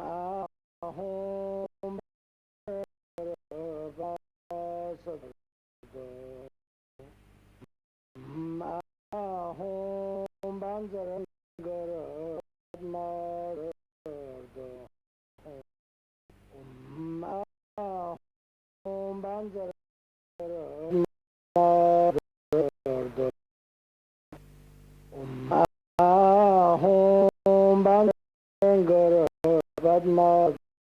ahom vasada ahom banjarangara madmarada ahom banjarangara madmarada ahom banjarangara madmarada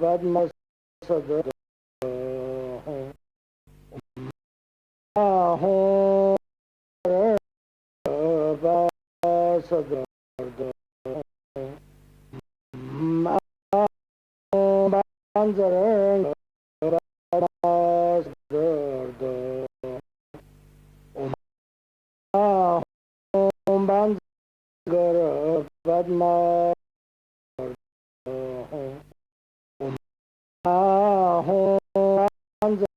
Padmasada Ahom Vasada Banjaranga Padmasada Ahom Banjara Padmasada Ahom Banjara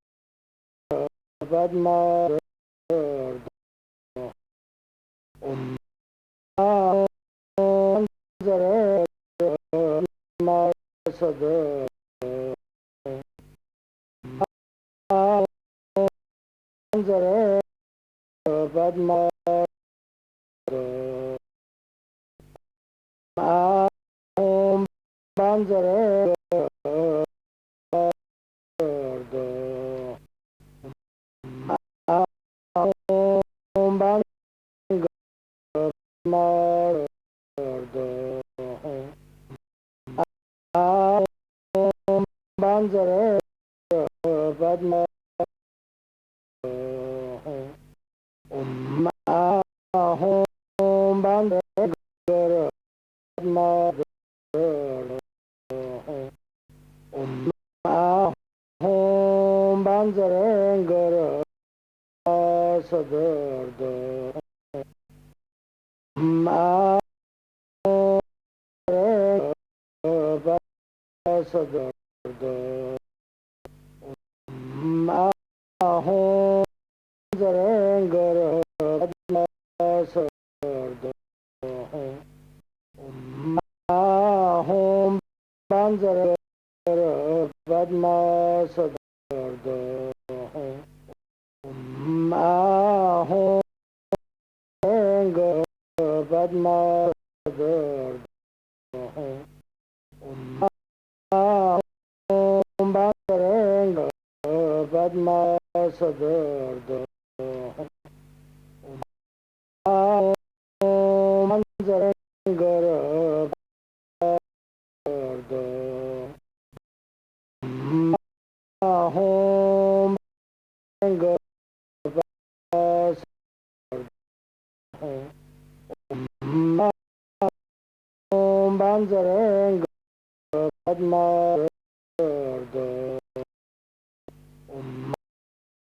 Padmasada Banjara Padmasada Ahom Banjara Ahom Banjara Ahom Banjara Padmasada Ahom Banjara Padmasada Ahom Banjarangara Sadada Ahom Sadada Ahom Banjarangara Sadada Ahom Banjarangara Padmasada Ahom Banjarangara Padmasada Ahom Banjarangara Padmasada Ahom Banjarangara Ahom Banjaranga Padmasada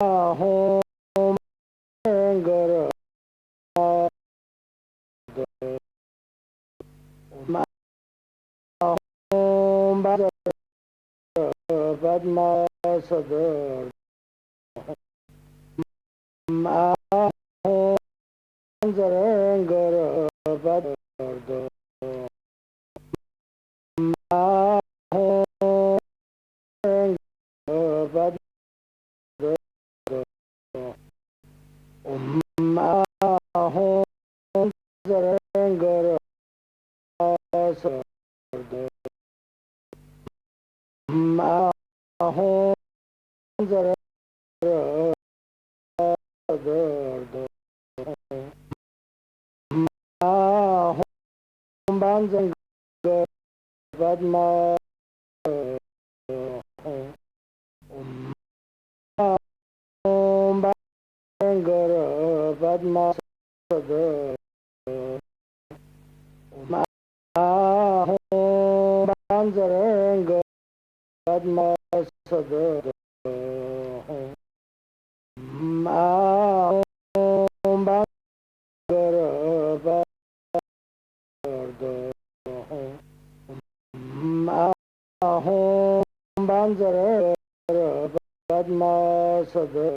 Ahom Banjaranga Ahom Banjaranga Padmasada Ahom Banjaranga Padmasada Ahom Banjaranga Ahom Banjaranga Sadada Ahom Banjaranga Sadada Ahom Banjaranga Padmasada Ahom Banjaranga Padmasada Ahom Banjaranga Padmasada Ahom Banjaranga Ahom Banjaranga Padmasada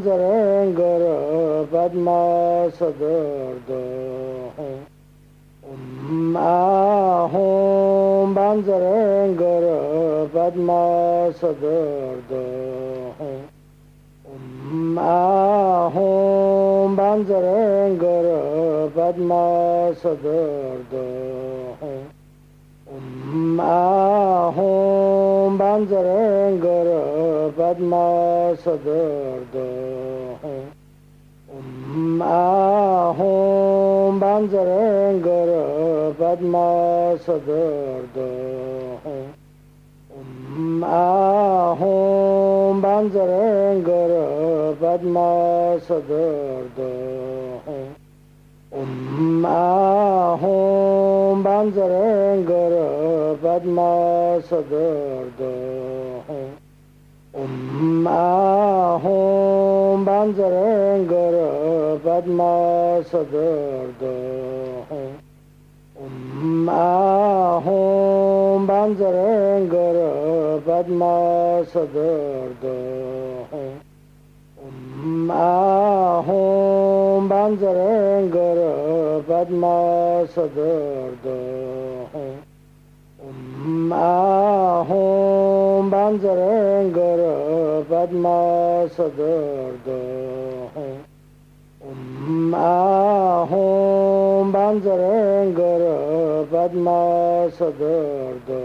Manzarangara Padma Sadarda Ahom Banzarangara Padma Sadarda Ahom Banzarangara Padma Sadarda Ahom Banzarangara Padma Sadarda Ahom Banzarangara Padma Sadarda Ahom Banzarangara Padma Sadarda Ahom Banzarangara Padma Sadarda Ahom Banzarangara Padma Sadarda Ahom Banzarangara Padma Sadarda Ahom Banzarangara Padma Sadarda Ahom Banzarangara Padma Sadarda Ahom Banzarangara Padma Sadarda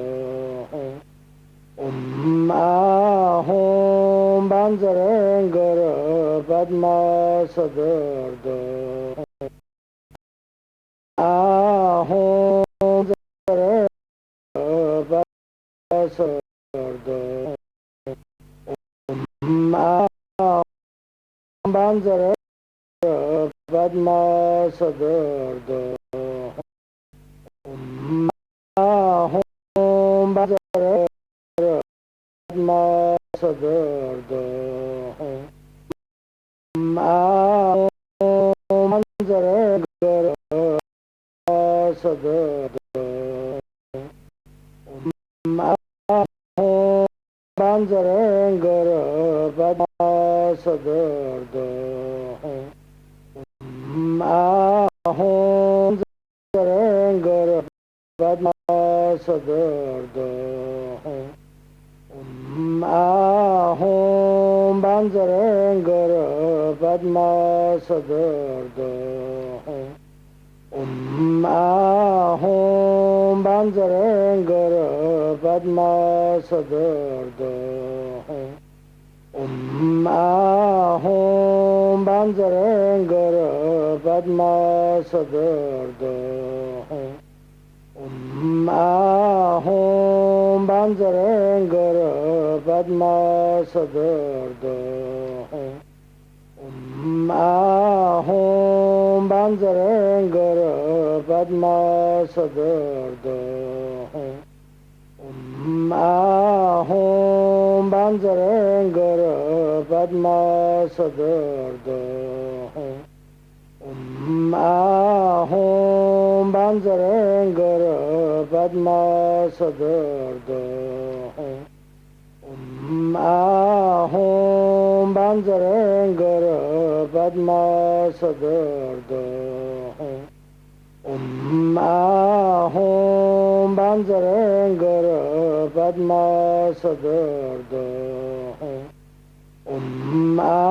Ahom Banzarangara Padma Sadarda Ahom Banzarangara Padma Sadarda Ahom Banzarangara Padma Sadarda Ahom Banzarangara Sadarda Ahom Banzarangara Padma Sadarda Ahom Banzarangara Padma Sadarda Ahom Banzarangara Padma Sadarda Ahom Banzarangara Padma Sadarda Ahom Banzarangara Padma Sadarda Ahom Banzarangara Padma Sadarda Ahom Banzarangara Padma Sadarda Ahom Banzarangara Padma Sadarda Ahom Banzarangara Padma Sadarda Ahom Banzarangara Padma Sadarda Ahom Banzarangara Padma Sadarda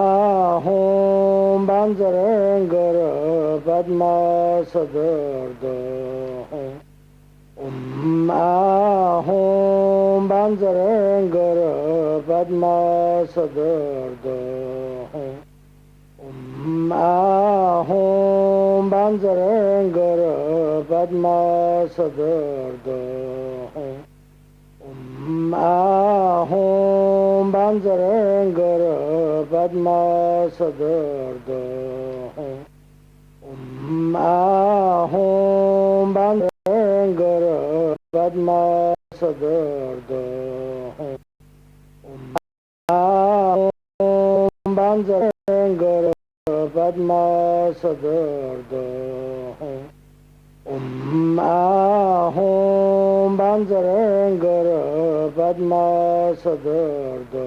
Ahom Banzarangara Padma Sadarda Ahom Banzarangara Padma Sadarda Ahom Banzarangara Padma Sadarda Ahom Banzarangara Padma Sadarda Ahom Banzarangara Padma Sadarda Ahom Banzarangara Padma Sadarda Ahom Banzarangara Padma Sadarda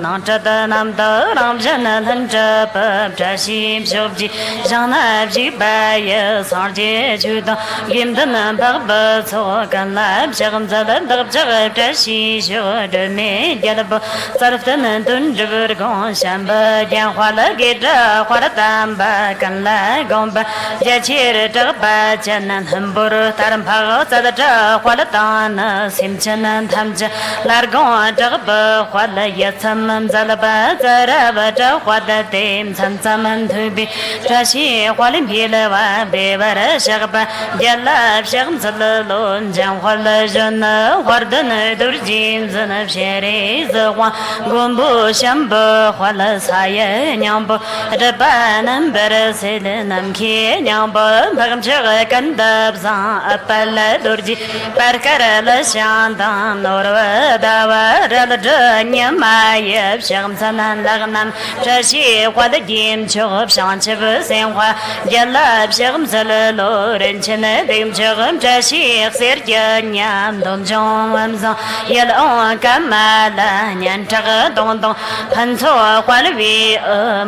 nang cha da nam da ram jan lan cha pa cha sim shob ji jang na ji ba ye sar je ju da gim da na ba ba so kan la jam za da da cha cha si sho de me ya da ba sar da na dun de ver gon shan ba dian hua le ge da hua da tam ba kan la gong ba ja chi re da ba jan nan han bo ro ta ram pa za da cha hua da ta na sim chen nan tham cha lar gong da ba hua le ye sam man za la ba za ra ba cha hua da tem chan chan man thu bi cha si hua lim pi le wa be ba ra sha ba ya la sham za le lon jang hua le jen na hua da na dur jin za na she re za hua gong bu sham ba hua le sa ye nyang bo da ba nam ba ra se le nam ki nyang bo ba gam che ga kan da za a pa la dur ji par ka ra la shan da no ra da wa ra la de nya ma ye sham sa nan la nam cha si hua de yin cho shang che bu sen hua ya la sham za le lo ren chen ne dim che gam cha si ser je nyam dong jong am za ye la ka ma la nyan cha ga dong dong pan cho hua le vi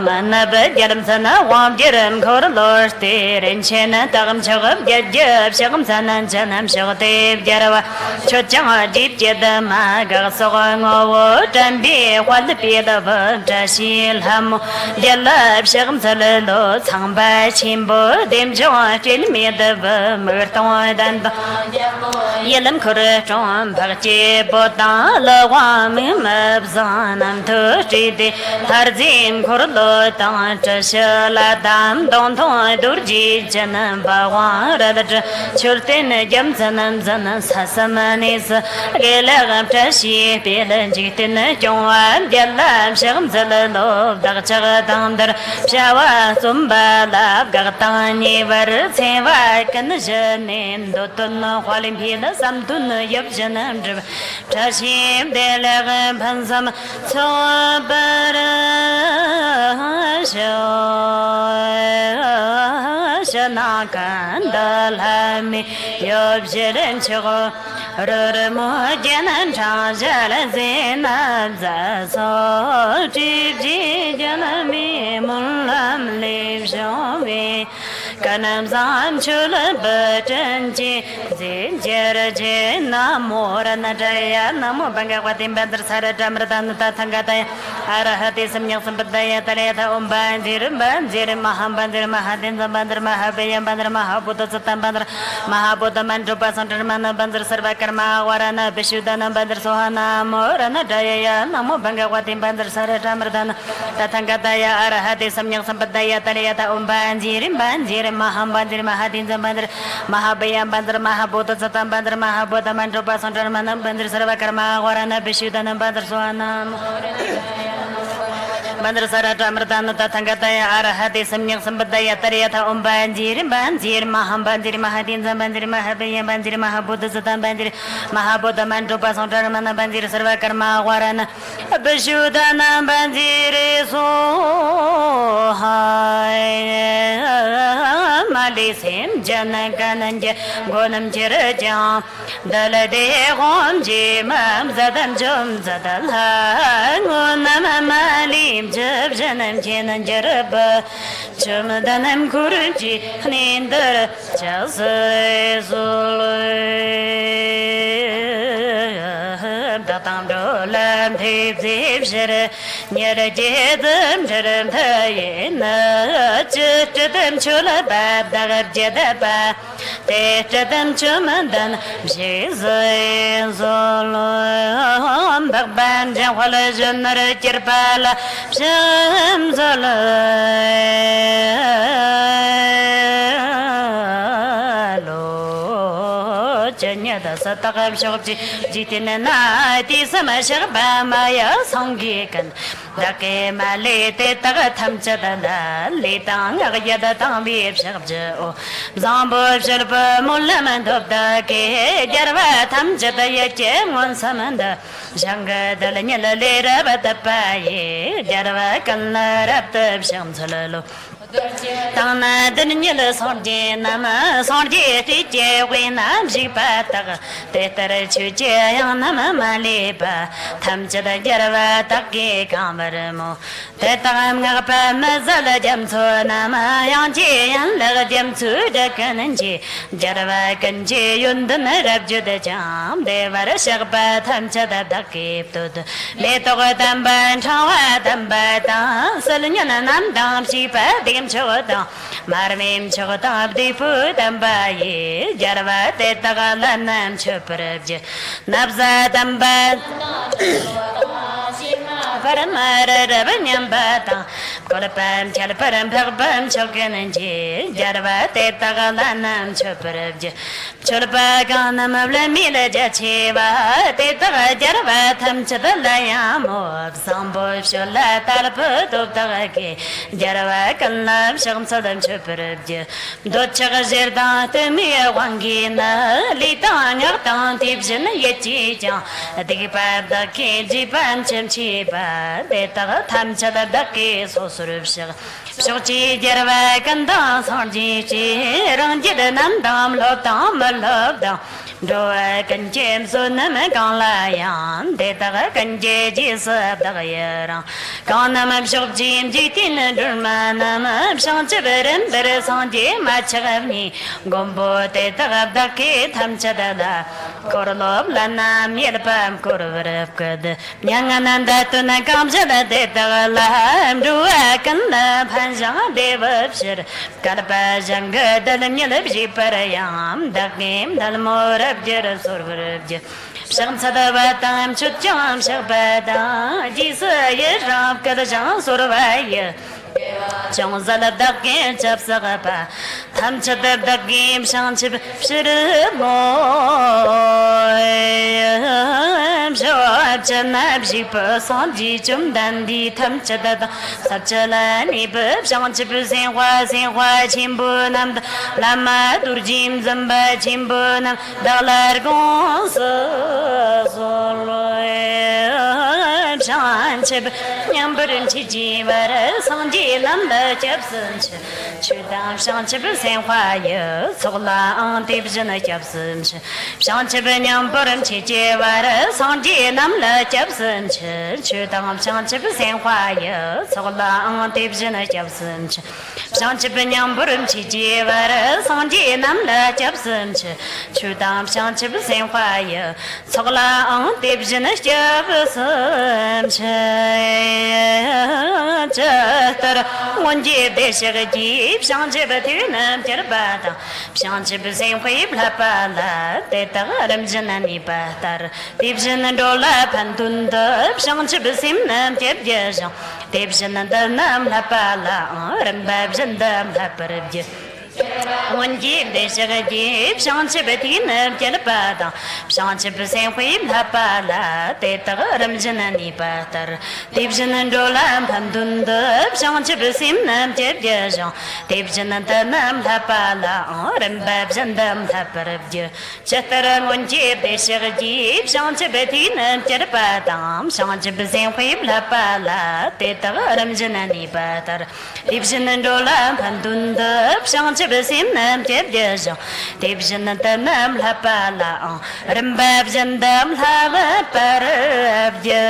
man na ba ya dam sa na wang je ram ko lo te ren chen na da gam che gam ye je sham sa nan cha nam she ga te ya ra wa cho chang a ji je da ma ga so ga ngo wo tan bi hua le bi da ba cha si lam ya la sham sa le lo chang ba chim bo dem jo chen me da ba mer tong dan da ye lam ko re chong ba che bo da le wa me ma za nam thu chi de har jim ko lo ta cha sha la dam dong thong dur ji jan ba wa ra da chul ten jam zanam zan sa sa ma ne sa ge la ga cha si pe len ji ten chong wa ya la sham za le lo da cha ga dang dar sha wa zum ba la ga ta ni var che wa kan je ne do ton hua lim pi la sam tun yap jan nam zhe cha sim de la ga pan sam cho ba ra sho sha na kan da la mi yop je ren che go re re mo jan an cha ja la ze na za so ji ji jan mi mun lam le sho we kanam zam chul ba chen ji zin jer je nam mo ra na jaya namo bhagavati bandar sara jamradan ta thangata arahati samyak sampdaya tale tha om banjir maham banjir mahadin bandar mahabaya bandar mahabudha satam bandar mahabudha manjo pasantar man bandar sarva karma warana bishudana bandar sohana morana jaya namo bhagavati bandar sara jamradan ta thangata arahati samyak sampdaya tale tha om banjir maham banjir mahadin bandar mahabaya bandar mahabudha satam bandar mahabudha manjo pasantar man bandar sarva karma warana bishudana bandar sohana bandar sara jamradan ta thangata arahati samyak sampdaya tale tha om banjir maham banjir mahadin bandar mahabaya bandar mahabudha satam bandar mahabudha manjo pasantar man bandar sarva karma warana bishudana bandar sohai mali sim jana kananja gonam chiraja dalade gon je mam zadam jom zadal ha gonam malim jab janam chenan jaraba jom danam kurji nindar chase zul datam dolam thip thip shara nyara jedam jaram thayena chittam chula bab dagab jedaba te chittam chumandan bshizay zolom bagban jawala jannar kirpala bsham da satagam shogji jitin na ti samashar ba maya songi kan dake male te tag tham chadana le tang ya da tang bi shab je o zambo sharpa mullaman dok da ke jarwa tham chada ye che mon samanda janga dal nyala le ra ba ta pa ye jarwa kan rap tab sham chalalo 当那的你了上街，那么上街的街为南是巴达个，带得了去街样那么满里吧，他们家的家的娃大给干不了么？带得俺个爸妈做了点错，那么样街样那个点错的跟人家，家的娃跟街用的那热就的讲，带娃的小个爸他们家的大给多的，来到个单班长娃单班当，是了年那南当西巴点错当。Marmim chogota abdi putam baye jarva te tagala nam choprabje nabza damba paramara rabanyam bata kolapam chalparam bhagam chogananje jarva te tagala nam choprabje cholpaganam avlamila jacheva te taga jarva tham chadalayamo sambo shola talpa toptagake jarva kallam sham sadam choprabje dochaga zerda temi wangina litanga tan tipjena yechija digpa da ke jipan chemchiba deta thamchada da ke sosurubsha shochi jarva kanda sarji chi rangjid nandam lobdam lobdam Doa kanjem so nam kanlayan deta kanje jis dagayara kanam shok jim jitin durmanam shanchberim ber sanje machagni gombo deta dake thamchadada korlob lanam yelpam korvrapkad nyangananda tuna kamjada deta lam doa kanla bhanja devapshir kalpa janga dalam yelbji parayam dakim dalmor Jera sorvarabja Sham sadavatam chutjam shabada Jisa yeshrab kadajam sorvaya Chong zaladakim chap sagapa Tham chadadakim shanchib shiraboy Shab chanab jipa sanji chumdandi tham chadada Sachalani bab shanchib senhwa chimbo nam Lama durjim zamba chimbo nam Dalar gonsa soloy Shanchib nyambarin chijivara sanji Lam la japsun chudam shanchib senhwa ye sola an divjana japsun shanchib nyam param chije vara sanji lam la japsun chudam shanchib senhwa ye sola an divjana japsun shanchib nyam param chije vara sanji lam la japsun chudam shanchib senhwa ye sola an divjana japsun tar Onje desher jeep shanje batunam terbata shanje bzen hui blapala tetaram janani batar divjan dola pantunda shanje bzim nam tebjejan divjan danam lapala rambab jandam laparabje Onje desher jeep shanje batunam terbata shanje bzen hui blapala tetaram janani batar divjan dola pantunda shanje bzim nam tebjejan divjan danam lapala rambab jandam laparabje chataran onje desher jeep shanje batunam terbata shanje bzen hui blapala tetaram janani batar divjan dola pantunda shanje bzim nam tebjejan divjan danam lapala rambab jandam laparabje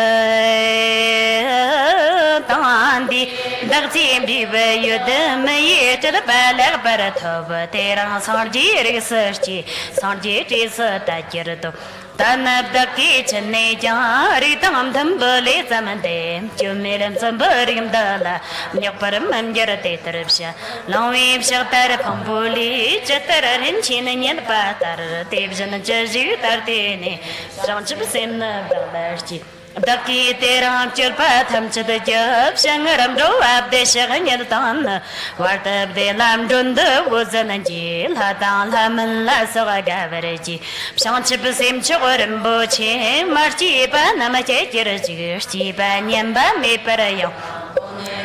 Tandi Dagzim Diva Yudam Yetel Balag Baratova Terang Sarji Researchi Sarji Takirto Tanab the kitchen Nejari Tam Tambole Zamande Jumilam Samburim Dala Nyaparam and Yaratatarabsha Long Wave Shelter Pambuli Chetar Hinchin and Yen Patar Tives and Jersey Tartini Sanchip Sim Dalarchi Daki teram chirpatham chadajab shangaram do abde shaganyal tan Vartab de lam dunda wuzanajil Hatan laman la sogagavarji Shanchip sim chorim boche Marchi pa namache jirajirji pa nyamba me parayo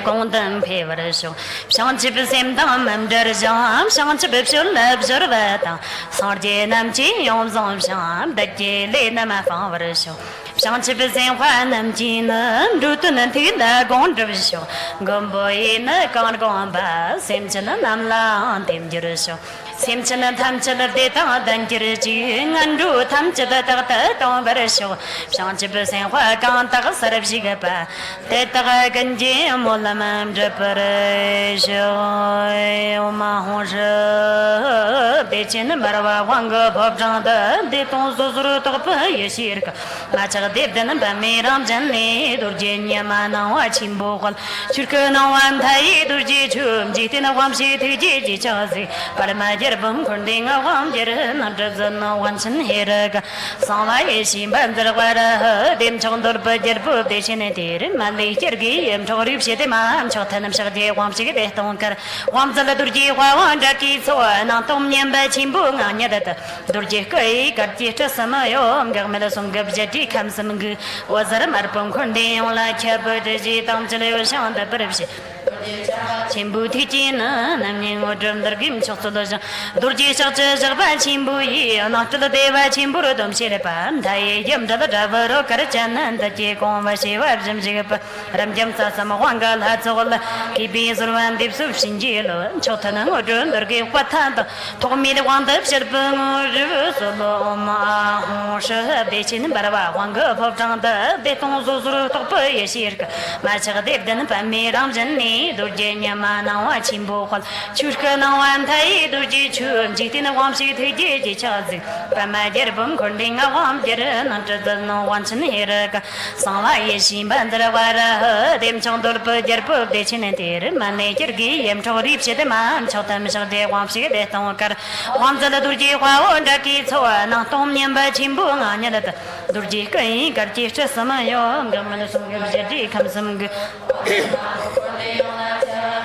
Gondam Peverso, Shanchip Simdam Derjam, Shanchip Shulab Zurvata, Sarjanam Chi Yom Sham, the Jele Nama Faverso, 上次不是话能进呢，如都能听得光着不笑，公婆也能讲讲吧，甚至能南浪点就是笑。sem chana tham chala de ta dan kir ji ngan ru tham chala ta ta ta bar sho shang chi bu sen hwa kan ta ga sarab ji ga pa te ta ga gan ji mo la mam je par sho o ma ho je de chen bar wa wang ga phop jang da de ton zo zu ta pa ye shir ka ma cha ga de dan ba me ram jan ne dur je nya ma na wa chim bo gal chur ka na wan thai dur ji chum ji te na wam shi thi ji ji cha zi par ma bum kunding a wam jer na drzan wan chen heraga sama ye sim ban der wara dem chong dor ba jer bu de chen der ma le jer gi em thori pse de ma am chot nam shag de wam sig de ton kar wam zal dur ji wa wan da ki so na tom nyam ba chim bu nga nya da dur ji kai kar ji ta sama yo am ga me da song ga je ji kam sam gu wa zar mar pum kunding la cha ba de ji tam chale yo shang da par pse chimbu thi chi na nam ni ngo drum dar gim chok so da dur ji chak che jag ba chimbu yi na tu de ba chimbu ro dom se le pa da ye yam da da ba ro kar chan nan da che kon va se wa jam ji pa ram jam sa sam wang ga la zo la ki bi zur wan dip su shin ji lo chok ta na ngo drum dar ge kwa ta da to mi de wang da se ba ngo ru so lo ma ho she be chin ba ba wang ge phop chang da de tong zo zu to pa ye shir ka ma cha de den pa mi ram jan ni dur je nya ma na wa chim bo khol chur ka na wan thai dur ji chum ji tin wam si thi ji ji cha zi pa ma jer bum khonding a wam jer na ta da no wan chen her ka sa la ye sim ban dar wa ra dem chong dur pa jer pu de chen ter ma ne jer gi yem cho ri pse de ma chau ta mi sa de wam si de tong kar wam za da dur ji wa on da ki cho na tom nyam ba chim bo nga nya da dur ji kai kar ji che sama yo ga ma sum ga je ji kham sam ga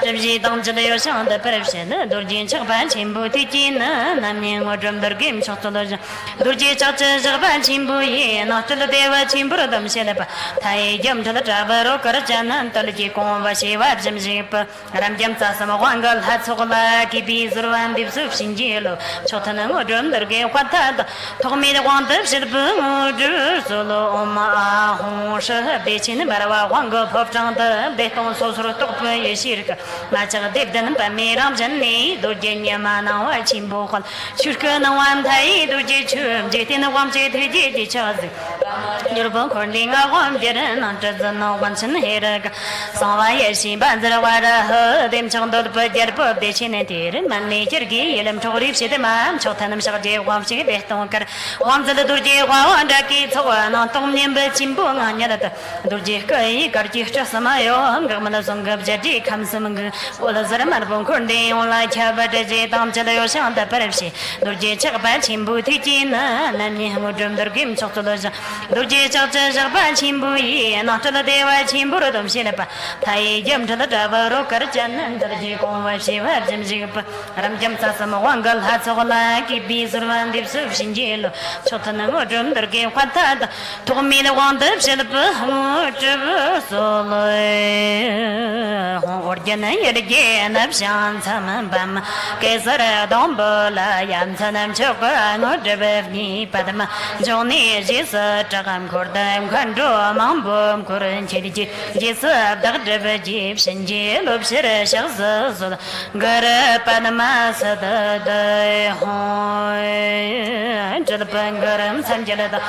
जब जी दम चले यो शांत परफसे न दुर्जी छगबान छिंबु तिची न नामने गोड्रम दर्गिम छतो दज दुर्जी चच जगबान छिंबु ये नचल देव छिंबु दम सेले प थाई जम थल ट्रावरो कर जन तल जी कोम वसे वार जम जिप राम जम चा सम वांगल हात सोगला की बी जुरवान दिप सुफ सिंजेलो छतन गोड्रम दर्गे क्वाता थोमी द वांत सिरब जु सोलो मा हो श बेचिन बरवा वांग भप चांद बेतों सोसरो तो प ये शिरक ma cha de dan pa me ram jan ni do je nya ma na wa chim bo khol chur ka na wan thai do je chum je te na wam je the je je cha zi yor bo khon ling a wam je na ta zan na wan chen he ra ga sa wa ye shi ban zra wa ra he dem chang do pa jer po de chen ne te re man ne jer gi yelam thori se de ma cha ta nam sa je wam si de tong kar wam zla dur je wa wa da ki tho na tong nem be chim bo nga nya da dur je kai kar ji cha sama yo am ga ma na song ga je ji kham sam ओला जरा मर बंग खुंडे ओला क्या बटे जे ताम चले यो शांत परफसे दुर्जे चक बा छिंबु थी चिन नन्नी हम ड्रम दर गिम चक चलो जा दुर्जे चक चक बा छिंबु ये ना चलो देवा छिंबु रो दम से पा थाई जम चलो ड्राइवर रो कर जन दर जे को वा से वर जम जे प रम जम सा सम वांगल हा चोला की बी सुरवान दिप सु सिंजेलो छोतन गो ड्रम दर गे खता तो मी न वांद से प हम जब सोलो हो और जन ये ge nap shan tham bam ke sara dom bola yam thanam chok no debef ni padma joni ji sa tagam khordam khandro mam bom koren chedi ji ji sa dag deb ji shinje lob shir shag zo gar padma sad da hoy jal pangaram sanjala da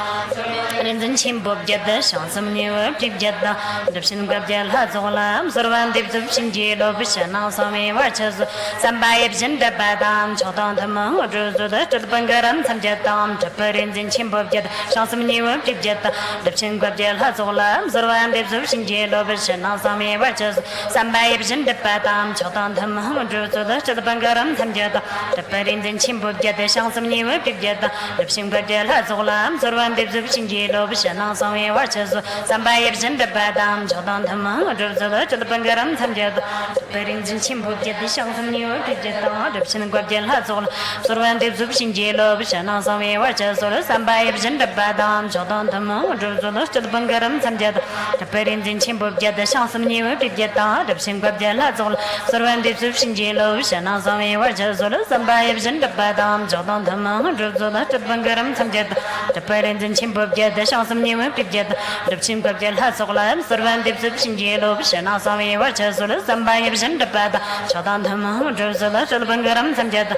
rinzin chim bob jadda shansam ni wab tip jadda debshin gab jal ha zolam sarwan deb zub shinje lob na so me watches somebody in the badam chodon the mo jo the bangaram samjatam taparin jin chimbo jet shansam ni wab tip jet the chin gab jel hazolam zarwan de zo shinje lob na so me watches somebody in the badam chodon the mo jo the bangaram samjata taparin jin chimbo jet shansam ni wab tip jet the chin gab jel hazolam zarwan de zo shinje lob na so me watches somebody in the badam chodon the mo jo the bangaram samjata Perin Chimbo get the song from New York, the Guardian Hazol, Sorvan de Zubshinjelo, Shana, some watches, or some by Gender Badam, Jordan, the Mo, Jolos to the Bungaram, and Jet, the Perin Chimbo get the song from New York, the Sim Guardian Hazol, Sorvan de Zubshinjelo, Shana, some watches, or some by Gender Badam, Jordan, the Mo, Jolos to the Bungaram, and Jet, the Perin Chimbo get the song from New York, the Sim Guardian Hazol, Sorvan de Zubshinjelo, Shana, some watches, or some by Gender Bad, Chodan, Jerusalem, Bangaram, and Jet.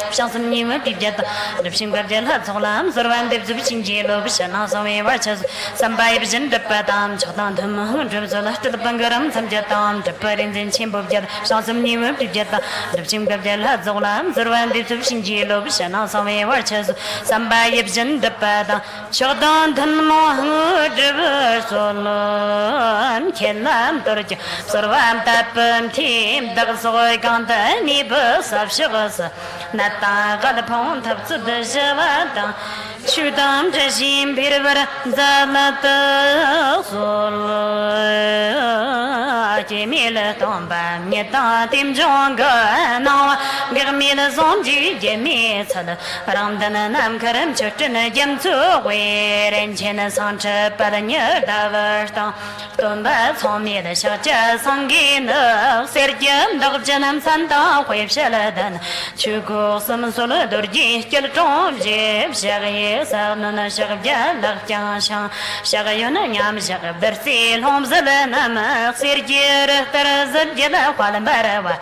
Shanson Nima Piget, the Shimgardian Hatsolam, Sorvan de Zubichinjelo, Shana, some watches, some babes in the Padam, Chodan, Jerusalem, the Bangaram, some Jetam, the Perins in Chimbo Jet, Shanson Nima Piget, the Shimgardian Hatsolam, Sorvan de Zubichinjelo, Shana, some watches, some babes in the Padam, Chodan, Jerusalem, Kelam, Torch, Sorvan Tappen, Team, Dagsoy, Ganta, Nibus of Sugars. Nata got the pond of the Javada. Shoot them to Jim Birver, Zalata Solo Jimmy Tomba, Neta Tim Jonga, now give me the Zonji, Jimmy, Ramdan and Amkaram Church and a Jim to wear and China Sancha, Padanya, Daversta, Tomba, Tommy, the Shacha, Sangin, Sergium, Dogjanam Santa, Wave Sheladan, Chugo, some solo, Dorji, Kelton, Jib, Sherry. Sarnana Sharja, Larjan, Sharayona Yam Shar, Bersil, Homzelana, Sirgir, Tarazajada, Palambarawa.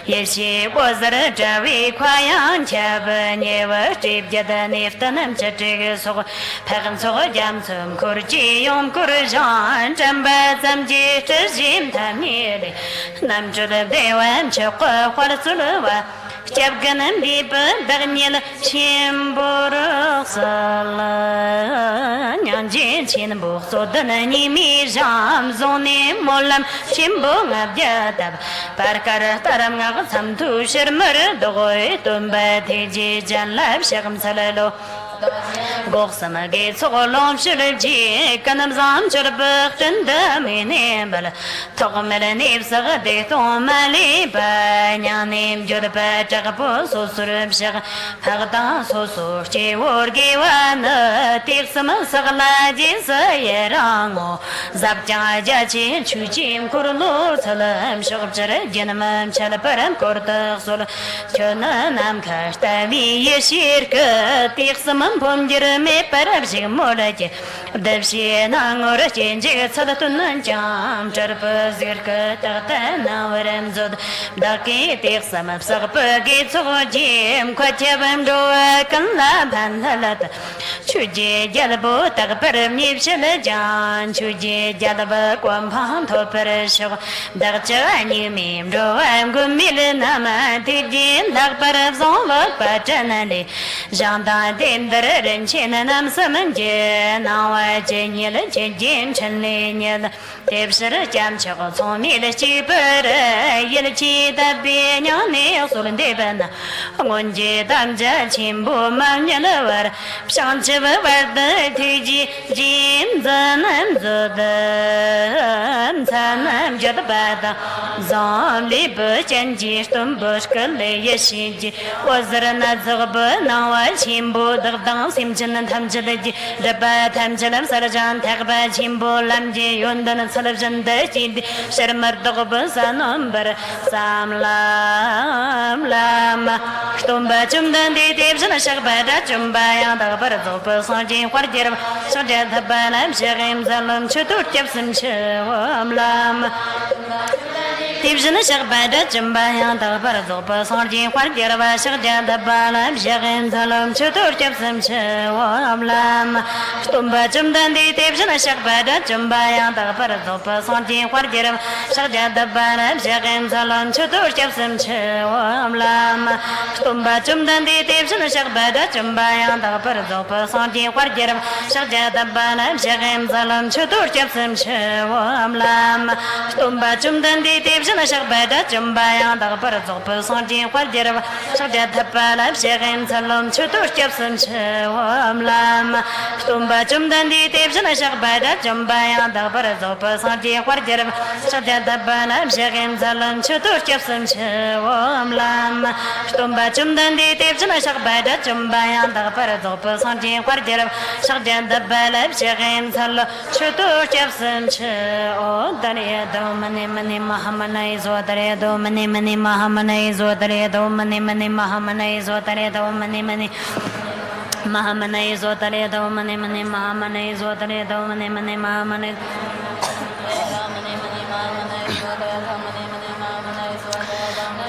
Yes, she was a Jerry, Quayan, Chaban, Never, Steve Jadan, Iftan, and Chatig, so parents or Jamsum, Kurji, Yom Kurjan, Jambas, and Jitters, Jim Tamiri, Namjud, Dewan, Chokwa, Watsulawa. Chapgan and Deeper, Daniel, Chimbor, Yanjin, Chinbo, so the Nani, Jam, Zoni, Molam, Chimbo, Abjatab, Parkar, Taram, some two Shermer, Dogoi, Tumba, Tiji, Jan Lab, Shakam Salado. Gorsama gates so long should have G. Canamzam should have burst and the minimble. Togomel names of a day to Mali by name Jodapa Jagapo, so Surabshak, Parda, so she would give one, take some Sagalajis, Yerango, Zapja Jachi, Chujim, Kurulu, Salam, Shokjere, Gentleman, Chalaparam, Korta, Sol, Chonanam, Kashtavi, Yeshirka, take some. Pondirme perhaps Moraje, Devshi Nangor change Salatun Jam, Charpa Zirka, Tartana, Remzod, Daki takes some of Sarpa gates of Jim, Quatabam do Kanla Panhalat, Chuji Jalabo, Takperam Nipshala Chuji Jalaba, Quampan, Toperesho, Darcha, Nimim, do I'm good millinama, Tijin, Lakparabs on work, Patanali, Janda, Dindar, Chinanam Samanje, now I genial, Jin Chenlinian, Tipser, Jam Chocos, me the cheaper, Yelchi, the Bian, nails, and Devana, Monje, Danja, Chimbo, Manjalover, Shanchiva, the Tiji, Jim, Zanam, Zodan, Sanam, Jadabada, Zombi, Bush, and Jistum, Bush, Yeshiji, was there another bird, now I Chimbo, the dance, Simchin and Tamjalaji, the bad Tamjalam, Sarajan, Takba, Chimbo, Lamji, Yundan, and Salajan, the Chid, Shermar, Dogobus, and number, Sam Lam, Stumba, Chumdan, the Tips and a Shakbada, Chumbaya, the Barazo, Sanji, what dear, so that the Balam, Sherim, Zalam, Chutu, Tipsim, Lam. Tips and a Shakbada, Chumbaya, the Barazo, Sanji, what dear, Shakja, the Balam, Sherim, Zalam, Chutu, Tipsim, Lam. Stumba, Chumdan, the Tips and a Shakbada, Chumbaya, the Barazo, Sanji, what dear, Shakja, the Balam, Sherim, Zalam, Chutu, Tipsim, Lam. Stumba, Chumdan, the Tips and a Shakbada, Chumbaya, the Barazo, Sanji, what dear, Shakja, the Balam, Sherim, Zalam, Chutu, Tipsim, Lam. Stumba, Chumdan, the Tips Devshana Shakbada Jumbaya, the Barazop, Sanji, what did Shadapala, Shagan Salom, Chutu Jepson, Lam, Tumba Jumdandi, Devshana Shakbada Jumbaya, the Barazop, Sanji, what did Shadapala, Shagan Salom, Chutu Jepson, Lam, Tumba Jumdandi, Devshana Shakbada Jumbaya, the Barazop, Sanji, what did Shadapala, Shagan Salom, Chutu Jepson, O Daria Domani Mani Mahamana is what I do, Mani Mani Mahamana is what I do, Mani Mani Mahamana is what I do, Mani Mani Mahamana is what I do, Mani Mani Mahamana is what I do, Mani Mani Mahamana.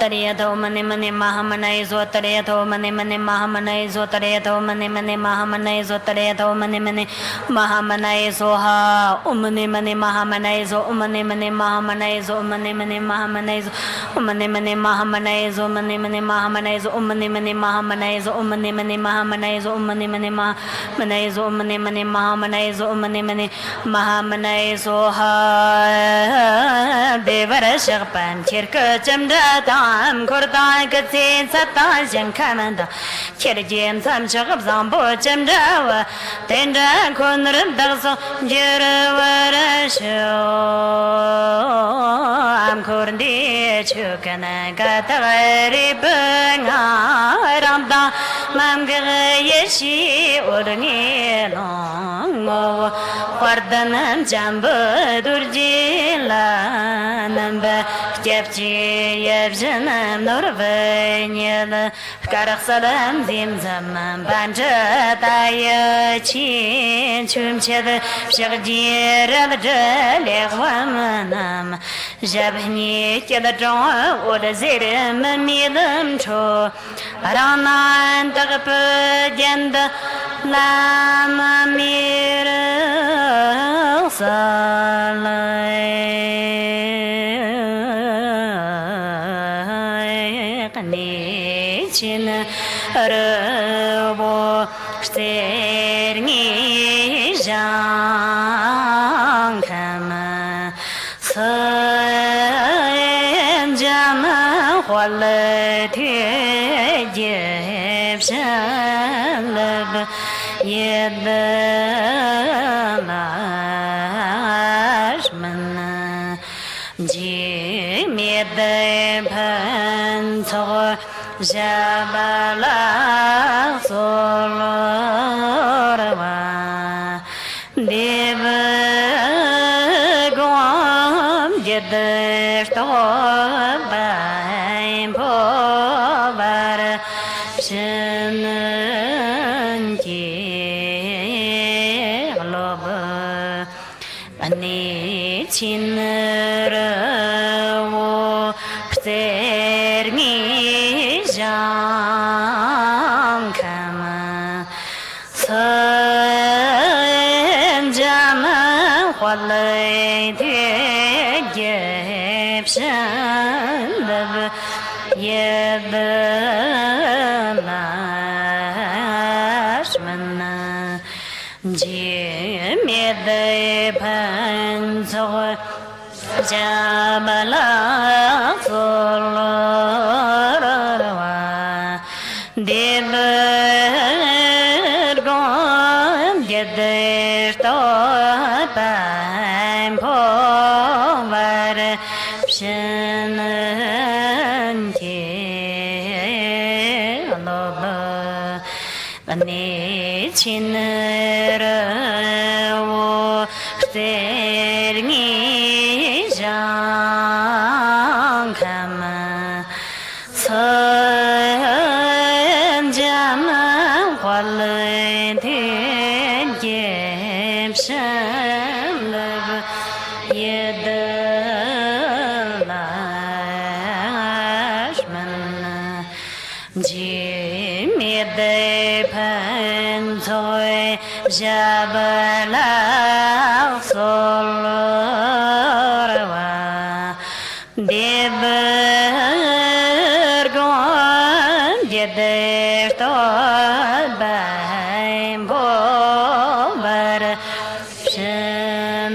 Tareado mani mani mahamana is what tareado mani mani mahamana is what tareado mani mani mahamana is what tareado mani mani mahamana is oha umani mani mahamana is umani mani mahamana is umani mani mahamana is umani mani mahamana is umani mani mahamana is umani mani mahamana is umani mani mahamana is umani mani mahamana is umani mani mahamana is umani mani mahamana is oha devara shakpan chirka chamda am Kurda Gatsin Satan Jankananda Kirjim Sam Shakab Zambo Jamdawa Tenda Kunram Darso Jiravarasho Am Kurdi Chukana Gatari Bunga Ramda Mamgayeshi Urni Long Wardanam Jamba Durjila Namba Jepchi Yevjanam Norvanyel Karaksalam Zimzam Banja Taya Chin Chumched Shagir Legwamanam Jabni Keladron or the Zirim Midam Cho Aranan Tagapagenda Lama Mir Chin Rabo Sterni Jankama Sanjama Quality Jebshalab Yedalashman Jimmy Pantor Jabala Solorava Devagom Jedashtobaim Povar Shenanki Loba Anichinravo Pterni Jankama Sanjama Quality Gipshalab Yedalashmana Jimmy Panzo Jabala Solorava Devergon Gedestopam Povar Shenanti Loba Anichinravo Sterni Jankama Sanjama Quality Gipshalab Yedalashman Jimmy Pantoy Jabala Solorava Devergon Jedeshtobaim Povar Shenanti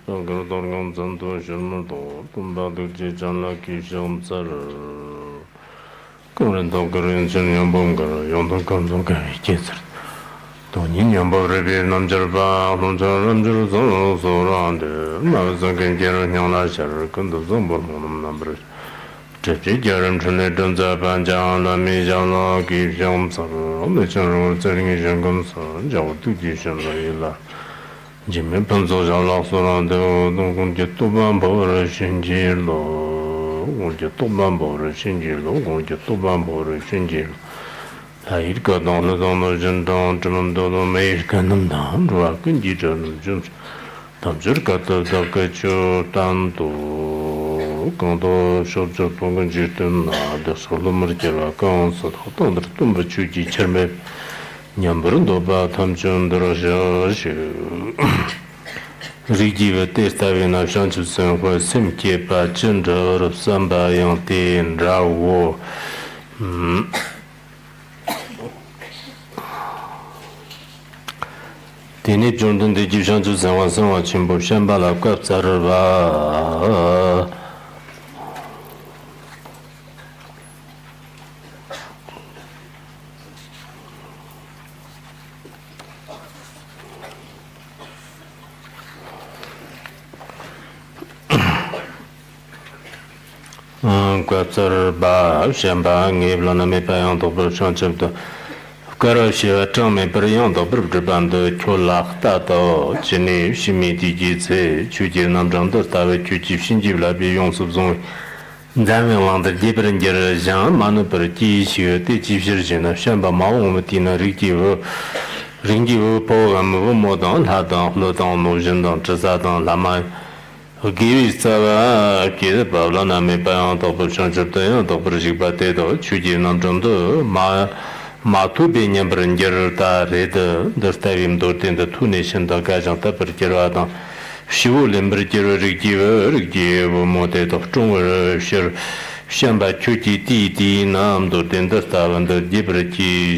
Dāngkara dārgāṃ caṇḍo śarmadho tumbādhu jīcānlā kīśyāṃ carar Kāren dāngkara yañcān yāmbāṃ kara yāntā kāntō kāyī kēsar Dōnyī yāmbāṃ rābhī namchar bāṃ namchar namchar sāṃ sōrāṃ dē Māvā sāṃkāṃ kērā ñāṃlā śarar kāntō sāṃ bārmāṃ nambar Chachī kērāṃ chānē tāṃcā pāñcāṃ lāmī śaṃlā kīśyāṃ carar Mēchāṃ rāngā cārīṃ kīśyāṃ carar jāgā tū kīśyāṃ lā Jimmy Panzo Jalaksorande, Gonja Tuban Bora Shinjilo, Gonja Tuban Bora Shinjilo, Gonja Tuban Bora Shinjilo. Hairka dans le temps de Gendan, Jamando, American Nam, Rakin Gijan, Jums, Tamjurkata, Dakacho, Tanto, Kondo, Shojo, Pongan the Solomurjela, Council, Thunder Tumba Chuji, Cherme. Nyambrundoba tamchundrosho rigiva testavina shanchu senhua simke pa chindra samba yantin rawo Tini jundun de jishanchu senhua senhua chimbo shamba la kapsarva Quatsar ba shamba ngiblana me payan to chanchapta Karashia Trame Perion to Bruband Cholakta to Chini Shimi Tijitse Chuji Namjando Tave Chuchi Shinjibla Biyon Subzon Damiland Dibrenger Jean Manuperti Shiote Chifirjina Shamba Maomatina Rikivo Ringivo Polam Modan Hadan Lodan Nojendan Chazadan Lama Givistava Kid Pavlana me payan to Chanchapta to Projibate to Chuji Namjando Matu Benyam Branger ta red the stavim dortin the two nation the Gajanta Perkirada Shivu Limberger Rigiver Motet of Trung Shir Shamba Chuti Titi Nam dortin the stav and the Gibrati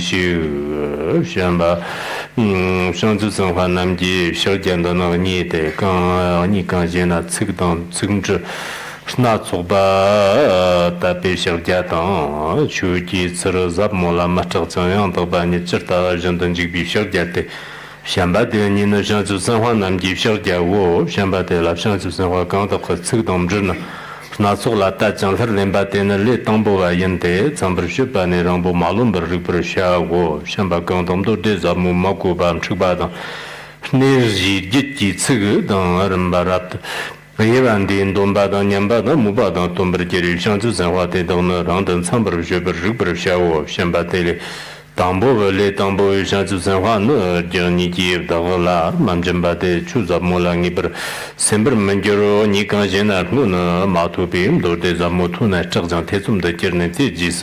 Shamba Shantu Sanha Namji Shirjandana Nite Kan Nikan Jena Tsigdan Tsingj Snatsoba Tapi Shirjatan Chuti Tsir Zapmola Machak Tsangyan Tobani Chirta Jandan Jigbi Shirjate Shamba de Nina Shantu Sanha Namji Shirjawo Shamba de la Shantu Sanha Kanta Tsigdam Jina Snatsola Tachan Limbatena Le Tambova Yente Tsambr Shupani Rambo Malumber Riprashawo Shamba Kantam do Dezamu Makubam Chubada Nerji Jiti Tsig Dan Arambarat Yevandi Dombada Nyambada Mubada Tombergeri Shantu Sanwate Dona Randan Sambar Shuber Riprashawo Shamba Tele Tambo Le Tambo Shantu Sanwa No Journey Give Davola Manjambade Chuzab Molangiber Sember Manjero Nikan Jena Muna Matubim Dorde Zamotuna Chakjan Tesum the Kerneti Jis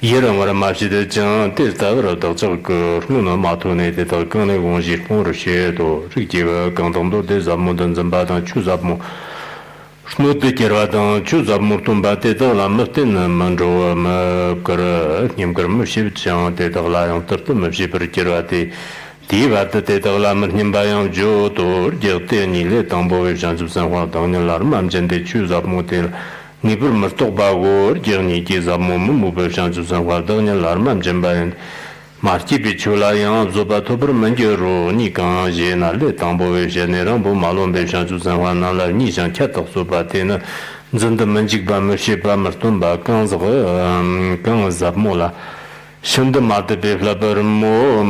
Yeramara Mashid Jan Testavra Dachak Muna Matune de Talkane Wonjir Porshedo Rikiva Kantamdo de Zamudan Zambada Chuzabmo Shnote Keradan Chuzab Murtumba Teta Martin Manjo Makara Nimgar Mushib Chan Teta Lion Turtum Shipper Kerati Tivata Teta Lamernimbayan Jotor Gerteni Le Tambo Jansu San Juan Daniel Armam Jende Chuzab Motel Nibur Murtobagor Gerni Kizamo Mubu Jansu San Juan Daniel Armam Jembayan Marti Pichulayan Zobatobr Manjero Nikan Jena Le Tambo Generambo Malon Jansu San Juan Nala Nishan Katak Sobatena Zanda Manjik Bamushipa Martumba Kanzab Mola Shunda Mata Beflaber Mo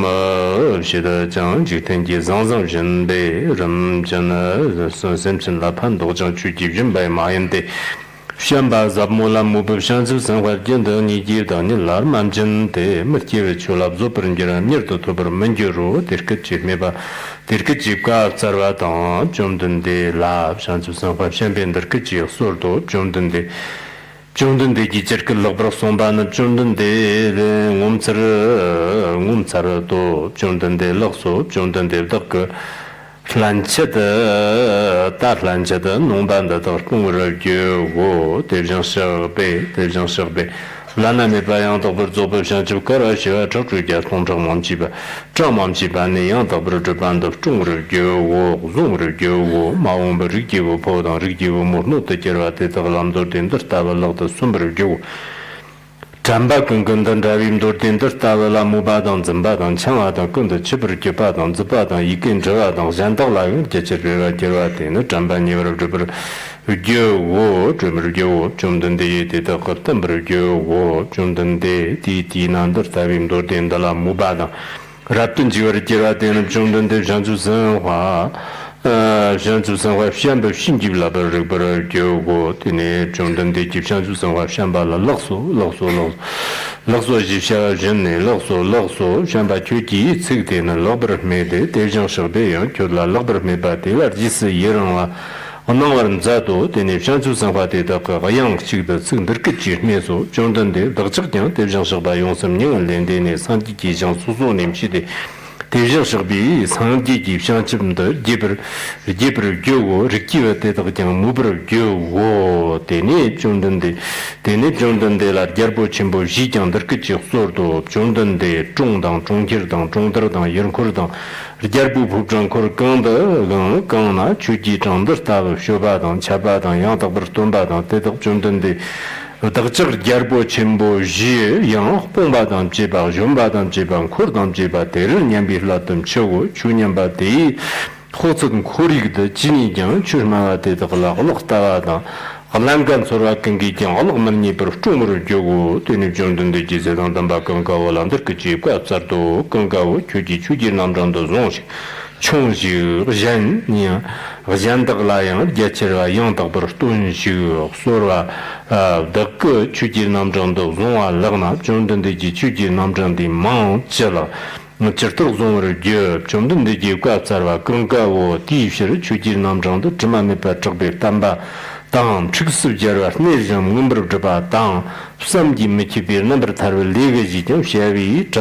Shida Jang Jitenji Zanzang Jende Ram Jana Simpson Lapan Dojan Chuki Jimbai Mayende Shamba Zabmola Mubab Shansu Sanwa Jenda Niji Dani Lar Manjende Merkive Chulab Zopringira Mirto Tober Manjuro Tirkachi Meba Tirkachika Sarvatan Jumdende Lab Shansu Sanwa Champion Dirkachi Sordo Jumdende Jundun de Gicerkel Lobrosomban, Jundun de Umsar to Jundun de Loxo, Jundun de Dock, Flanchet, Tatlanchet, Numbanda, Torpur, Dieu, Dejan Serbe, Lana me bayan to ber zo be shan chu kara xia zhe zhui jia tong zheng mam ji ba zhang mam ji ba ne yang to ber zhe ban de zhong ri jie wo zong ri jie wo ma wong be ri jie wo po dang ri jie wo mo no de jie wa de de lam do den de ta ba lo de sun ber jie wo Zamba跟的这边都点的打了啦，木巴当、真巴当、枪啊当，跟的七不是九巴当、十巴当，一根这啊当，三到了用这这个这个的，那战班你们这不是就我这不是就我中等的也得到个，真不是就我中等的第难的这边都点的啦，木巴当，然后就这个的那中等的上出生活。像主生活先把新旧那边这边就我的呢，中等的就像主生活先把那勒索就像人呢勒索，先把就第一次的那老边没的，得像设备样，就那老边没把的，那就是一人了。我那玩意在多，的呢，像主生活的那个样式的，整个个局面说，中等的，那这个样得像设备用什么样连的呢？上级像苏联去的。대전 서비 상기 기상 좀더 제벌 교고 리키와 때도 그냥 무벌 교고 되니 좀던데 라 결보 침보 시장들 끝이 소르도 좀던데 중당 중결당 중들당 연코르당 결부 부정 코르 강나 주지장들 다 쇼바당 차바당 양덕버 돈바당 때도 좀던데 어떻게 결보 침보 지 양 봉바당 제바 좀바당 제방 코르당 제바 대를 냠비라던 초고 주년바대 호선 코리기도 진이장 출마한테도 걸락다다 알랑간 소라 경기장 알랑만이 버 중물을 주고 되는 정도인데 지세당 담바건 가월람들 그 집과 앞서도 건가고 주지 남정도 zon식 총지 전이야 전덕라양 제체가 영덕 버스톤시 소라 더그 주지 남정도 zon알랑나 정도인데 주지 남정디 망절라 저쪽 zon을 겨 정도인데 집과 앞서와 건가고 뒤시를 주지 남정도 주만에 빠적배 담바 당 측수저와 내정 문부를 잡아 당 삼기 미치비르 넘버 타르 리게지 좀 샤비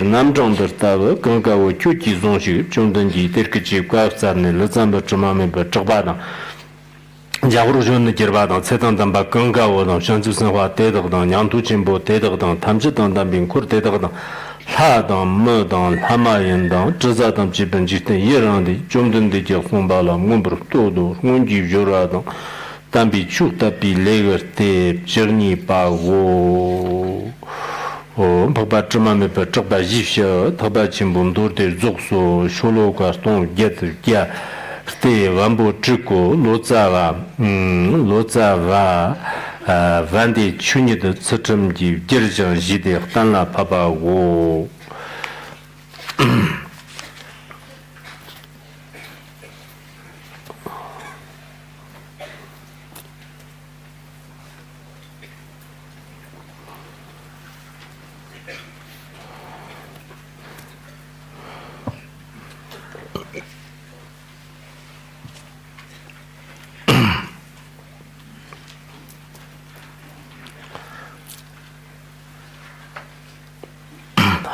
남정들 따고 건가고 주지 zon시 정든지 데르크지 과사네 르잔도 주만에 빠적바다 자고로 존의 결바다 세단담바 건가고 상주생활 대덕당 양투진보 대덕당 탐지당 담빈 코 대덕당 하당 뭐당 하마연당 저자당 지번지된 예랑의 좀든데 홍바라 문부르 또도 홍지 조라당 담비 축다비 레거테 저니 바고 바바트만에 버적바 지셔 더바친분도들 족소 쇼로가스톤 게트야 때 완보 찍고 로자와 반대 춘이도 서점지 결정 시대 단라 파바고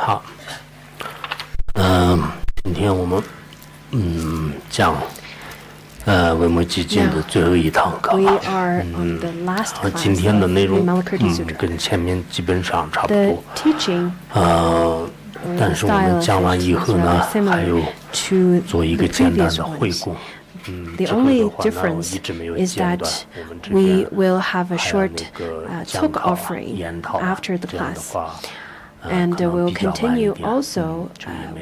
好，今天我们讲维摩诘经的最后一堂课今天的内容跟前面基本上差不多。但是我们讲完以后呢，还有做一个简单的回顾。The only difference is that we will have a short talk offering after the class. And we'll continue also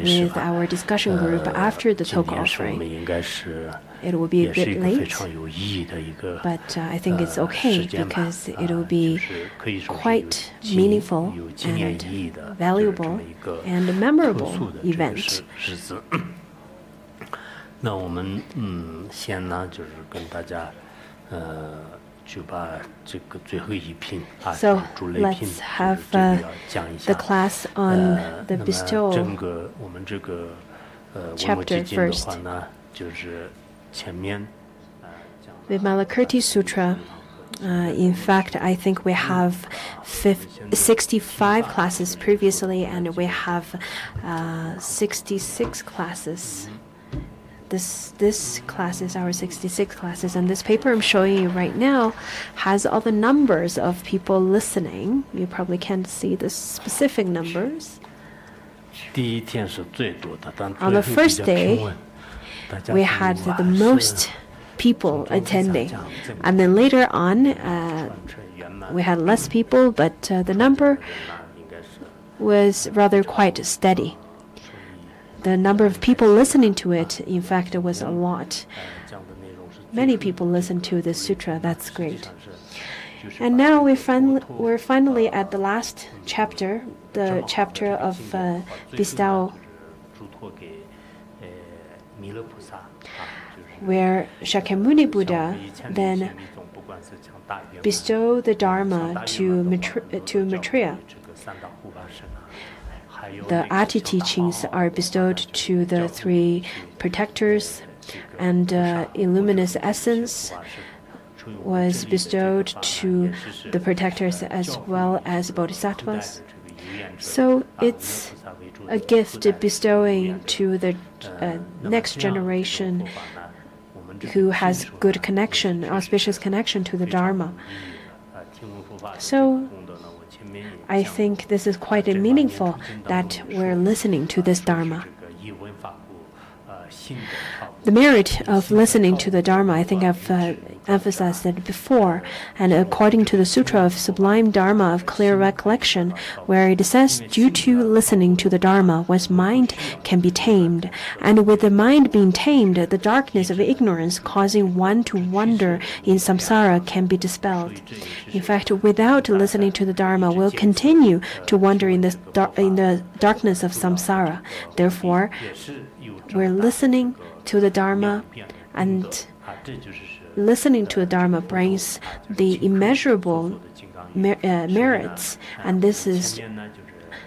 with our discussion group after the talk offering. It will be a bit late, but I think it's okay because it will be quite meaningful and valuable and memorable event. 那我们先呢就是跟大家就把这个最后一品主类品就要讲一下。 The class on the bestowal 整个我们这个维摩诘经的话呢，就是前面Vimalakirti Sutra. In fact, I think we have 65 classes previously, and we have 66 classes this class is our 66 classes, and this paper I'm showing you right now has all the numbers of people listening. You probably can't see the specific numbers. On the first day, we had the most people attending, and then later on we had less people, but the number was rather quite steady. The number of people listening to it, in fact, was a lot. Many people listened to this sutra. That's great. And now we're finally at the last chapter, the chapter of bestowal, where Shakyamuni Buddha then bestowed the Dharma to Maitreya. The Ati teachings are bestowed to the three protectors, and illuminous essence was bestowed to the protectors as well as bodhisattvas. So it's a gift bestowing to the next generation who has good connection, auspicious connection to the Dharma. So I think this is quite meaningful that we're listening to this Dharma. The merit of listening to the Dharma, I think I've emphasized it before, and according to the Sutra of Sublime Dharma of Clear Recollection, where it says, due to listening to the Dharma, one's mind can be tamed, and with the mind being tamed, the darkness of ignorance causing one to wander in samsara can be dispelled. In fact, without listening to the Dharma, we'll continue to wander in the darkness of samsara. Therefore, we're listening to the Dharma, and listening to the Dharma brings the immeasurable merits, and this is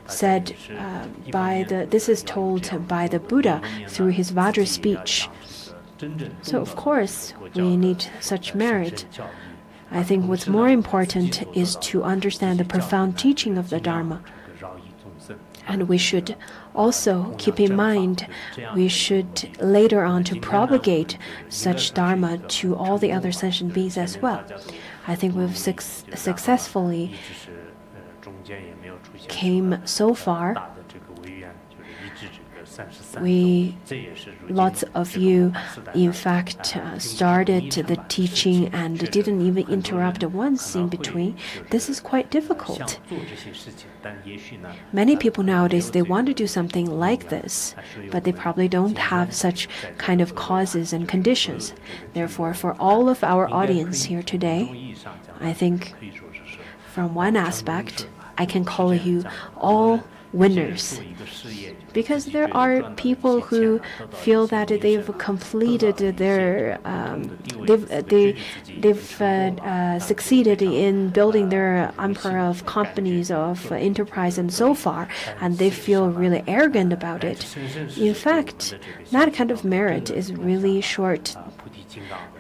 said this is told by the Buddha through his Vajra speech. So of course we need such merit. I think what's more important is to understand the profound teaching of the Dharma. And we should also keep in mind, we should later on to propagate such Dharma to all the other sentient beings as well. I think we've successfully came so far. Lots of you, in fact, started the teaching and didn't even interrupt once in between. This is quite difficult. Many people nowadays, they want to do something like this, but they probably don't have such kind of causes and conditions. Therefore, for all of our audience here today, I think from one aspect, I can call you all winners, because there are people who feel that they've completed their they've succeeded in building their empire of companies, of enterprise and so far, and they feel really arrogant about it. In fact, that kind of merit is really short,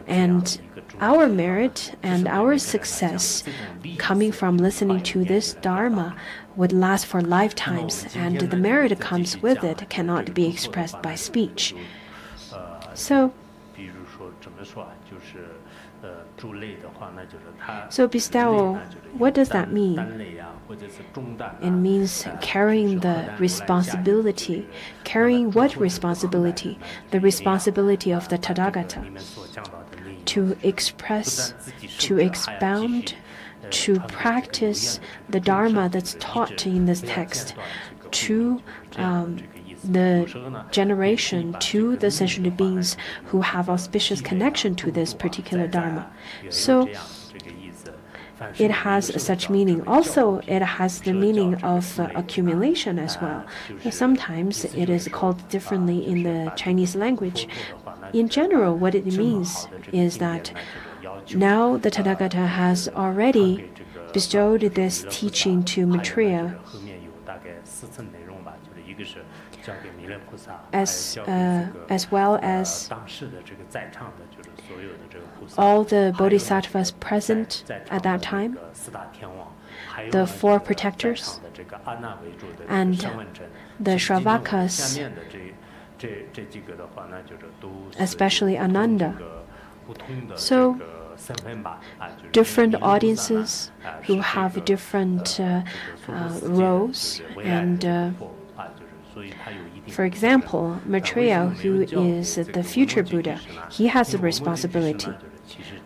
and our merit and our success coming from listening to this Dharma would last for lifetimes, and the merit that comes with it cannot be expressed by speech. So bestowal, what does that mean? It means carrying the responsibility. Carrying what responsibility? The responsibility of the Tathagata. To express, to expound, to practice the Dharma that's taught in this text to the generation, to the sentient beings who have auspicious connection to this particular Dharma. So it has such meaning. Also, it has the meaning of accumulation as well. Sometimes it is called differently in the Chinese language. In general, what it means is that now the Tathagata has already bestowed this teaching to Maitreya, as well as all the bodhisattvas present at that time, the four protectors, and the Shravakas especially Ananda. So different audiences who have different roles and for example, Maitreya, who is the future Buddha, he has a responsibility.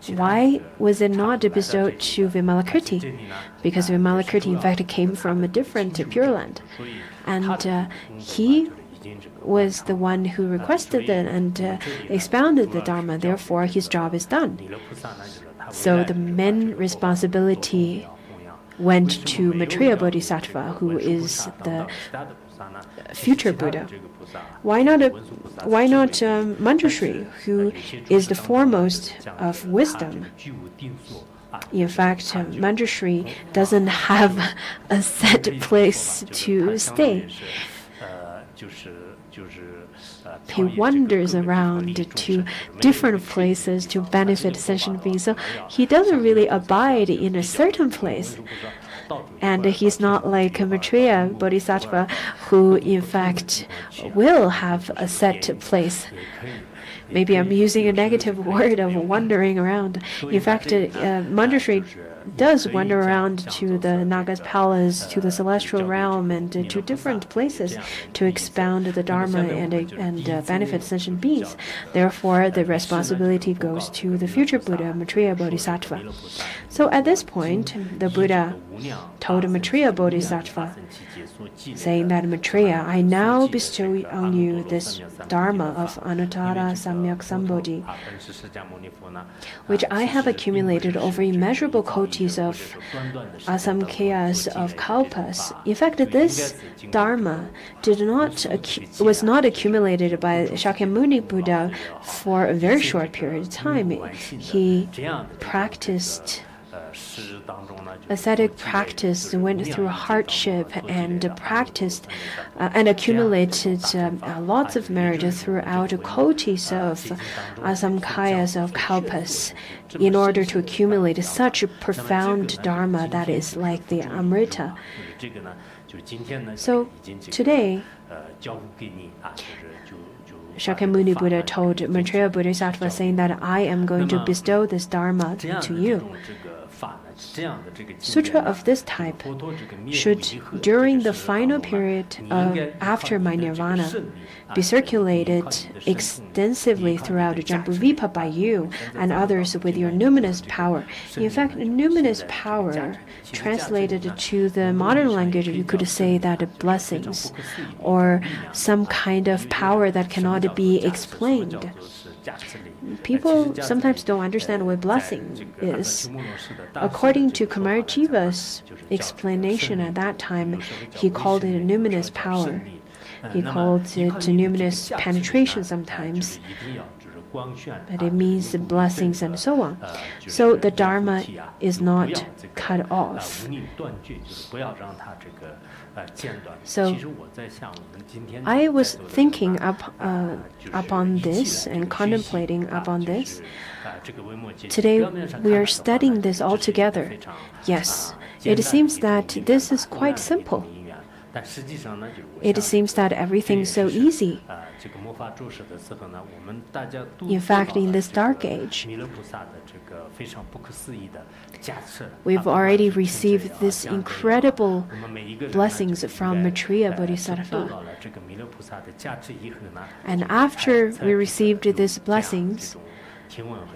Why was it not bestowed to Vimalakirti? Because Vimalakirti, in fact, came from a different Pure Land. And he was the one who requested it and expounded the Dharma. Therefore, his job is done. So the main responsibility went to Maitreya Bodhisattva, who is the future Buddha. Why not Manjushri, who is the foremost of wisdom? In fact, Manjushri doesn't have a set place to stay. He wanders around to different places to benefit sentient beings. So he doesn't really abide in a certain place. And he's not like Maitreya Bodhisattva, who in fact will have a set place. Maybe I'm using a negative word of wandering around. In fact, Manjushri does wander around to the Naga's palace, to the celestial realm, and to different places to expound the Dharma and benefit sentient beings. Therefore, the responsibility goes to the future Buddha, Maitreya Bodhisattva. So at this point, the Buddha told Maitreya Bodhisattva, saying that Maitreya, I now bestow on you this Dharma of Anuttara Samyak Sambodhi, which I have accumulated over immeasurable kotis of asamkheyas of kalpas. In fact, this Dharma was not accumulated by Shakyamuni Buddha for a very short period of time. He practiced ascetic practice, went through hardship and practiced and accumulated lots of merit throughout kotis of asamkheyas of kalpas in order to accumulate such a profound Dharma that is like the Amrita. So today, Shakyamuni Buddha told Maitreya Bodhisattva, saying that I am going to bestow this Dharma to you. Sutra of this type should, during the final period after my nirvana, be circulated extensively throughout Jambudvipa by you and others with your numinous power. In fact, numinous power, translated to the modern language, you could say that blessings, or some kind of power that cannot be explained. People sometimes don't understand what blessing is. According to Kumarjiva's explanation at that time, he called it a numinous power. He called it numinous penetration sometimes, but it means blessings and so on. So the Dharma is not cut off. So I was thinking upon this and contemplating upon this. Today we are studying this all together. Yes, it seems that this is quite simple. It seems that everything is so easy. In fact, in this dark age, we've already received this incredible blessings from Maitreya Bodhisattva. And after we received these blessings,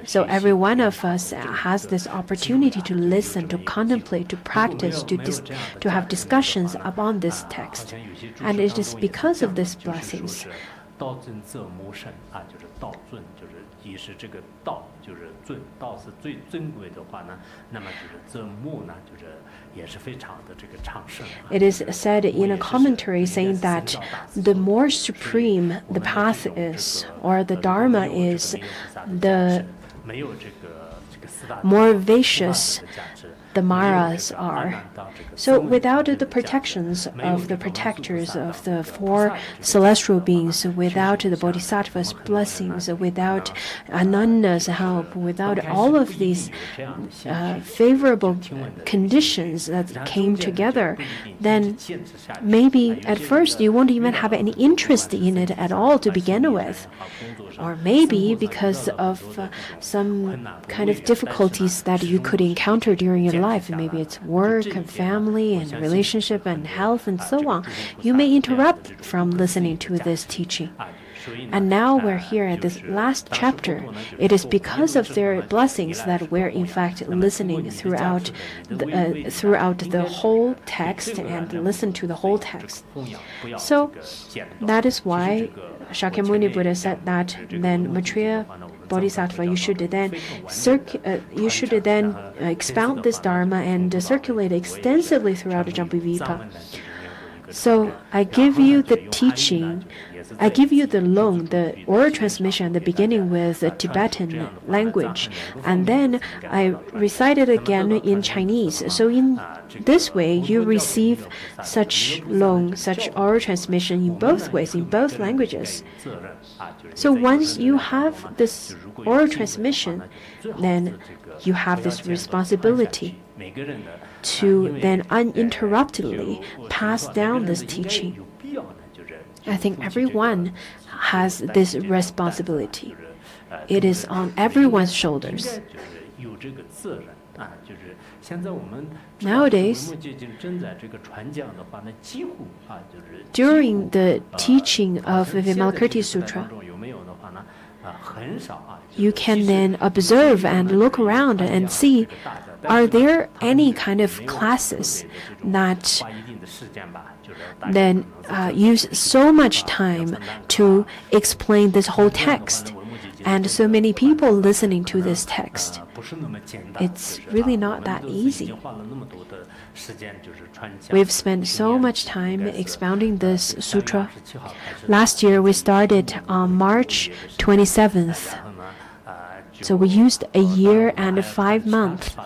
so every one of us has this opportunity to listen, to contemplate, to practice, to have discussions upon this text. And it is because of these blessings. It is said in a commentary saying that the more supreme the path is, or the Dharma is, the more vicious the Maras are. So without the protections of the protectors of the four celestial beings, without the Bodhisattva's blessings, without Ananda's help, without all of these favorable conditions that came together, then maybe at first you won't even have any interest in it at all to begin with. Or maybe because of some kind of difficulties that you could encounter during your life, maybe it's work and family and relationship and health and so on, you may interrupt from listening to this teaching. And now we're here at this last chapter. It is because of their blessings that we're in fact listening throughout the whole text and listen to the whole text. So that is why Shakyamuni Buddha said that then Maitreya Bodhisattva, you should then expound this Dharma and circulate extensively throughout the Jambudvipa. So I give you the teaching, I give you the loan, the oral transmission at the beginning with the Tibetan language, and then I recite it again in Chinese. So in this way, you receive such loan, such oral transmission in both ways, in both languages. So once you have this oral transmission, then you have this responsibility to then uninterruptedly pass down this teaching. I think everyone has this responsibility. It is on everyone's shoulders. Nowadays, during the teaching of Vimalakirti Sutra, you can then observe and look around and see, are there any kind of classes that then use so much time to explain this whole text and so many people listening to this text? It's really not that easy. We've spent so much time expounding this sutra. Last year we started on March 27th. So we used a year and 5 months.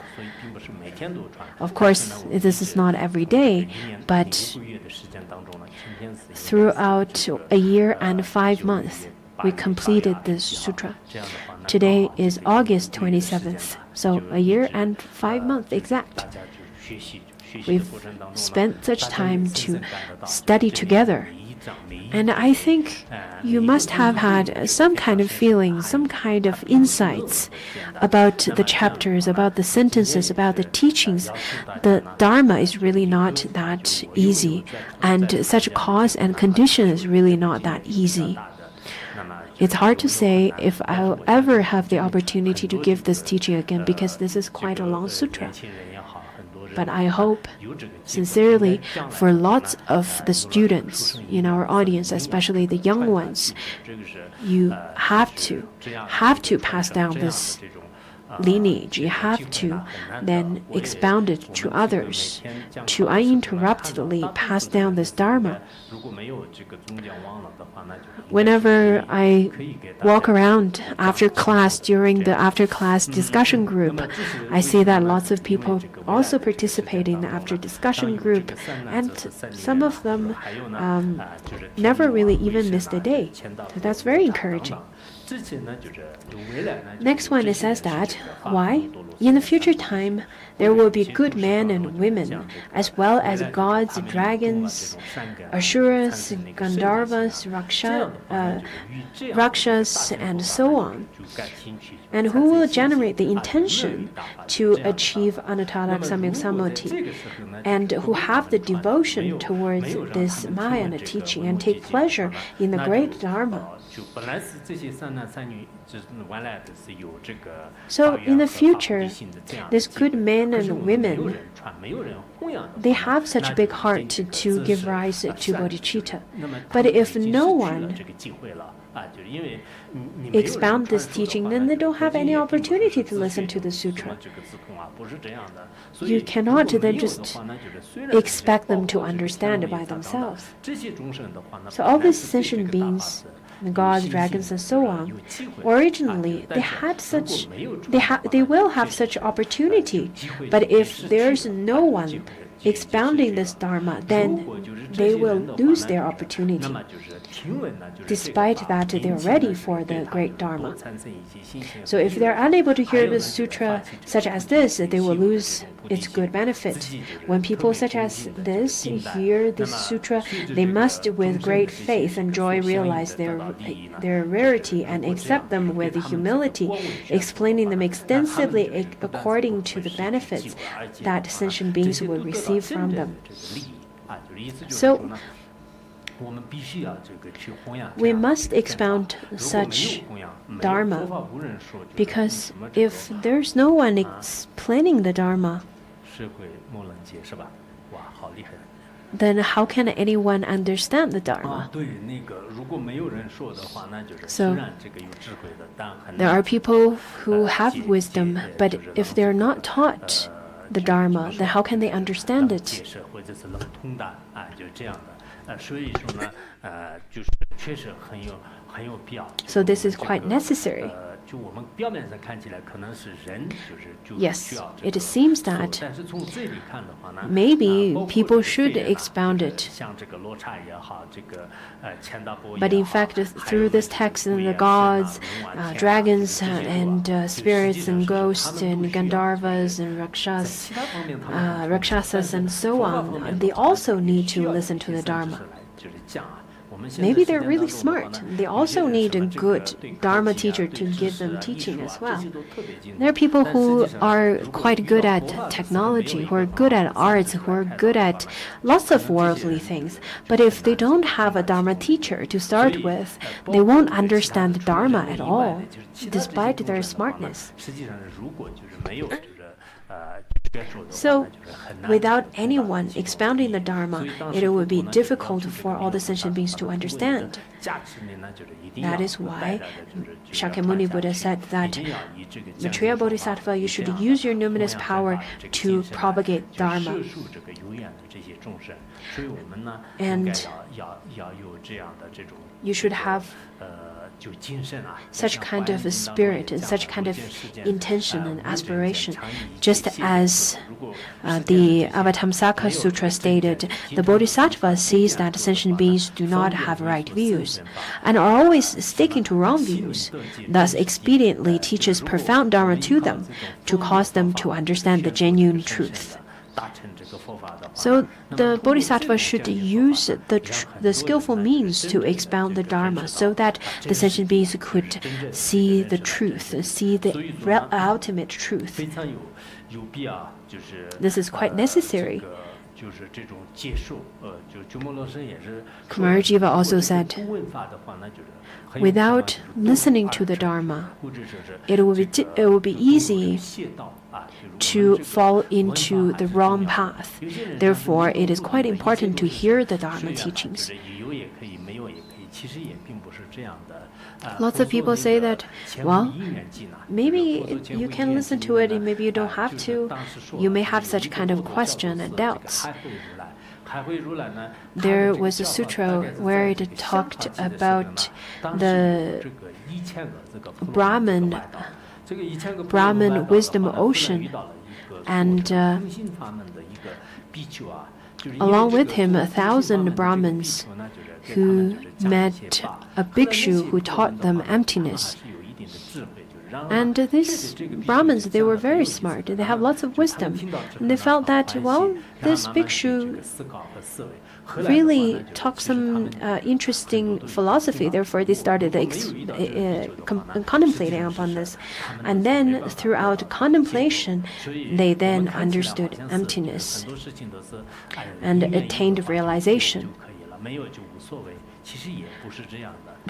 Of course, this is not every day, but throughout a year and 5 months, we completed this sutra. Today is August 27th, so a year and 5 months exact. We've spent such time to study together. And I think you must have had some kind of feeling, some kind of insights about the chapters, about the sentences, about the teachings. The Dharma is really not that easy, and such cause and condition is really not that easy. It's hard to say if I'll ever have the opportunity to give this teaching again, because this is quite a long sutra. But I hope, sincerely, for lots of the students in our audience, especially the young ones, you have to pass down this lineage. You have to then expound it to others, to uninterruptedly pass down this Dharma. Whenever I walk around after class during the after-class discussion group, I see that lots of people also participate in the after-discussion group, and some of them never really even missed a day. So that's very encouraging. Next one, it says that, why? In the future time, there will be good men and women, as well as gods, dragons, Asuras, Gandharvas, Rakshas, and so on, and who will generate the intention to achieve Anattara Samyak Sammuti, and who have the devotion towards this Mahayana teaching and take pleasure in the great Dharma. So in the future, these good men and women, they have such a big heart to give rise to bodhicitta. But if no one expound this teaching, then they don't have any opportunity to listen to the sutra. You cannot then just expect them to understand it by themselves. So all these sentient beings, gods, dragons, and so on. Originally, they will have such opportunity, but if there's no one expounding this Dharma, then they will lose their opportunity. Despite that, they're ready for the great Dharma. So if they're unable to hear the sutra such as this, they will lose its good benefit. When people such as this hear this sutra, they must with great faith and joy realize their rarity and accept them with humility, explaining them extensively according to the benefits that sentient beings will receive from them. So we must expound such Dharma, because if there's no one explaining the Dharma, then how can anyone understand the Dharma? So there are people who have wisdom, but if they're not taught the Dharma, then how can they understand it? So this is quite necessary. Yes, it seems that maybe people should expound it. But in fact, through this text, the gods, dragons, and spirits, and ghosts, and Gandharvas, and Rakshasas, and so on, they also need to listen to the Dharma. Maybe they're really smart. They also need a good Dharma teacher to give them teaching as well. There are people who are quite good at technology, who are good at arts, who are good at lots of worldly things. But if they don't have a Dharma teacher to start with, they won't understand the Dharma at all, despite their smartness. So, without anyone expounding the Dharma, it would be difficult for all the sentient beings to understand. That is why Shakyamuni Buddha said that, Maitreya Bodhisattva, you should use your numinous power to propagate Dharma. And you should have such kind of a spirit and such kind of intention and aspiration. Just as the Avatamsaka Sutra stated, the Bodhisattva sees that sentient beings do not have right views and are always sticking to wrong views, thus expediently teaches profound Dharma to them to cause them to understand the genuine truth. So the Bodhisattva should use the skillful means to expound the Dharma so that the sentient beings could see the truth, see the ultimate truth. This is quite necessary. Kumarjiva also said, without listening to the Dharma, it will be easy to fall into the wrong path. Therefore, it is quite important to hear the Dharma teachings. Lots of people say that, well, maybe you can listen to it and maybe you don't have to. You may have such kind of question and doubts. There was a sutra where it talked about the Brahman wisdom ocean, and along with him 1,000 Brahmins who met a bhikshu who taught them emptiness. And these Brahmins, they were very smart. They have lots of wisdom. And they felt that, well, this bhikshu really taught some interesting philosophy. Therefore, they started contemplating upon this. And then, throughout contemplation, they then understood emptiness and attained realization.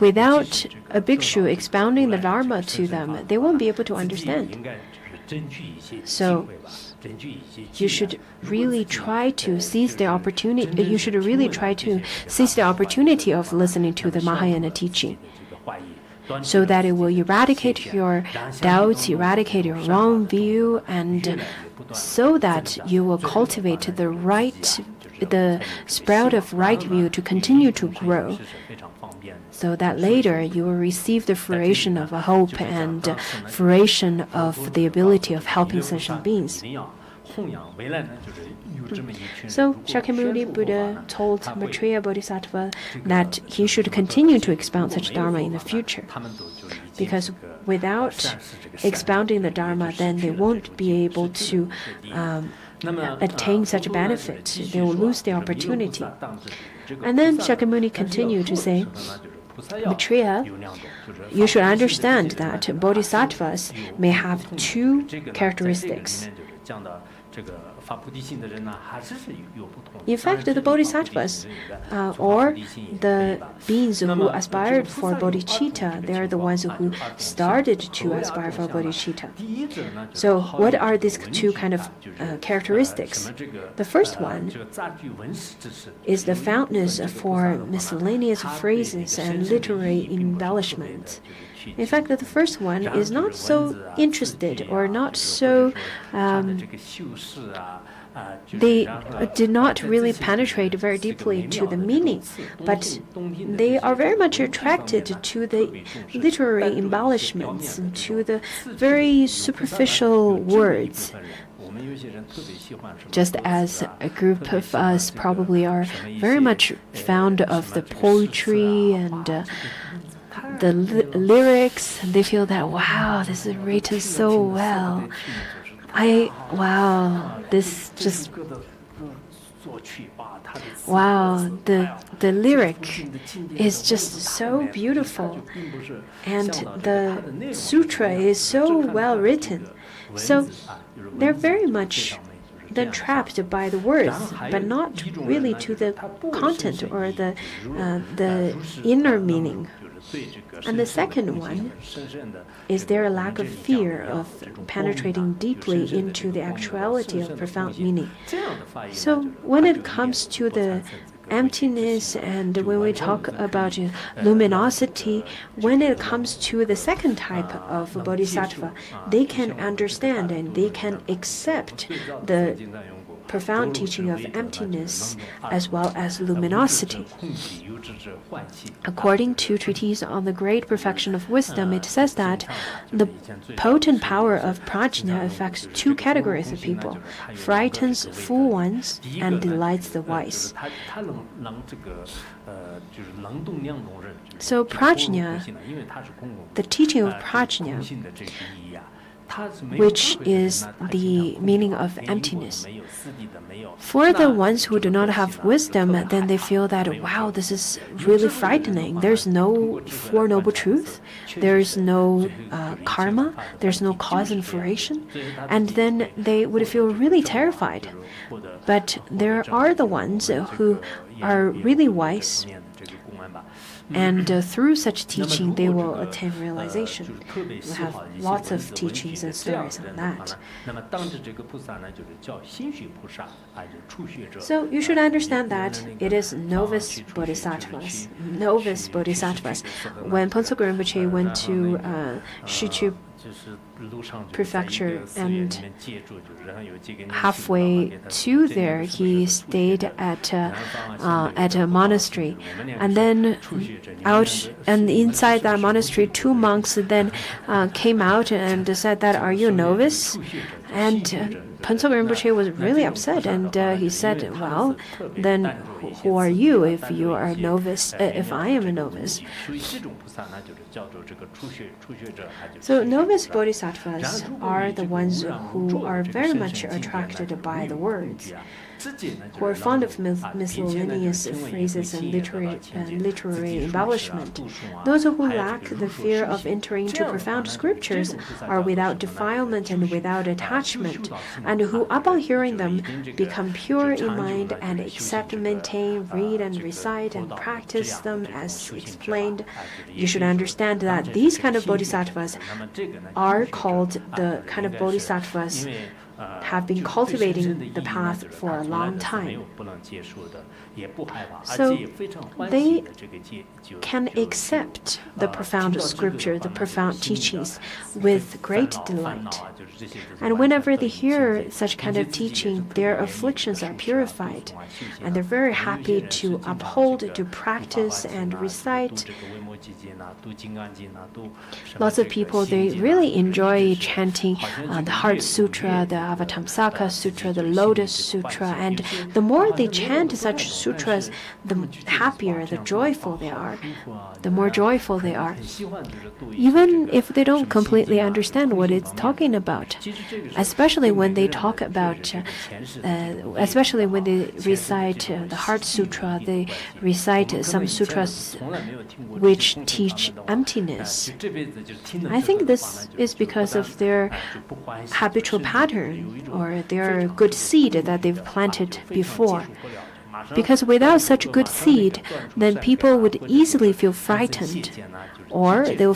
Without a bhikshu expounding the Dharma to them, they won't be able to understand. So, you should really try to seize the opportunity. You should really try to seize the opportunity of listening to the Mahayana teaching, so that it will eradicate your doubts, eradicate your wrong view, and so that you will cultivate the right the sprout of right view to continue to grow, so that later you will receive the fruition of a hope and fruition of the ability of helping sentient beings. So Shakyamuni Buddha told Maitreya Bodhisattva that he should continue to expound such Dharma in the future, because without expounding the Dharma, then they won't be able to attain such a benefit. They will lose the opportunity. And then Shakyamuni continued to say, Maitreya, you should understand that bodhisattvas may have two characteristics. In fact, the bodhisattvas, or the beings who aspired for bodhicitta, they are the ones who started to aspire for bodhicitta. So what are these two kind of characteristics? The first one is the fondness for miscellaneous phrases and literary embellishments. In fact, the first one is not so interested or not so they did not really penetrate very deeply to the meaning, but they are very much attracted to the literary embellishments, to the very superficial words. Just as a group of us probably are very much fond of the poetry and the lyrics, they feel that, wow, this is written so well. The lyric is just so beautiful, and the sutra is so well written. So they're very much then trapped by the words, but not really to the content or the inner meaning. And the second one is there a lack of fear of penetrating deeply into the actuality of profound meaning. So when it comes to the emptiness and when we talk about luminosity, when it comes to the second type of bodhisattva, they can understand and they can accept the profound teaching of emptiness as well as luminosity. According to Treatise on the Great Perfection of Wisdom, it says that the potent power of prajna affects two categories of people: frightens fool ones and delights the wise. So prajna, the teaching of prajna, which is the meaning of emptiness. For the ones who do not have wisdom, then they feel that, wow, this is really frightening. There's no Four Noble Truths, there's no karma, there's no cause and fruition, and then they would feel really terrified. But there are the ones who are really wise, and through such teaching, they will attain realization. We have lots of teachings and stories on that. So you should understand that it is novice bodhisattvas. Novice bodhisattvas. When Phuntsog Rinpoche went to Shichu Prefecture, and halfway to there, he stayed at a monastery, and then out and inside that monastery, two monks then came out and said that, "Are you a novice?" And Phuntsog Rinpoche was really upset, and he said, "Well, then who are you if you are a novice? If I am a novice?" So novice bodhisattvas are the ones who are very much attracted by the words, who are fond of miscellaneous phrases and literary embellishment. Those who lack the fear of entering into profound scriptures are without defilement and without attachment, and who, upon hearing them, become pure in mind and accept, maintain, read, and recite, and practice them as explained. You should understand that these kind of bodhisattvas are called the kind of bodhisattvas have been cultivating the path for a long time. So they can accept the profound scripture, the profound teachings with great delight. And whenever they hear such kind of teaching, their afflictions are purified, and they're very happy to uphold, to practice, and recite. Lots of people, they really enjoy chanting the Heart Sutra, the Avatamsaka Sutra, the Lotus Sutra, and the more they chant such sutras, the happier, the joyful they are, the more joyful they are. Even if they don't completely understand what it's talking about, especially when they talk about, especially when they recite the Heart Sutra, they recite some sutras which teach emptiness. I think this is because of their habitual pattern or their good seed that they've planted before. Because without such good seed, then people would easily feel frightened, or they'll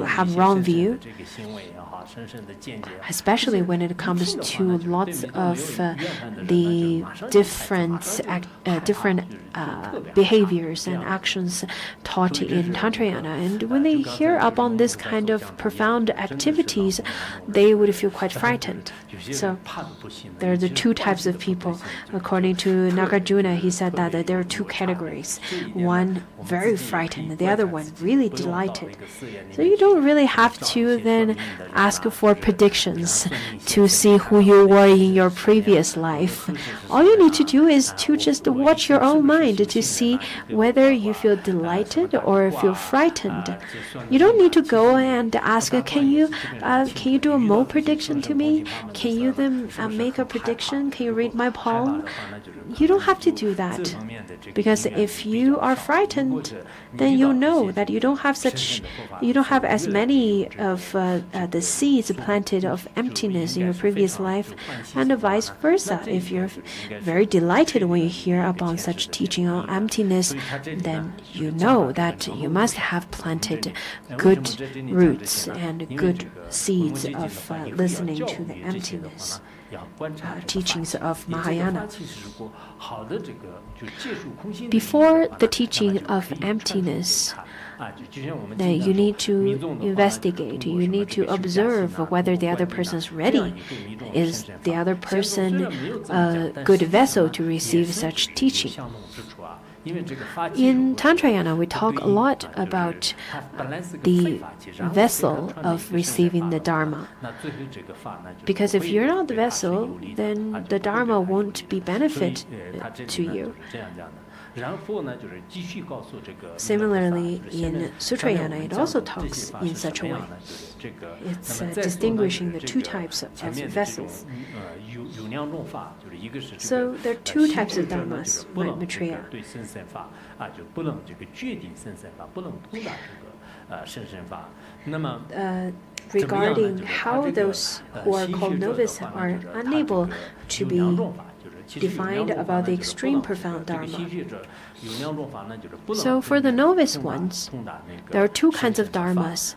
have wrong view, especially when it comes to lots of the different behaviors and actions taught in Tantrayana. And when they hear upon this kind of profound activities, they would feel quite frightened. So there are the two types of people. According to Nagarjuna, he said that there are two categories. One very frightened, the other one really delighted. So you don't really have to then ask for predictions to see who you were in your previous life. All you need to do is to just watch your own mind to see whether you feel delighted or feel frightened. You don't need to go and ask, can you do a mole prediction to me? Can you then make a prediction? Can you read my palm? You don't have to do that, because if you are frightened, then you know that you don't have as many of the seeds planted of emptiness in your previous life, and vice versa. If you're very delighted when you hear about such teaching on emptiness, then you know that you must have planted good roots and good seeds of listening to the emptiness teachings of Mahayana. Before the teaching of emptiness, then you need to investigate, you need to observe whether the other person is ready. Is the other person a good vessel to receive such teaching? In Tantrayana, we talk a lot about the vessel of receiving the Dharma. Because if you're not the vessel, then the Dharma won't be benefit to you. Similarly, in Sutrayana, it also talks in such a way. It's distinguishing the two types of vessels. So there are two types of dharmas, Maitreya. Regarding how those who are called novice are unable to be defined about the extreme profound dharma. So for the novice ones, there are two kinds of dharmas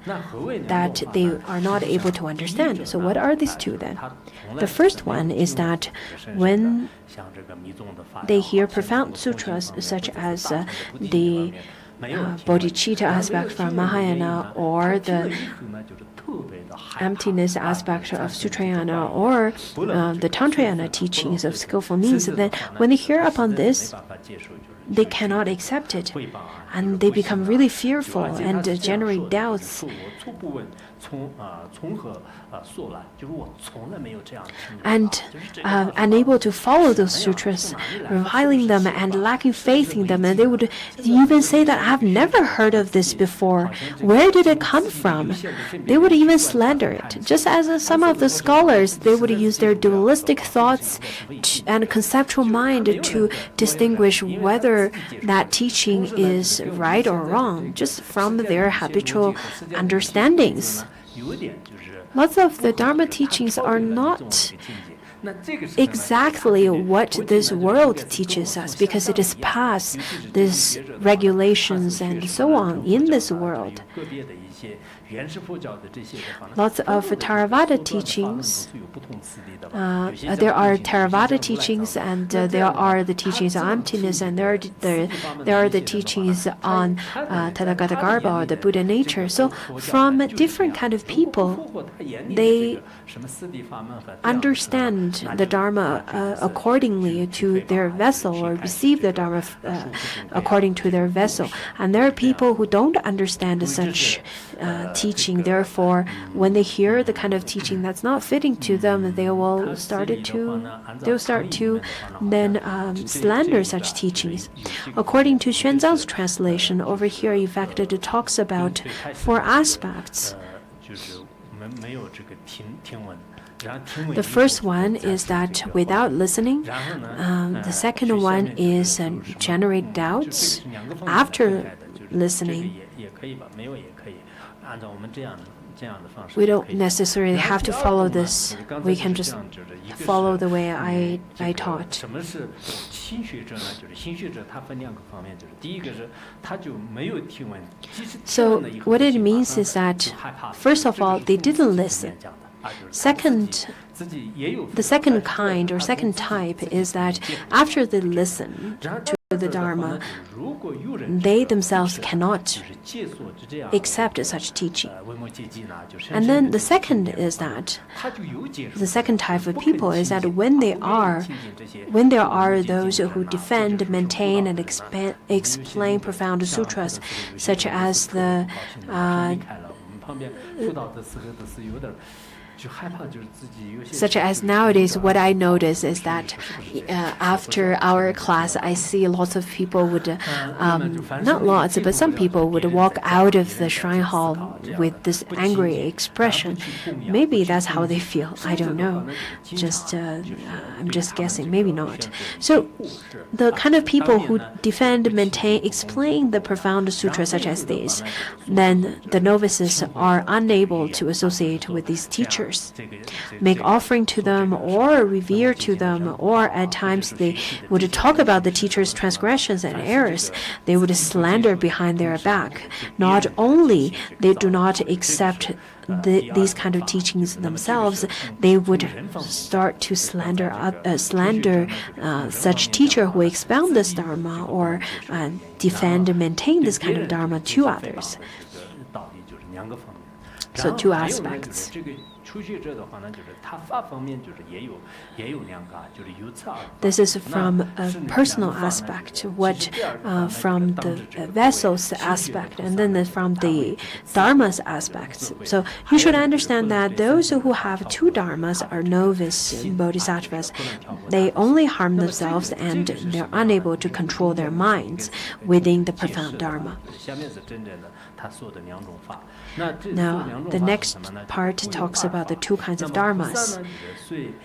that they are not able to understand. So what are these two then? The first one is that when they hear profound sutras such as the bodhicitta aspect from Mahayana, or the emptiness aspect of Sutrayana, or the Tantrayana teachings of skillful means, then when they hear upon this, they cannot accept it, and they become really fearful and generate doubts. And unable to follow those sutras, reviling them and lacking faith in them, and they would even say that I've never heard of this before. Where did it come from? They would even slander it. Just as some of the scholars, they would use their dualistic thoughts and conceptual mind to distinguish whether that teaching is right or wrong, just from their habitual understandings. Lots of the Dharma teachings are not exactly what this world teaches us, because it is past these regulations and so on in this world. Lots of Theravada teachings. There are Theravada teachings, and there are the teachings on emptiness, and there are the teachings on Tathagata or the Buddha nature. So from different kind of people, they understand the Dharma accordingly to their vessel, or receive the Dharma according to their vessel. And there are people who don't understand such teaching. Therefore, when they hear the kind of teaching that's not fitting to them, they'll start to then slander such teachings. According to Xuanzang's translation, over here, in fact, it talks about 4 aspects. The first one is that without listening. The second one is generate doubts after listening. We don't necessarily have to follow this. We can just follow the way I taught. So what it means is that, first of all, they didn't listen. The second kind or second type is that after they listen to the Dharma, they themselves cannot accept such teaching. And then the second is that the second type of people is that when there are those who defend, maintain, and explain profound sutras, such as the such as nowadays, what I notice is that after our class, I see lots of people would, not lots, but some people would walk out of the shrine hall with this angry expression. Maybe that's how they feel. I don't know. I'm just guessing. Maybe not. So the kind of people who defend, maintain, explain the profound sutras such as these, then the novices are unable to associate with these teachers, make offering to them or revere to them, or at times they would talk about the teacher's transgressions and errors. They would slander behind their back. Not only they do not accept these kind of teachings themselves, they would start to slander such teacher who expound this Dharma or defend and maintain this kind of Dharma to others. So 2 aspects. This is from a personal aspect, what from the vessel's aspect, and then from the dharma's aspects. So you should understand that those who have 2 dharmas are novice bodhisattvas. They only harm themselves and they're unable to control their minds within the profound dharma. Now, the next part talks about the 2 kinds of dharmas.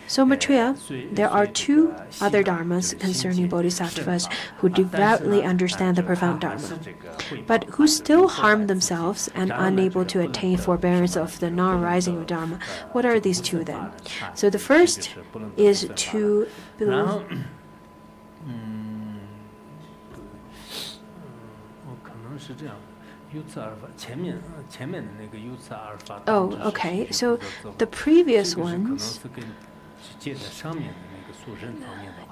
So, Maitreya, there are 2 other dharmas concerning bodhisattvas who devoutly understand the profound dharma, but who still harm themselves and unable to attain forbearance of the non-arising of dharma. What are these 2 then? So the first is to believe. Oh, okay. So the previous ones,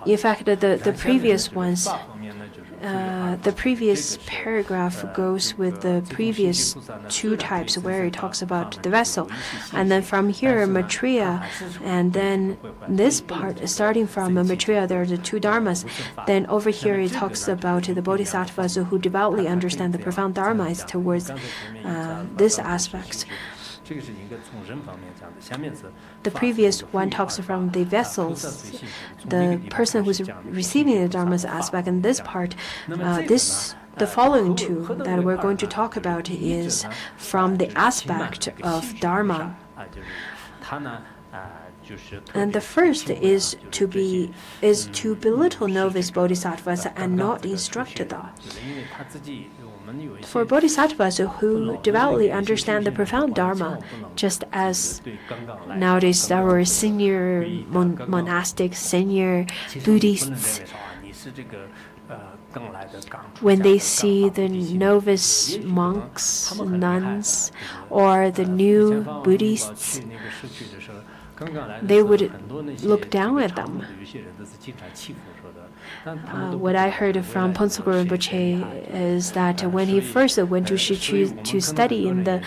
in fact, the previous ones, the previous paragraph goes with the previous 2 types where it talks about the vessel. And then from here, Maitreya, and then this part, starting from Maitreya, there are the 2 dharmas. Then over here, it talks about the bodhisattvas who devoutly understand the profound dharmas towards this aspect. The previous one talks from the vessels, the person who's receiving the dharma's aspect, and this part, the following 2 that we're going to talk about is from the aspect of dharma. And the first is to belittle novice bodhisattvas and not instruct them. For bodhisattvas who devoutly understand the profound Dharma, just as nowadays our senior monastics, senior Buddhists, when they see the novice monks, nuns, or the new Buddhists, they would look down at them. What I heard from Phuntsog Rinpoche is that when he first went to Shichu to study in the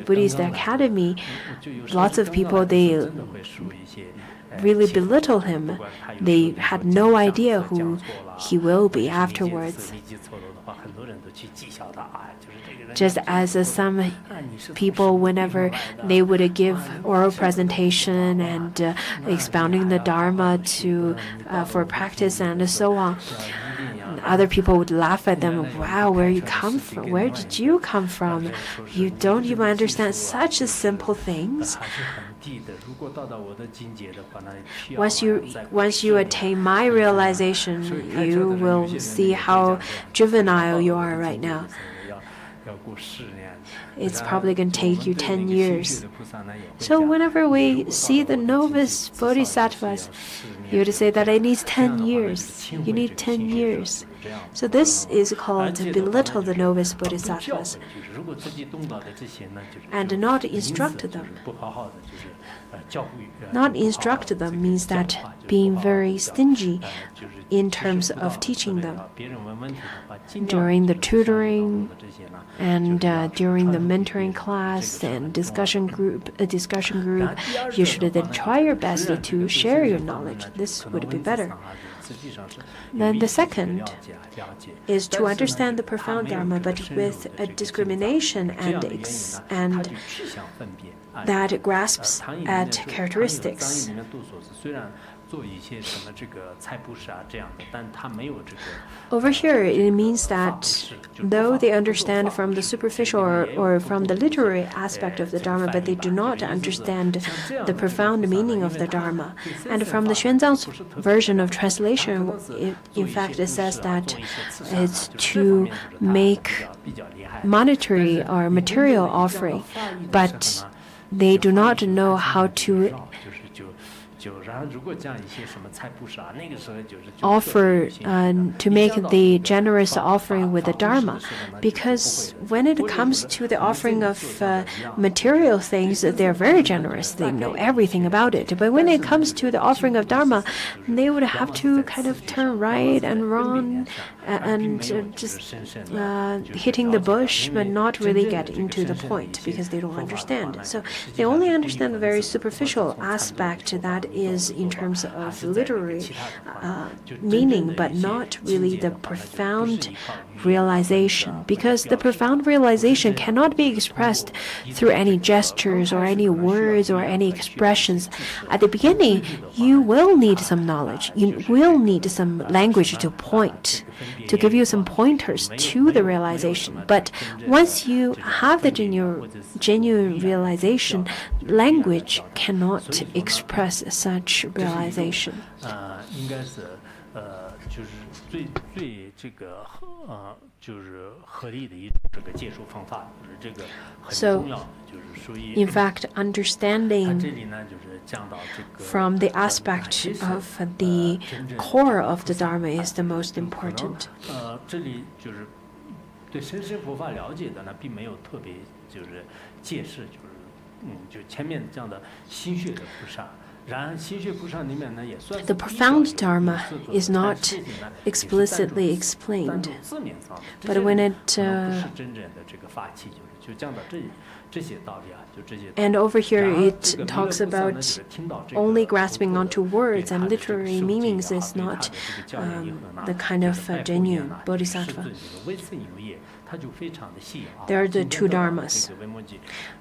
Buddhist academy, lots of people, they really belittle him. They had no idea who he will be afterwards. Just as some people, whenever they would give oral presentation and expounding the Dharma for practice and so on, other people would laugh at them. Wow, where you come from? Where did you come from? You don't even understand such simple things. Once you attain my realization, you will see how juvenile you are right now. It's probably going to take you 10 years. So whenever we see the novice bodhisattvas, you would say that it needs 10 years. You need 10 years. So this is called to belittle the novice bodhisattvas and not instruct them. Not instruct them means that being very stingy in terms of teaching them. During the tutoring and during the mentoring class and discussion group, you should then try your best to share your knowledge. This would be better. Then the second is to understand the profound Dharma, but with a discrimination and that grasps at characteristics. Over here, it means that though they understand from the superficial or from the literary aspect of the Dharma, but they do not understand the profound meaning of the Dharma. And from the Xuanzang's version of translation, in fact, it says that it's to make monetary or material offering, but they do not know how to offer to make the generous offering with the Dharma, because when it comes to the offering of material things, they're very generous. They know everything about it. But when it comes to the offering of Dharma, they would have to kind of turn right and wrong and just hitting the bush, but not really get into the point because they don't understand. So they only understand the very superficial aspect that is in terms of literary meaning, but not really the profound realization, because the profound realization cannot be expressed through any gestures or any words or any expressions. At the beginning, you will need some knowledge. You will need some language to point, to give you some pointers to the realization. But once you have the genuine realization, language cannot express such realization. So, in fact, understanding from the aspect of the core of the Dharma is the most important. The profound Dharma is not explicitly explained, but when it and over here it talks about only grasping onto words and literary meanings is not the kind of genuine bodhisattva. There are the two dharmas.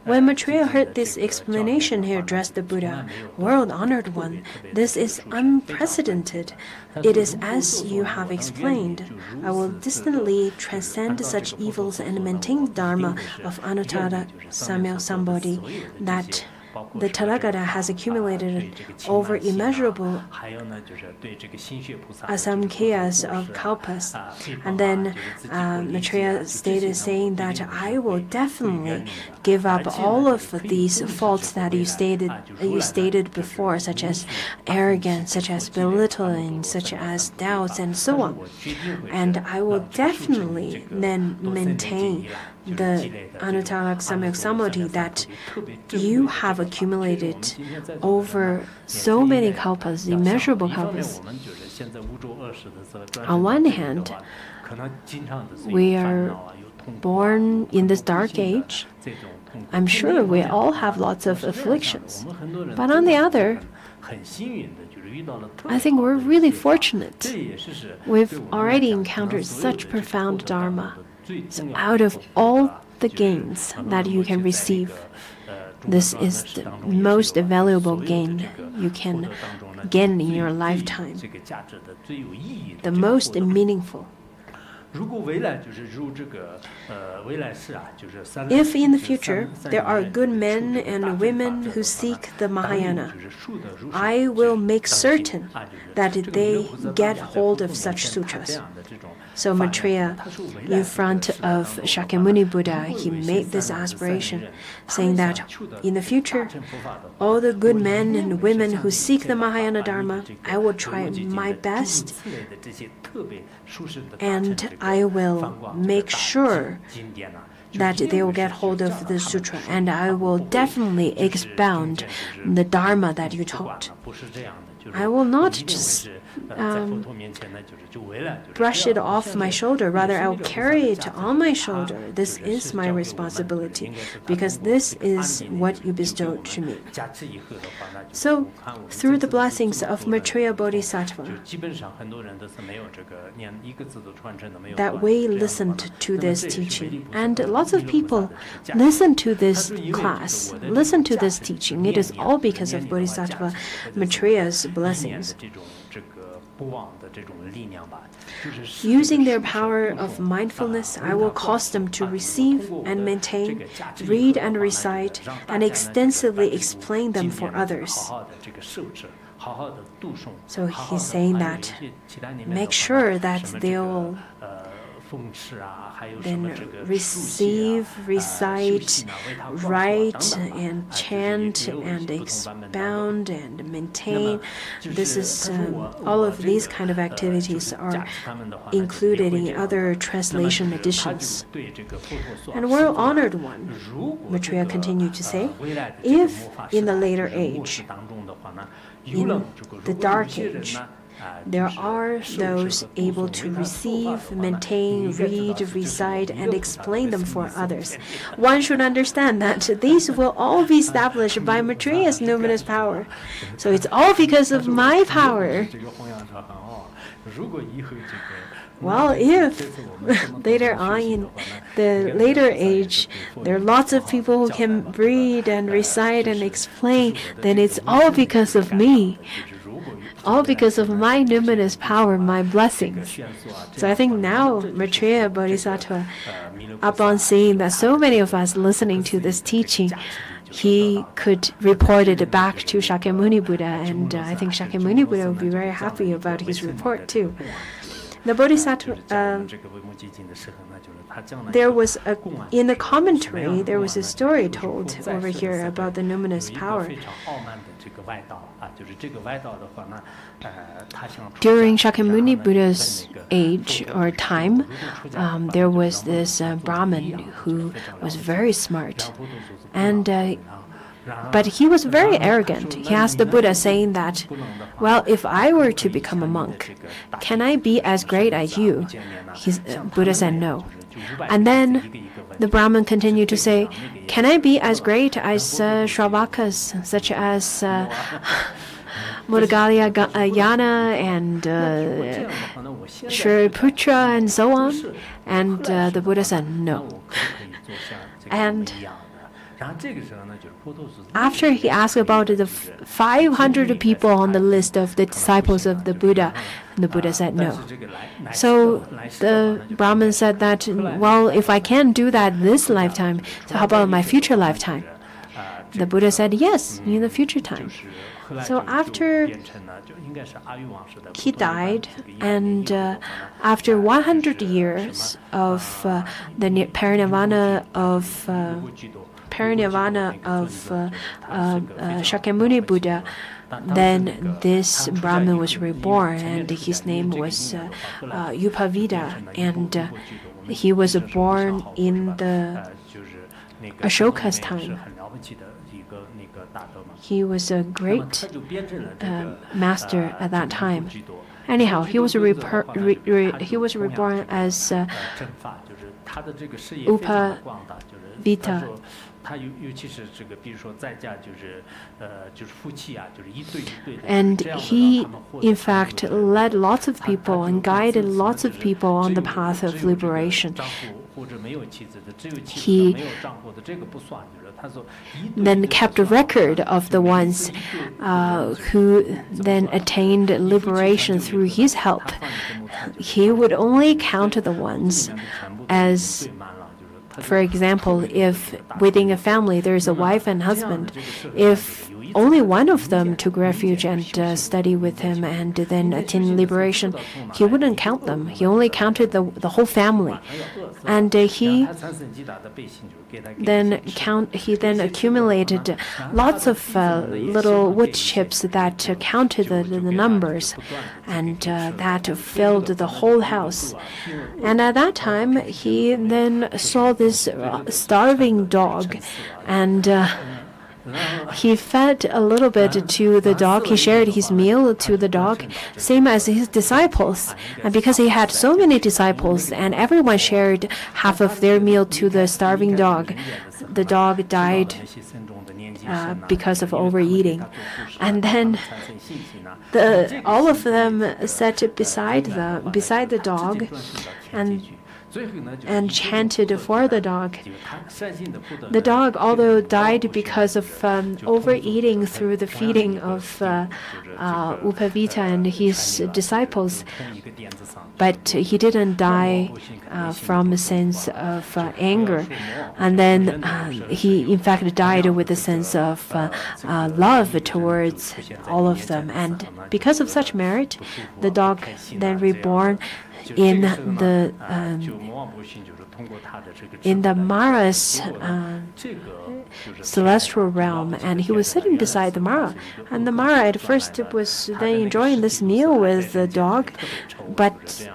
When Maitreya heard this explanation, he addressed the Buddha, "World-honored one, this is unprecedented. It is as you have explained. I will distantly transcend such evils and maintain the Dharma of Anuttara Samya Sambodhi, that the Tathagata has accumulated over immeasurable asamkhya's of kalpas. And then Maitreya stated saying that I will definitely give up all of these faults that you stated before, such as arrogance, such as belittling, such as doubts, and so on. And I will definitely then maintain the Anuttara Samyak Samadhi that you have accumulated over so many kalpas, immeasurable kalpas. On one hand, we are born in this dark age. I'm sure we all have lots of afflictions. But on the other, I think we're really fortunate. We've already encountered such profound Dharma. So out of all the gains that you can receive, this is the most valuable gain you can gain in your lifetime, the most meaningful. If in the future there are good men and women who seek the Mahayana, I will make certain that they get hold of such sutras. So Maitreya, in front of Shakyamuni Buddha, he made this aspiration, saying that in the future, all the good men and women who seek the Mahayana Dharma, I will try my best, and I will make sure that they will get hold of the sutra, and I will definitely expound the Dharma that you taught. I will not just brush it off my shoulder. Rather, I will carry it on my shoulder. This is my responsibility, because this is what you bestowed to me. So, through the blessings of Maitreya Bodhisattva, that we listened to this teaching, and lots of people listen to this class, listen to this teaching. It is all because of Bodhisattva Maitreya's blessings. Using their power of mindfulness, I will cause them to receive and maintain, read and recite, and extensively explain them for others. So he's saying that make sure that they'll then receive, recite, write, and chant, and expound, and maintain. This is all of these kind of activities are included in other translation editions. And World Honored One, Maitreya continued to say, if in the later age, in the Dark Age, there are those able to receive, maintain, read, recite, and explain them for others. One should understand that these will all be established by Maitreya's numinous power. So it's all because of my power. Well, if later on in the later age, there are lots of people who can read and recite and explain, then it's all because of me. All because of my numinous power, my blessings. So I think now Maitreya Bodhisattva, upon seeing that so many of us listening to this teaching, he could report it back to Shakyamuni Buddha, and I think Shakyamuni Buddha would be very happy about his report too. The Bodhisattva, in the commentary, there was a story told over here about the numinous power. During Shakyamuni Buddha's age or time, there was this Brahmin who was very smart, but he was very arrogant. He asked the Buddha, saying that, well, if I were to become a monk, can I be as great as you? Buddha said no. And then the Brahmin continued to say, can I be as great as Shravakas, such as Moggallana and Shriputra and so on? And the Buddha said no. And after he asked about the 500 people on the list of the disciples of the Buddha said no. So the Brahmin said that, well, if I can't do that this lifetime, so how about my future lifetime? the Buddha said yes, in the future time. So after he died, and after 100 years of the parinirvana of Shakyamuni Buddha, then this Brahmin was reborn, and his name was Upavita, and he was born in the Ashoka's time. He was a great master at that time. Anyhow, he was reborn as Upavita. And he, in fact, led lots of people and guided lots of people on the path of liberation. He then kept a record of the ones who then attained liberation through his help. He would only count the ones as, for example, if within a family there is a wife and husband, if only one of them took refuge and studied with him and then attained liberation, he wouldn't count them. He only counted the whole family. And he then accumulated lots of little wood chips that counted the numbers, and that filled the whole house. And at that time, he then saw this starving dog, and he fed a little bit to the dog. He shared his meal to the dog, same as his disciples. And because he had so many disciples and everyone shared half of their meal to the starving dog, the dog died because of overeating. And then all of them sat beside the dog and chanted for the dog. The dog, although died because of overeating through the feeding of Upavita and his disciples, but he didn't die from a sense of anger. And then he, in fact, died with a sense of love towards all of them. And because of such merit, the dog then reborn in the Mara's celestial realm, and he was sitting beside the Mara. And the Mara at first was then enjoying this meal with the dog, but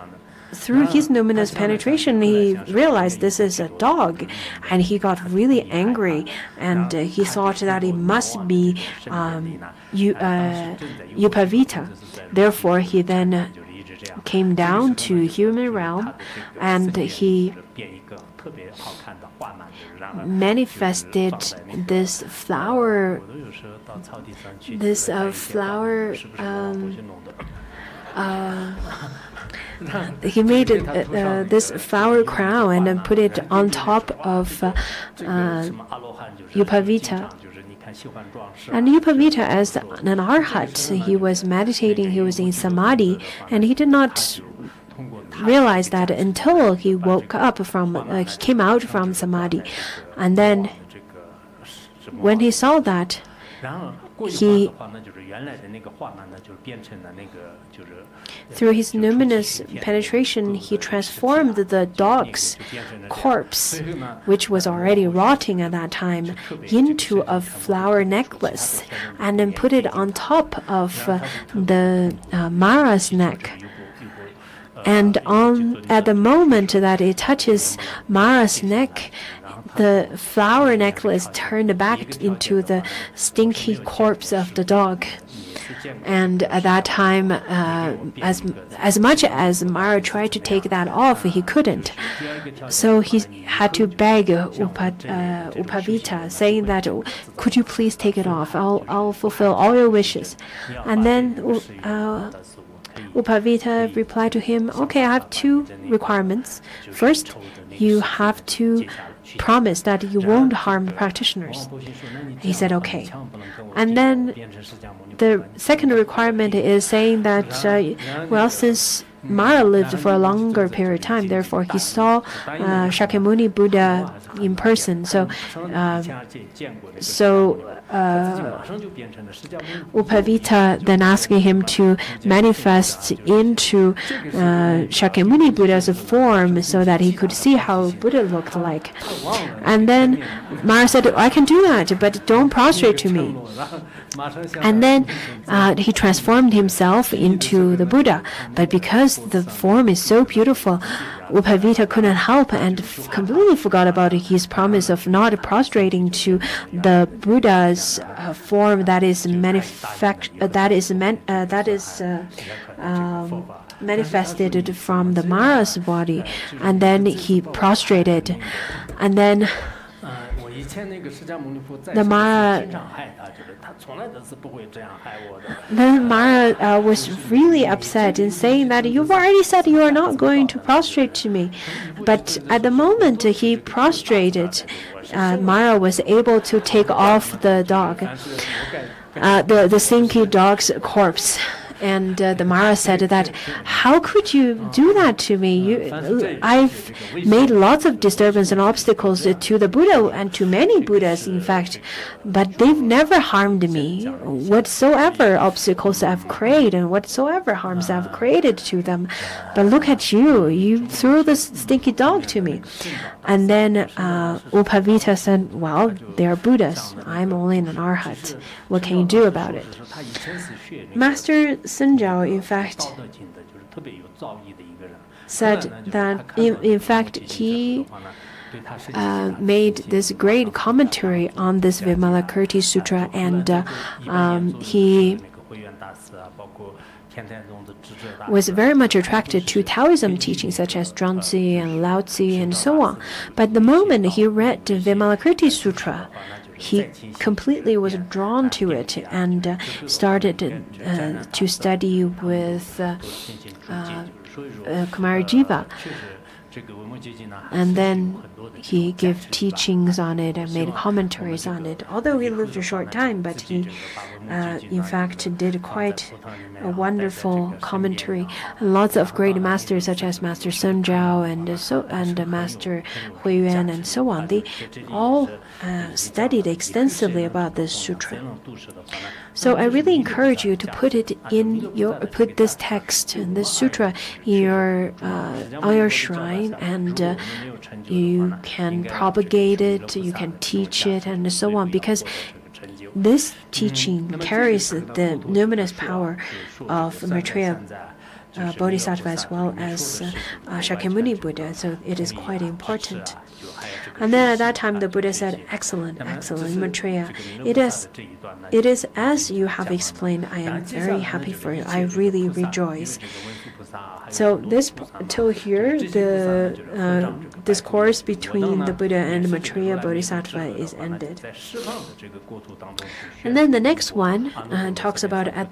through his numinous penetration, he realized this is a dog, and he got really angry, and he thought that it must be Upavita. Therefore, he then came down to human realm, and he manifested this flower. He made this flower crown and then put it on top of Upavita. And Upavita, as an arhat, he was meditating, he was in samadhi, and he did not realize that until he woke up from, he came out from samadhi. And then when he saw that, he, through his numinous penetration, he transformed the dog's corpse, which was already rotting at that time, into a flower necklace, and then put it on top of the Mara's neck. And at the moment that it touches Mara's neck, the flower necklace turned back into the stinky corpse of the dog. And at that time, as much as Mara tried to take that off, he couldn't. So he had to beg Upavita, saying that, "Could you please take it off? I'll fulfill all your wishes." And then Upavita replied to him, "Okay, I have two requirements. First, you have to promise that you won't harm practitioners." He said, "Okay." And then the second requirement is saying that, well, since Mara lived for a longer period of time. Therefore, he saw Shakyamuni Buddha in person. So Upavita then asking him to manifest into Shakyamuni Buddha's form so that he could see how Buddha looked like. And then Mara said, I can do that, but don't prostrate to me. And then he transformed himself into the Buddha. But because the form is so beautiful, Upavita couldn't help and completely forgot about his promise of not prostrating to the Buddha's form that is manifested from the Mara's body, and then he prostrated, and then Mara was really upset in saying that you've already said you are not going to prostrate to me. But at the moment he prostrated, Mara was able to take off the dog, the stinky dog's corpse. And the Mara said that, how could you do that to me? I've made lots of disturbance and obstacles to the Buddha and to many Buddhas, in fact, but they've never harmed me. Whatsoever obstacles I've created and whatsoever harms I've created to them. But look at you. You threw this stinky dog to me. And then Upavita said, well, they are Buddhas. I'm only an arhat. What can you do about it? Master Sun Zhao, in fact, said that, in fact, he made this great commentary on this Vimalakirti Sutra, and he was very much attracted to Taoism teachings such as Zhuangzi and Laozi and so on. But the moment he read the Vimalakirti Sutra, he completely was drawn to it and started to study with Kumarajiva. And then he gave teachings on it and made commentaries on it. Although he lived a short time, but he, in fact, did quite a wonderful commentary. And lots of great masters, such as Master Sun Zhao and Master Hui Yuan and so on, they all studied extensively about this sutra. So I really encourage you to put this text and this sutra in your on your shrine, and you can propagate it, you can teach it, and so on, because this teaching carries the luminous power of Maitreya Bodhisattva as well as Shakyamuni Buddha, so it is quite important. And then at that time the Buddha said, excellent, excellent, Maitreya. It is as you have explained. I am very happy for you. I really rejoice. So till here, the discourse between the Buddha and Maitreya Bodhisattva is ended. And then the next one talks about at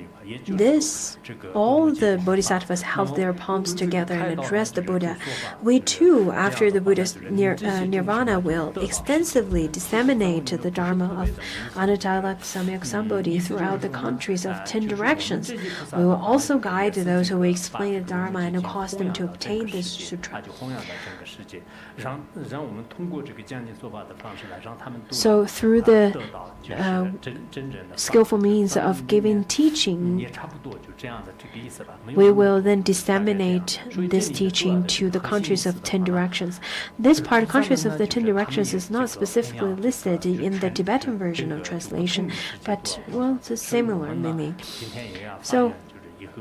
this, all the Bodhisattvas held their palms together and addressed the Buddha. We too, after the Buddha's nirvana, will extensively disseminate the Dharma of Anattalak Samyak Sambodhi throughout the countries of 10 directions. We will also guide those who will explain the Dharma and cause them to obtain this sutra. So through the skillful means of giving teaching, we will then disseminate this teaching to the countries of 10 directions. This part, countries of the 10 directions, is not specifically listed in the Tibetan version of translation, but, well, it's a similar meaning. So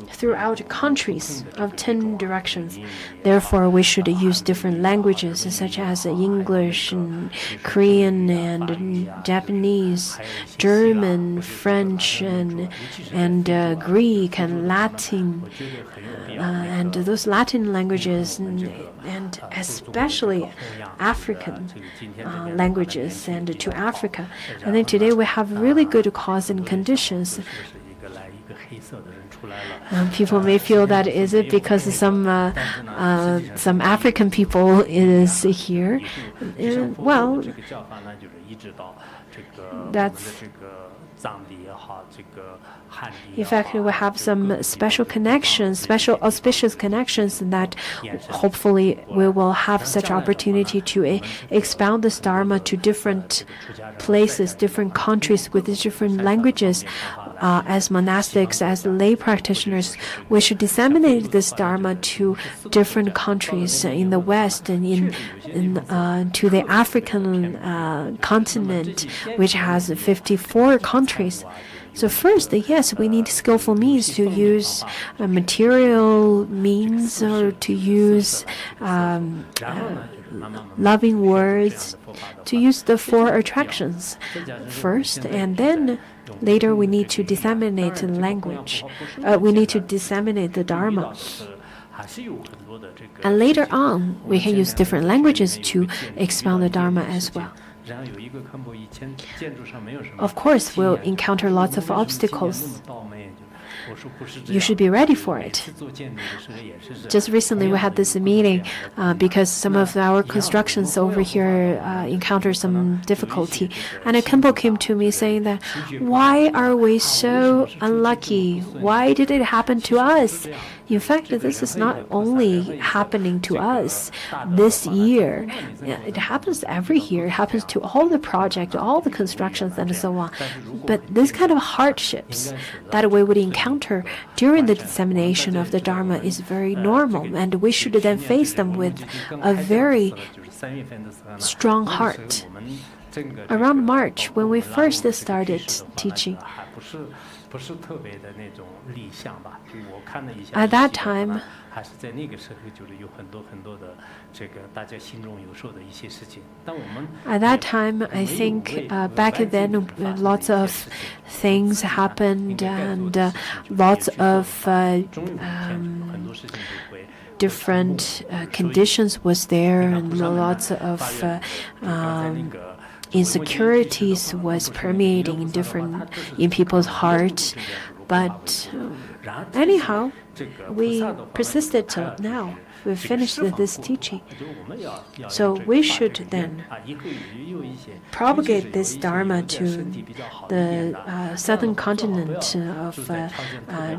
throughout countries of 10 directions. Therefore, we should use different languages such as English and Korean and Japanese, German, French, and Greek and Latin, and those Latin languages, and especially African languages, and to Africa. And then today we have really good cause and conditions. People may feel that is it because some African people is here. Well, That's in fact, we have some special connections, special auspicious connections that hopefully we will have such opportunity to expound this Dharma to different places, different countries with different languages. As monastics, as lay practitioners, we should disseminate this Dharma to different countries in the West and to the African continent, which has 54 countries. So first, yes, we need skillful means to use material means or to use loving words, to use the 4 attractions first, and then later we need to disseminate the language. We need to disseminate the Dharma. And later on, we can use different languages to expound the Dharma as well. Of course, we'll encounter lots of obstacles. You should be ready for it. Just recently, we had this meeting because some of our constructions over here encountered some difficulty. And a Khenpo came to me saying that, why are we so unlucky? Why did it happen to us? In fact, this is not only happening to us this year. It happens every year. It happens to all the projects, all the constructions, and so on. But this kind of hardships that we would encounter during the dissemination of the Dharma is very normal, and we should then face them with a very strong heart. Around March, when we first started teaching, at that time, I think back then lots of things happened and lots of different conditions was there, and lots of insecurities was permeating in people's hearts. But anyhow, we persisted till now. We finished this teaching. So we should then propagate this Dharma to the southern continent of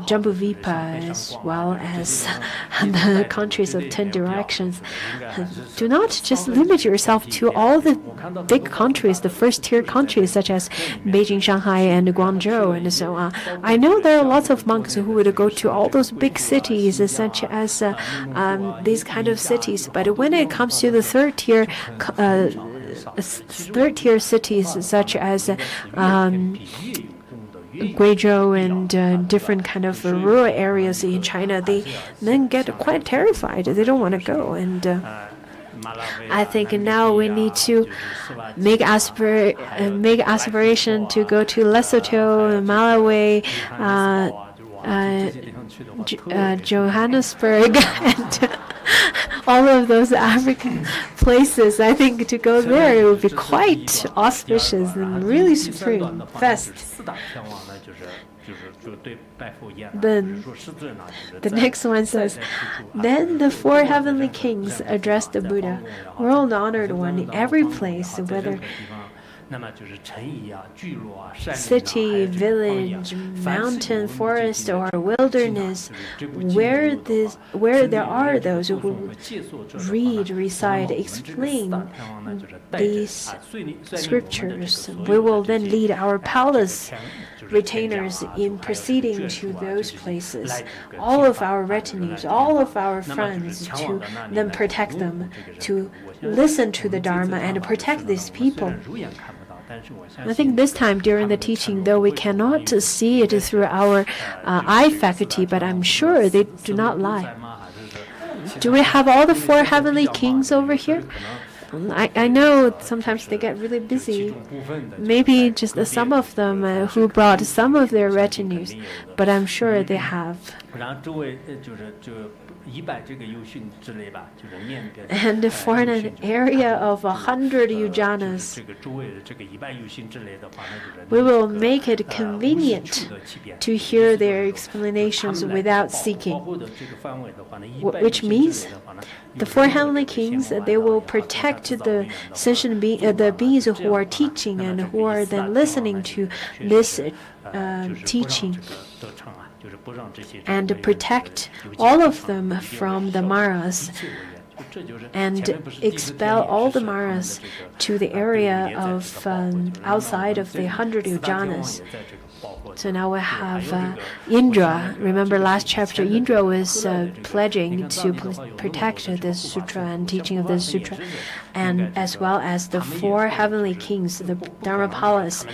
Jambudvipa, as well as the countries of 10 directions. Do not just limit yourself to all the big countries, the first-tier countries such as Beijing, Shanghai, and Guangzhou, and so on. I know there are lots of monks who would go to all those big cities, such as these kind of cities. But when it comes to the third-tier cities, such as Guizhou and different kind of rural areas in China, they then get quite terrified. They don't want to go. And I think now we need to make aspiration to go to Lesotho, Malawi, Johannesburg, and all of those African places. I think to go there, it would be quite auspicious and really supreme fest. Then the next one says, then the 4 heavenly kings addressed the Buddha, world honored one, in every place, whether city, village, mountain, forest, or wilderness, where there are those who will read, recite, explain these scriptures, we will then lead our palace retainers in proceeding to those places, all of our retinues, all of our friends, to then protect them, to listen to the Dharma and protect these people. I think this time during the teaching, though we cannot see it through our eye faculty, but I'm sure they do not lie. Do we have all the 4 heavenly kings over here? I know sometimes they get really busy. Maybe just some of them who brought some of their retinues, but I'm sure they have. And for an area of 100 yujanas, we will make it convenient to hear their explanations without seeking, which means The four heavenly kings, they will protect the sentient the beings who are teaching and who are then listening to this teaching, and protect all of them from the Maras, and expel all the Maras to the area of outside of the 100 yojanas. So now we have Indra. Remember last chapter, Indra was pledging to protect this sutra and teaching of this sutra, and as well as the four heavenly kings, the Dharmapalas,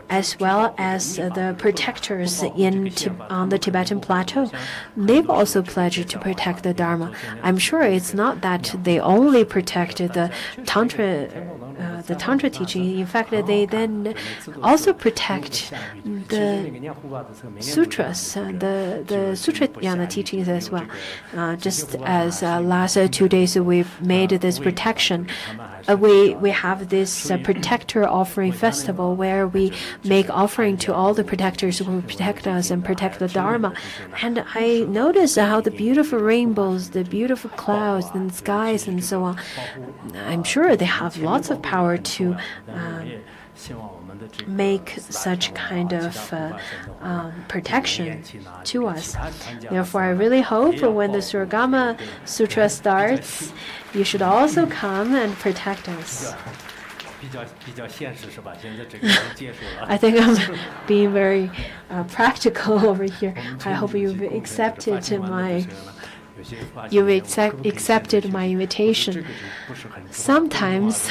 as well as the protectors on the Tibetan plateau. They've also pledged to protect the Dharma. I'm sure it's not that they only protected the Tantra teaching. In fact, they then also protect the sutras, the Sutrayana teachings as well. Just as last 2 days we've made this protection. We have this protector offering festival where we make offering to all the protectors who protect us and protect the Dharma. And I noticed how the beautiful rainbows, the beautiful clouds and skies and so on, I'm sure they have lots of power to make such kind of protection to us. Therefore, I really hope when the Suragama Sutra starts, you should also come and protect us. I think I'm being very practical over here. I hope you've accepted my invitation. Sometimes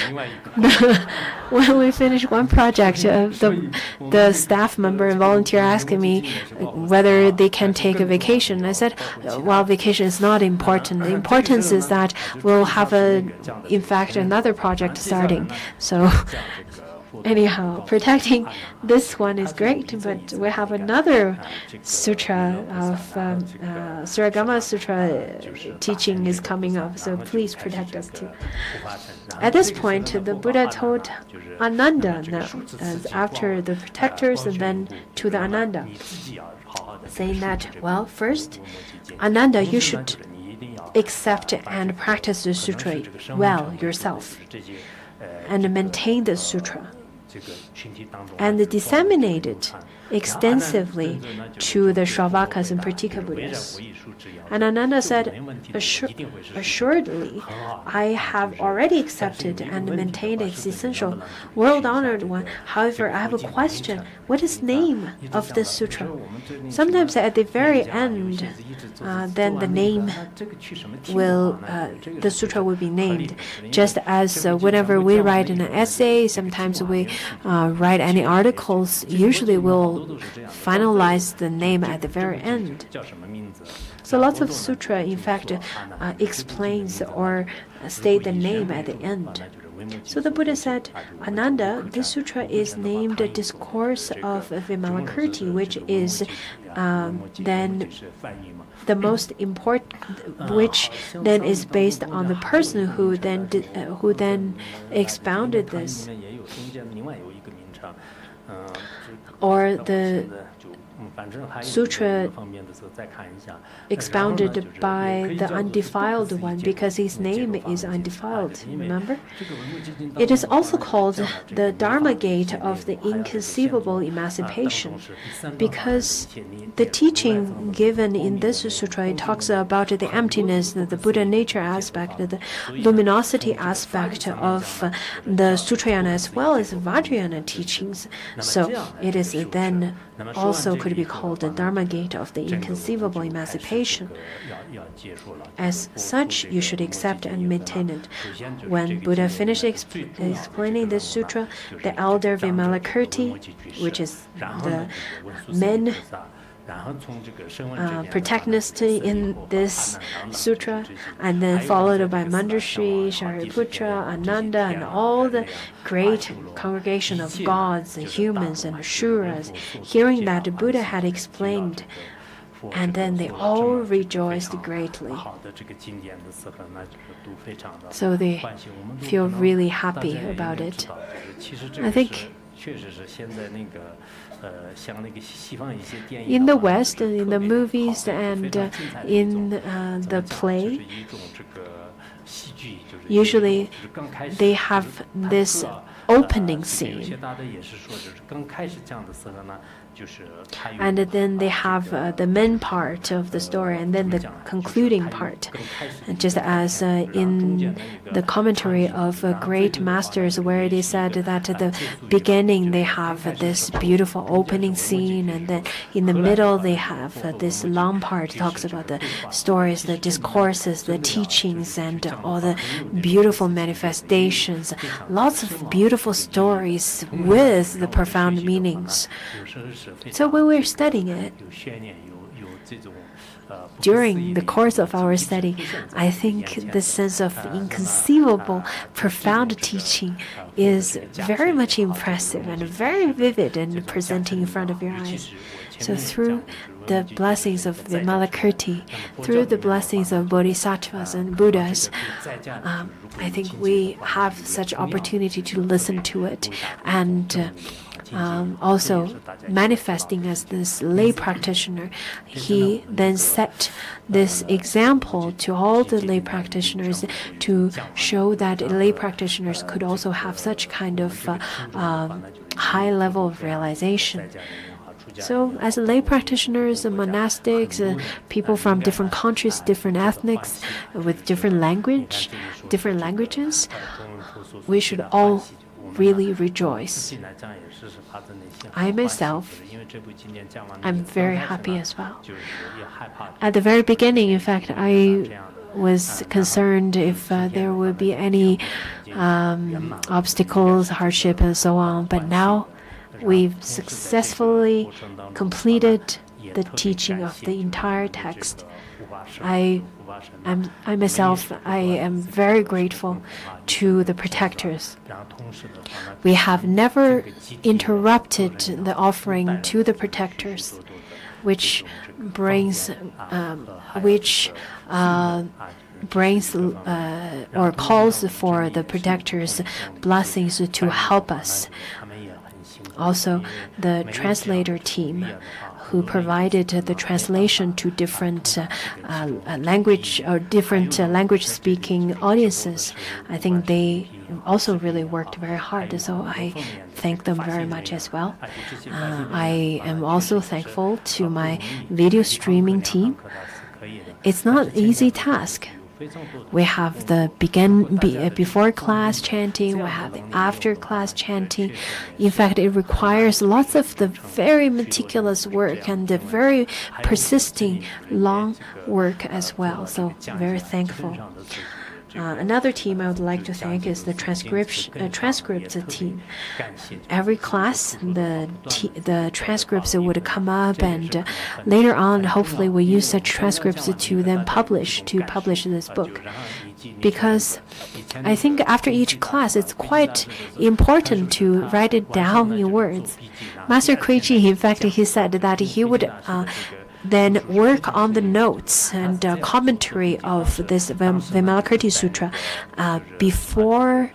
when we finish one project, the staff member and volunteer asking me whether they can take a vacation. I said, well, vacation is not important. The importance is that we'll have in fact another project starting. So anyhow, protecting this one is great, but we have another sutra of Suragama Sutra teaching is coming up, so please protect us too. At this point, the Buddha told Ananda now, after the protectors and then to the Ananda, saying that, well, first, Ananda, you should accept and practice the sutra well yourself and maintain the sutra and disseminate it extensively to the Shravakas and Pratika Buddhas. And Ananda said, assuredly, I have already accepted and maintained its essential world-honored one. However, I have a question. What is the name of this sutra? Sometimes at the very end, then the name the sutra will be named. Just as whenever we write an essay, sometimes we write any articles, usually we'll finalize the name at the very end. So lots of sutra, in fact, explains or state the name at the end. So the Buddha said, Ananda, this sutra is named Discourse of Vimalakirti, which is then the most important, which then is based on the person who then expounded this, or the sutra expounded by the undefiled one, because his name is undefiled, remember? It is also called the Dharma gate of the inconceivable emancipation, because the teaching given in this sutra talks about the emptiness, the Buddha nature aspect, the luminosity aspect of the Sutrayana as well as Vajrayana teachings. So it is then also could be called the Dharma gate of the inconceivable emancipation. As such, you should accept and maintain it. When Buddha finished explaining this sutra, the elder Vimalakirti, which is the main protagonist in this sutra, and then followed by Manjushri, Shariputra, Ananda, and all the great congregation of gods, and humans, and Asuras, hearing that the Buddha had explained, and then they all rejoiced greatly. So they feel really happy about it. I think In the West, in the movies and in the play, usually they have this opening scene. And then they have the main part of the story and then the concluding part. And just as in the commentary of great masters, where it is said that at the beginning they have this beautiful opening scene, and then in the middle they have this long part talks about the stories, the discourses, the teachings, and all the beautiful manifestations. Lots of beautiful stories with the profound meanings. So when we're studying it, during the course of our study, I think the sense of inconceivable, profound teaching is very much impressive and very vivid and presenting in front of your eyes. So through the blessings of Vimalakirti, through the blessings of Bodhisattvas and Buddhas, I think we have such opportunity to listen to it and also manifesting as this lay practitioner. He then set this example to all the lay practitioners to show that lay practitioners could also have such kind of high level of realization. So as lay practitioners, monastics, people from different countries, different ethnics, with different languages, we should all really rejoice. I myself, I'm very happy as well. At the very beginning, in fact, I was concerned if there would be any obstacles, hardship, and so on. But now we've successfully completed the teaching of the entire text. I myself am very grateful to the protectors. We have never interrupted the offering to the protectors, which brings or calls for the protectors' blessings to help us. Also, the translator team, who provided the translation to different language speaking audiences. I think they also really worked very hard, so I thank them very much as well. I am also thankful to my video streaming team. It's not an easy task. We have the before class chanting, we have the after class chanting. In fact, it requires lots of the very meticulous work and the very persisting long work as well. So very thankful. Another team I would like to thank is the transcript team. Every class, the transcripts would come up, and later on, hopefully, we use such transcripts to then publish this book. Because I think after each class, it's quite important to write it down in words. Master Kuiji, in fact, he said that he would then work on the notes and commentary of this Vimalakirti Sutra before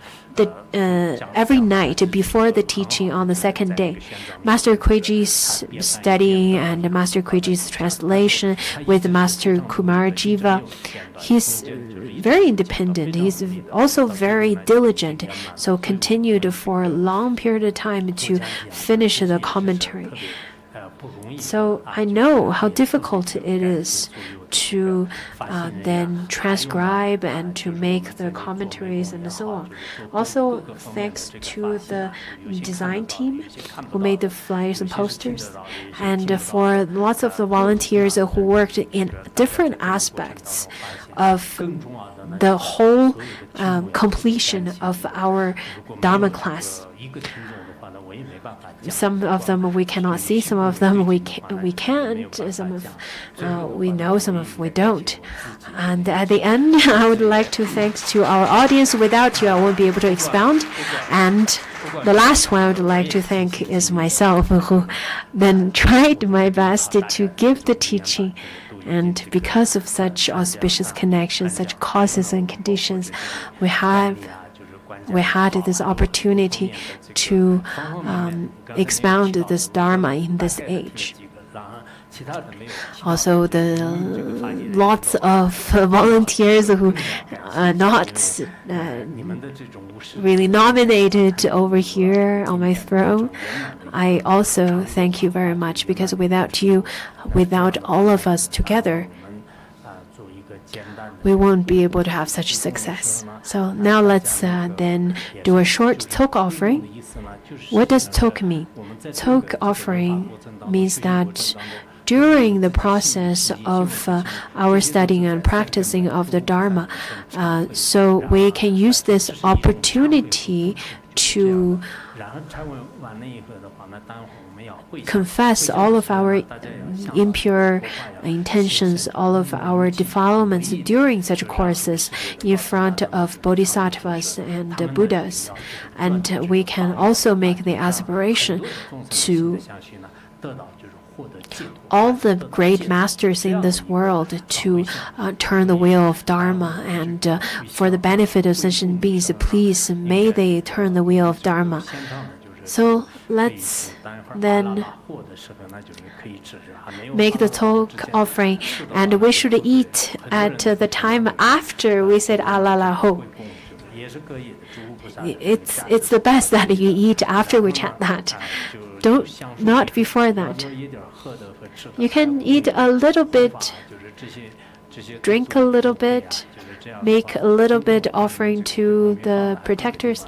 every night before the teaching on the second day. Master Kuiji's studying and Master Kuiji's translation with Master Kumar Jiva, he's very independent. He's also very diligent, so continued for a long period of time to finish the commentary. So I know how difficult it is to then transcribe and to make the commentaries and so on. Also, thanks to the design team who made the flyers and posters, and for lots of the volunteers who worked in different aspects of the whole completion of our Dharma class. Some of them we cannot see, some of them we can't, some of we know, some of we don't. And at the end, I would like to thank to our audience. Without you, I won't be able to expound. And the last one I would like to thank is myself, who then tried my best to give the teaching. And because of such auspicious connections, such causes and conditions, we have we had this opportunity to expound this Dharma in this age. Also, the lots of volunteers who are not really nominated over here on my throne, I also thank you very much, because without you, without all of us together, we won't be able to have such success. So now let's then do a short talk offering. What does talk mean? Talk offering means that during the process of our studying and practicing of the Dharma, so we can use this opportunity to confess all of our impure intentions, all of our defilements during such courses in front of bodhisattvas and Buddhas. And we can also make the aspiration to all the great masters in this world to turn the wheel of Dharma, and for the benefit of sentient beings, please may they turn the wheel of Dharma. So let's then make the talk offering, and we should eat at the time after we said alala ho. It's the best that you eat after we chant that. Not before that. You can eat a little bit, drink a little bit, make a little bit offering to the protectors.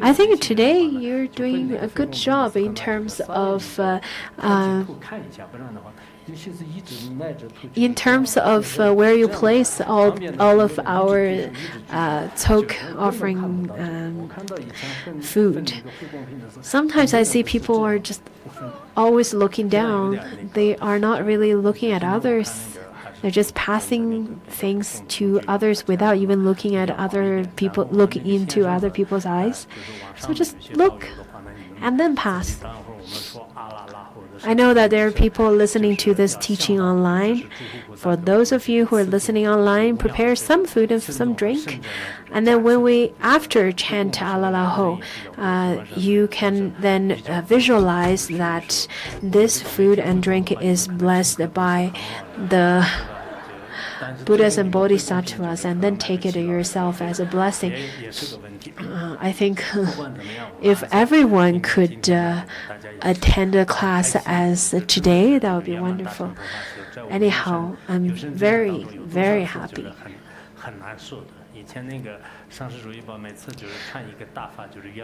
I think today you're doing a good job in terms of where you place all of our talk offering food. Sometimes I see people are just always looking down. They are not really looking at others. They're just passing things to others without even looking at other people, looking into other people's eyes. So just look and then pass. I know that there are people listening to this teaching online. For those of you who are listening online, prepare some food and some drink. And then when we, after chant alala ho, you can then visualize that this food and drink is blessed by the Buddhas and Bodhisattvas, and then take it yourself as a blessing. I think if everyone could attend a class as today, that would be wonderful. Anyhow, I'm very, very happy.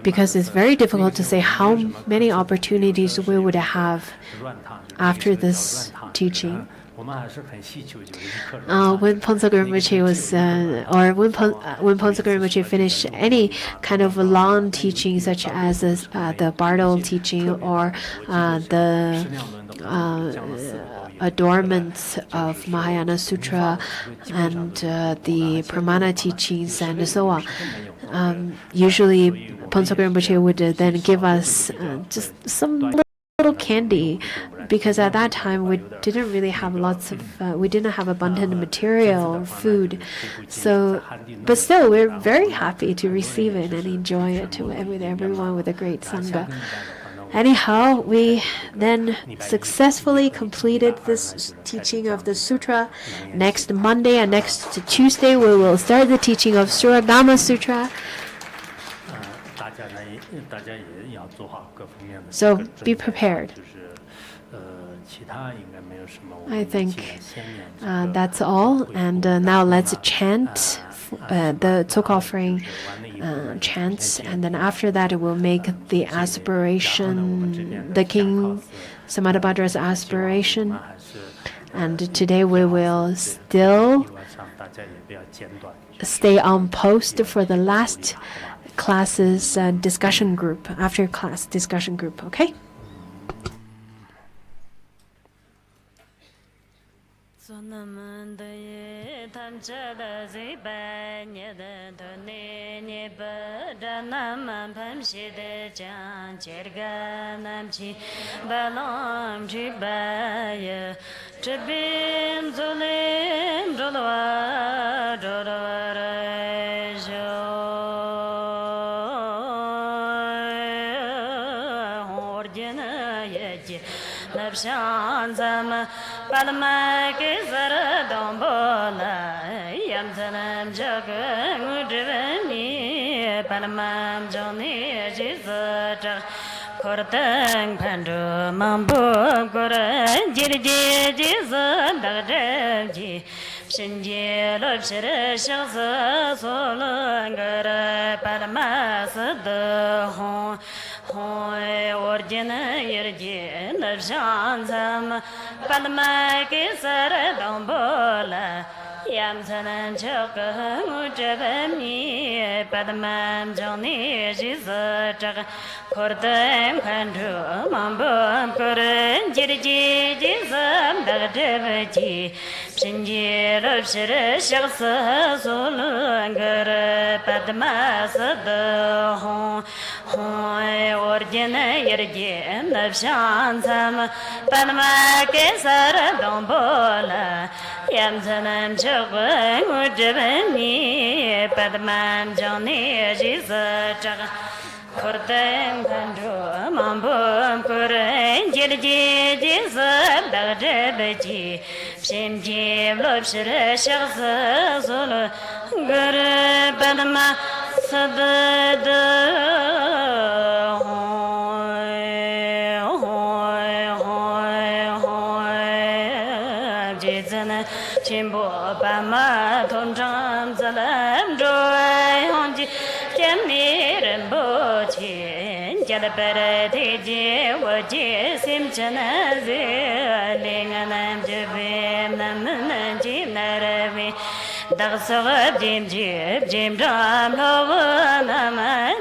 Because it's very difficult to say how many opportunities we would have after this teaching. When Ponsa Rinpoche was, when Ponsa Rinpoche finished any kind of long teaching, such as the Bardo teaching or the adornments of Mahayana Sutra and the Pramana teachings and so on, usually Ponsa Rinpoche would then give us just some little candy, because at that time we didn't really have we didn't have abundant material or food. So, but still, we're very happy to receive it and enjoy it with everyone with a great sangha. Anyhow, we then successfully completed this teaching of the sutra. Next Monday and next Tuesday, we will start the teaching of Suragama Sutra. So be prepared. I think that's all. And now let's chant the talk offering chants, and then after that we'll make the aspiration, the King Samadabhadra's aspiration. And today we will still stay on post for the last class's discussion group, after class discussion group, okay? Ordina Yaji, Napshanzama, Palama Kizara Dombola, Yamsanam Jaka, Mudrivani, Panamam Johnny, Jesus. Kortang Pandu Mambu Gora Jirji Jizan Dagji Shinji Lopshire Shasa Solangara Paramas the Hon Origina Yerji Navshanzam Palamaki Sara Dombola Yamsanan Chaka Mujabani Padamam Johnny Jizak Kortam Kandu Mambam Koran Jirji Jizam Dagdevaji Shinji Lopshire Shaksa Solangar Padamas the Hon Origina Yerji Navshansam Padamaki Sara Dombola Yamsanan Chaka Mujabani Padamam Johnny Jizak Kortam Kandu Mambam Koran Jirji Jizam Dagdevaji Shinji Lopshire Shaksa Solo Gara Padama Sadada Jizana Chimbo Bama Tonjam Zalam Joy Honji Jamni Rambochi Jalapara Tiji Waji Simchana Linganam Jabim Naman Jim Naravi Dagsava Jim Jib Jim Dram Lovanam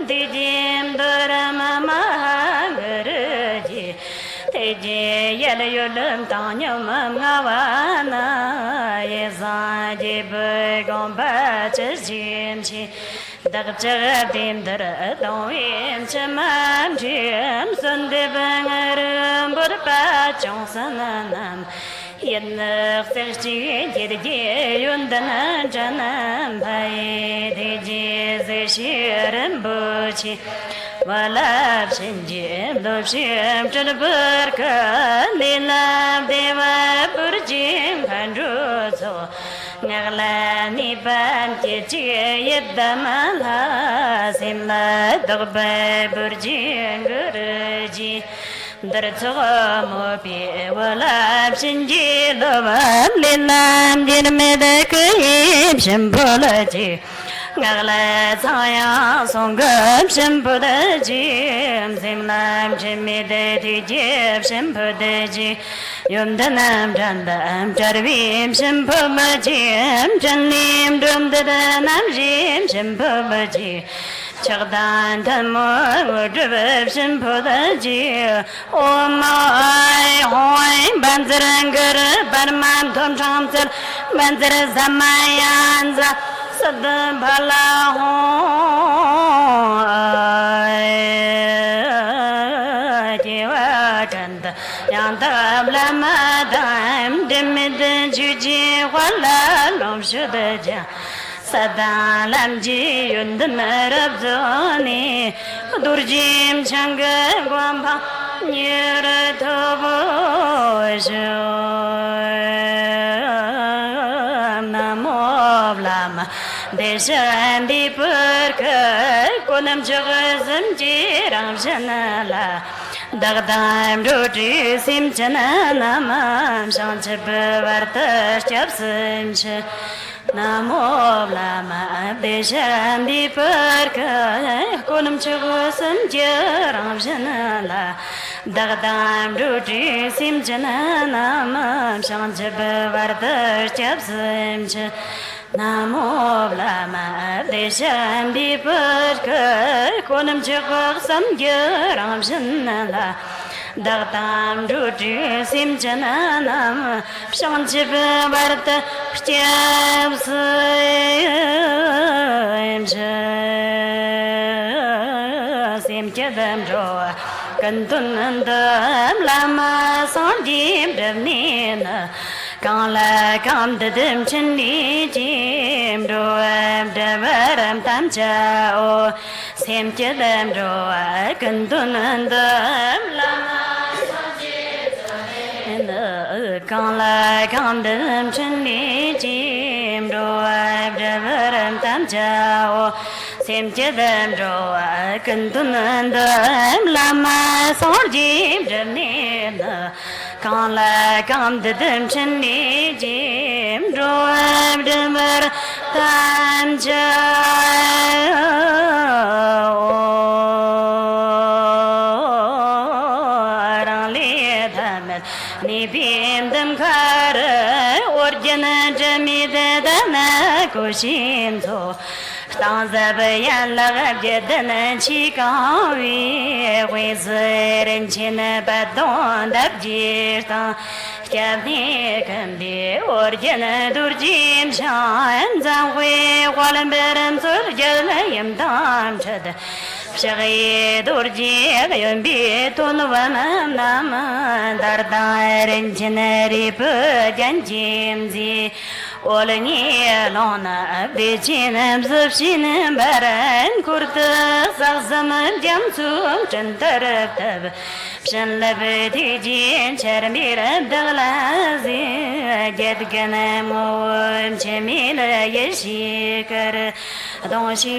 Dijim Dorama Mahagaraji Teji Yalayulum Tanyam Gawana Yezaji Burgon Batches Jimchi Dagjadim Dara Doim Chamam Jim Sundibangarum Budapa Johnson Yenna Ferji Yedi Yundan Janam Pai Deji Zeshiram Buchi Walab Shinjim Dopshim Chanaburka Lilab Deva Burjim Pandruzo Nagla Niban Kichi Yedamala Simla Dogba Burjim Guruji Dartsoga Mopi Walab Shinji Lovam Lilam Dinamedek Shimbolaji Nagla Saya Songam Shimpodaji Simlam Jimideti Jib Shimpodaji Yumdanam Jandam Jarvim Shimpomajim Janim Dumdadanam Jim Shimpomaji Chagdan Tamor Dribib Shimpodaji O my Hoy Banzarangar Barman Tom Chamsel Banzar Zamayanza Sadam Bala Jiwatanda Yanta Blamadam Dimid Juji Walla Lom Shudaja Sadalam Ji Yundanarabzoni Durjim Changa Guamba Niratobo Namo Blama Deshan di perka konam jagazam jiram janala dagdam roti sim janana mam shanche varta chapsimche namo lama deshan di perka konam jagazam jiram janala dagdam roti sim janana mam shanche varta chapsimche Namo Lama Desham di Perka Konam Chakak Samgyaram Janala Dagdam Ruti Sim Jananam Shanchip Varta Pchab Sim Chadam Joa Kantunandam Lama Sandim Davnina Quand la cam de dem chindi ji jim do devaram tam cha o sem chedam do kandun dam lama con la con đêm trên đi chim rồi đêm tám chào xem chết đêm rồi cần tuân đêm làm xóa chim đêm nên con la con đêm trên đi chim rồi đêm tám chào ni bim dam khar orjana jamida dana kushin so tang zab yan la jedana chi kawi we zeren chin ba don dab ji ta kyabni kandi orjana durjim shan zang we walam beram sur jala yam dam chad Shaghi durji yon bi tunvam nam dardarin chinari pujanjim zi olni lona bichinam zubshin baran kurta sazam jamsum chantarab tab shanlab tijin charmira daglazi gedganam chemila yeshikar donshi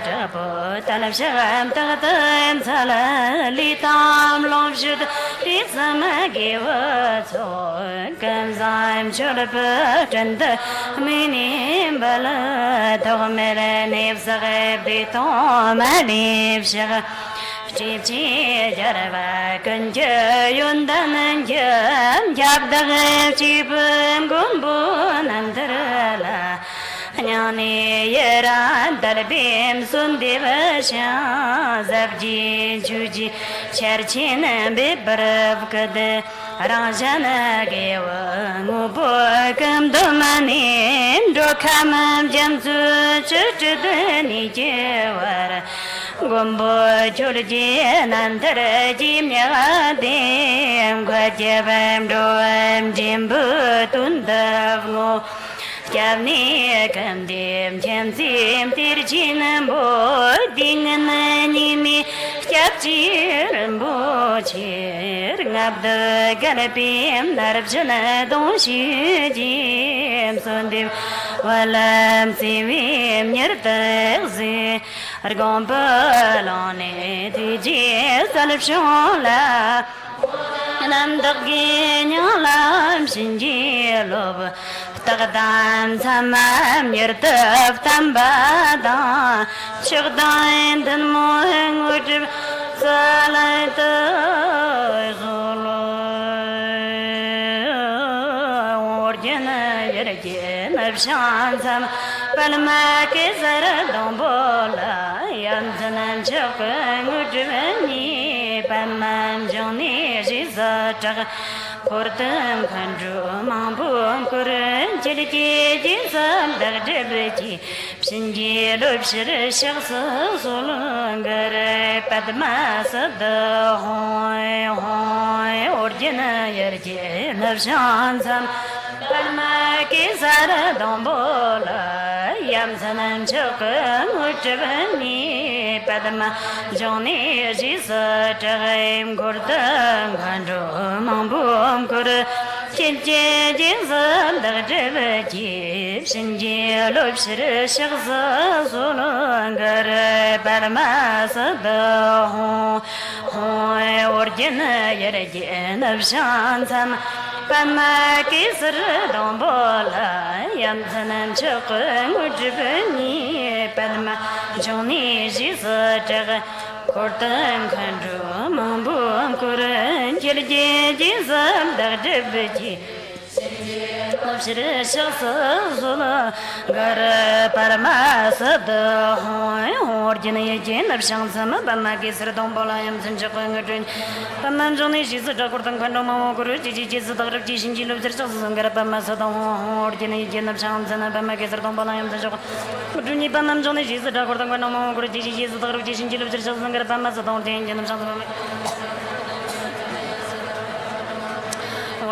jabo talab shagam tagatam salali tam lomshud tisama giva so kamzaim chulab chanda minim bala togmera nev sagab ditom alif shagab Chipchi jarava kanja yundan jam jabdag chipum gumbun andarala Nyani yeran darbim sundivasha zabji juji cherchin bibrav kade rajana gewa ngubokam dumanin dokamam jamsu chuchudani jewar Gombo churji nandara jimya dem gwajabam doam jimbu tundavno Kyavni kandim chamsim tirchinam bo dingananimi Kyavchiram bo chir ngabda galapim narabjana donshi jim sundim Walam sivim nyartagzi Argom palane tiji salapshola Nam daggi nyalam shinji lob Taqdam tamam yirtab tambada Shigdain dan moheng ujib salayta zulu Orjana yirgin abshan tam Palma kizar dombola Yantanan chakang ujibani Pamam joni jizatag Kurtam khanju mambum kurun chilki jinsam darjabji Pshinji lupshir shakhsa sulungar Padma sadda hoy hoy Orjana yarji nafshansam Palma kizar dombola Yamsanam chakam ujjabani Padma joni jizatagim Kurtam khanju mambum kur Chinche jinsam darjabji Pshinji lupshir shakhsa sulungar Padma sadda hoy Orjana yarji nafshansam Pama kisar dombola Yamsanam chakam ujjabani Padma joni jizatag Kurtam khanju mambum kuran Chilje jizam darjabji Nafshir shakhsa zula Gar parma sada hoy Orjana yajin nafshansam Pama kisar dombola Yamsan chakam ujjabani Pama joni jizatag Kurtam khanju mambum kuran Chilje jizatag Shinji lupsir shakhsa Gar pama sada Orjana yajin nafshansam Pama kisar dombola Yamsan chakam ujjabani Pama joni jizatag Kurtam khanju mambum kuran Chilje jizatag Shinji lupsir shakhsa Gar pama sada Orjana yajin nafshansam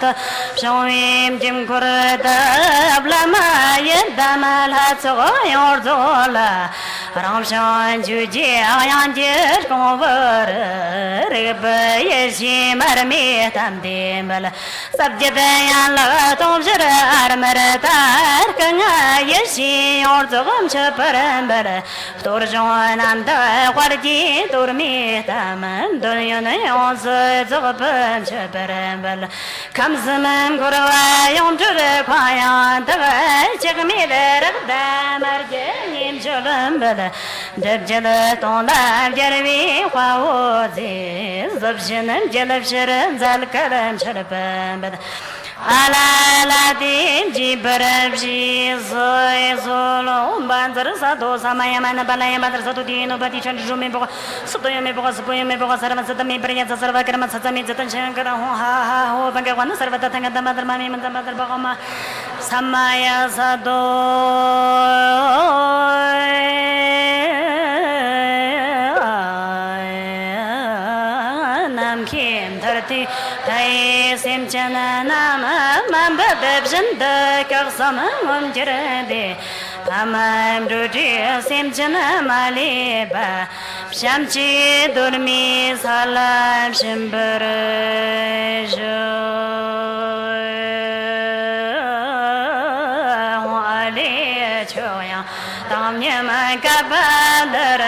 ta shawim jim kurda blama yedama la tso yor zola ram shan ju ji ayan ji konver rib yeshi marmi tam dimbal sabje yan la tom jir armar tar kanga yeshi yor zogam chaparambal tor jon anda warji tor mi tam dunyana yoz zogam chaparambal kam zaman gorwa yon jure payan da chegmi der da marje nim jolambal jab jala ton la jarwi khawzi zabjana jalab sharan zal karam sharpambal ala la din jibarabji zoy zolo banzar sado samaya man balaya badar sado dino bati chan jume bo sudoy me bo sarva sadami priya sarva karma satami jatan shankara ho ha ha ho bhagavan sarva tatanga damadar mami man damadar bhagama samaya sado nam kim dharti hai sim chana nam mam badab janda karsam om jirade pamam ruji sim chana maliba shamchi durmi salam shimbar jo ali choya tam nyama kabadar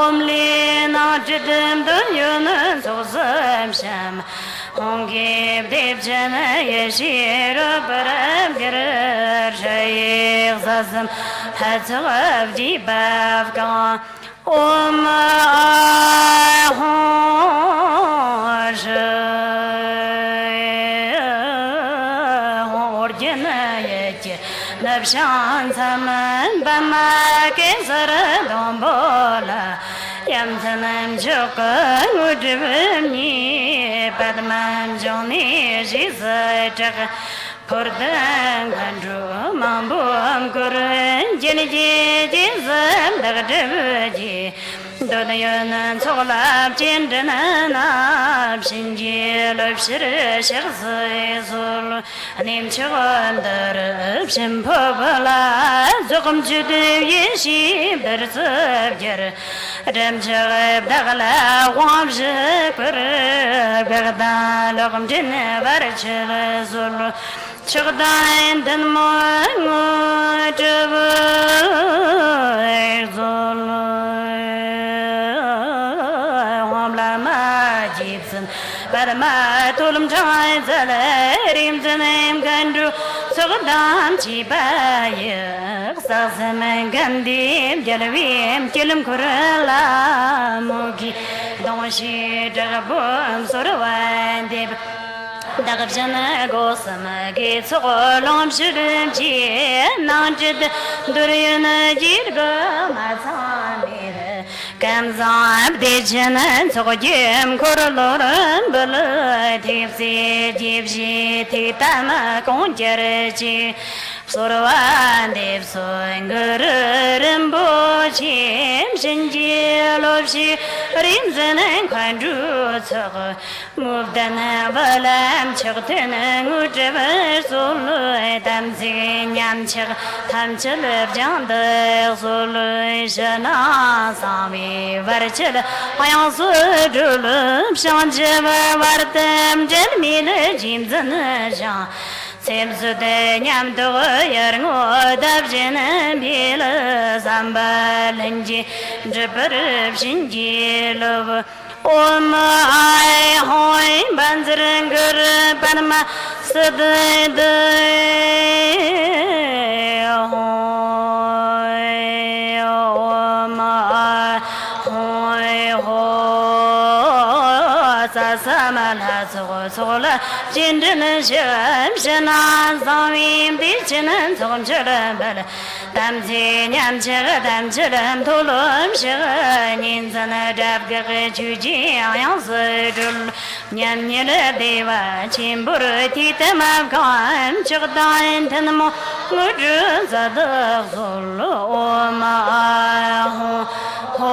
omli na jidim dunyun sozam sham Hongib dib jana yeshir barab girer shayikh zazam hatzab jibav gan hosh orjana yech nabshan zaman bama kesar dombola Yamtanam Jokan Udivni Padman Joni Jizak Kurdan Kandru Mambum Kurun Jeniji Jizam Dagdaji Dodayan Solab Jindanab Shinji Lobshir Shirzi Zul Nim Chagandar Shimpobala Zokum Judu Yeshi Berzabjar Ram Jagab Dagala Wamshik Berdan Logam Jin Varchil Zul Chagdain Denmoy Barma tulum jai zalerim zanem gandu sogdam chibaye sazem gandim jalvim kilim kurala mogi donshi dagabum sorwandib Dagabjana gosama ge tsolom shirim ji nanjid duryana jirga mazamir Kamzab dejana tsogjem koroloran bala tipsi jibji titama konjarji Sorwan dev soingaram bochim shinji lobshi rimzanan kwanju tsog muvdana balam chagtana ujabar sulu damzi nyam chag tamchilab janda sulu shana sami varchil ayansu dulub shanjibar vartam jalmina jimzana jan Semsude nyam dogo yarngo dabjina bila sambal hinji jibarib shinji lob Om ai hoi banzrangur panama sadde hoi om ai hoi ho sasamal hasola Jindana sham shana zamim dichana zom chadabal Damzi nyam chadam chadam tulum shanin zana dabgag chuji ayansudul Nyam nyala deva chimbur titamab kam chagdain tanamo Ngudu zadag zulu oma ahu ho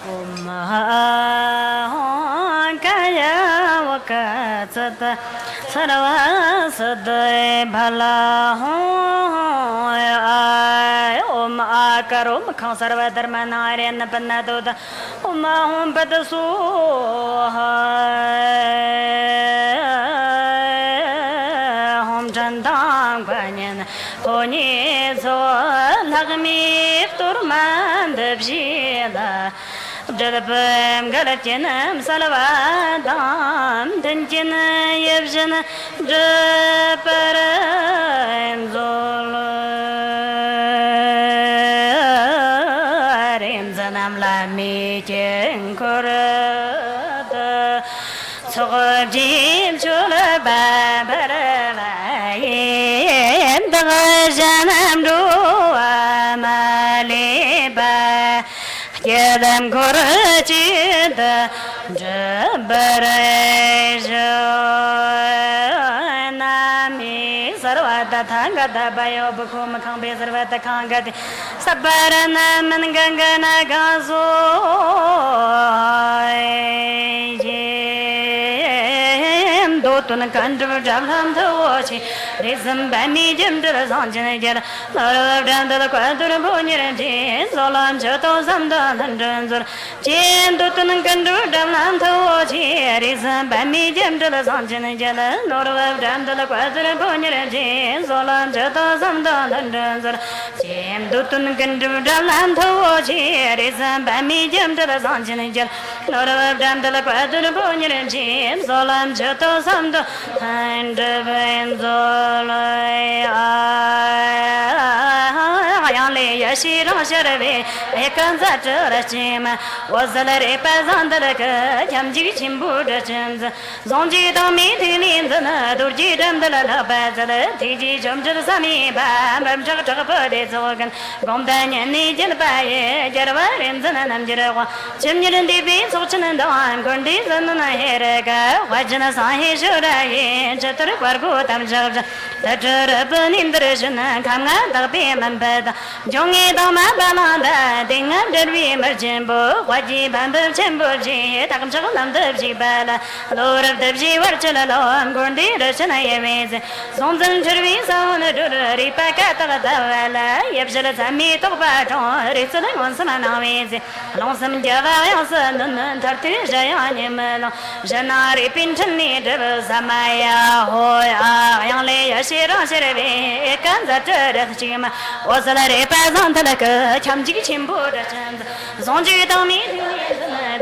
Om Sata Sarava Sada Bala Om Akarum Kansarva Dharmana and Panada Om Padasu Hom Jandam Banyan Pony so Lagmi Turman the Vila Jalapam Galatinam Salavadam Tenjina Yevjana Japaram Zolarim Zanam Lami Jenkorada Sogajim Chula Babaralayim Dagajanam Dua Maliba Yadam Korachida Jabarejo Nami Sarvata Tangada Bayo Bukum Kambi Sarvata Kangati Sabarana Mangangana Gazo Dotun Kandu Jabham Tochi Rism Bami Jim to the Sanjana Lord of the Quadur Bonyer Solam Joto Zamda Hundreds Jim Dotun Kandu Jabham Tochi Rism Bami Jim to the Sanjana Lord of the Quadur Bonyer Solam Joto Zamda Hundreds Jim Dotun Kandu Jabham Tochi Rism Bami Jim to the Sanjana Lord of the Quadur Bonyer Solam Joto Zamda and Benzolai Ayale Yashira Sharave Ekanzaturachima was the representative Jamji Chimbuda Chins Zonji Domi Tilin the Durji Dam the Labaz Tiji Jumjal Sami Bam Jakapade Zogan Gomdan and Nijil Baye Jaravar in the Namjira Chimjin Divi Sochan and Dam Gondis and Herega Wajana Sahi Shura Chatur Pargutam Jabja the Turban in the region Kanga the Payman Bed Jongi Dama Balanda Ding up the Remerjimbo Waji Bamboo Chimboji Takam Chakalam the Jibala Lord of the Jivarchalalo Gondi Rashana Yemiz Zonzan Tervis on the Ripakata Davala Yepshala Sami Topato Ritzel on some Anawiz Lonesome Java Yasan Tartu Jayanimelo Janari Pintani Samaya Hoya Yanle Yashira Shereve Ekanza Chima was a representative Chamji Chimboda Zonji Domi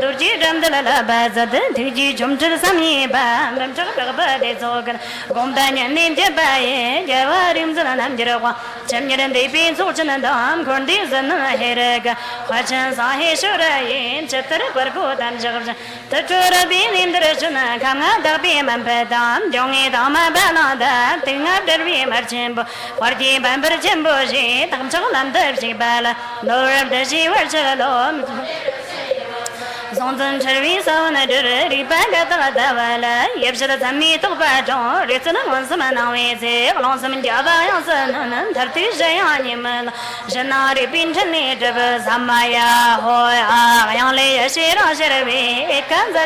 Durji Dam de la Baza Tiji Jumjil Sami Bam Jakabade Zogan Gomdanya Ninja Baye Javarim Zanamjirawa Chamjan and Depi Sochan and Dam Kondis and Herega Wachan Sahi Shura Chatter Pargo and Javaja Tatura Bin in the Rashana Kama Dabim and Pedam Jongi Dama Balanda Ting up the Remerchimbo Party Bamber Jimboji Tam Cholam Bala Lord of the Jivarchalom Zonzan Chervis on a Ripaka Davala Yepsha Sami Topato Written on some Anawizi Lonesome Java Yasan Tartisha Janari Pintani Samaya Hoya Yanle Shira Sheravi Ekanza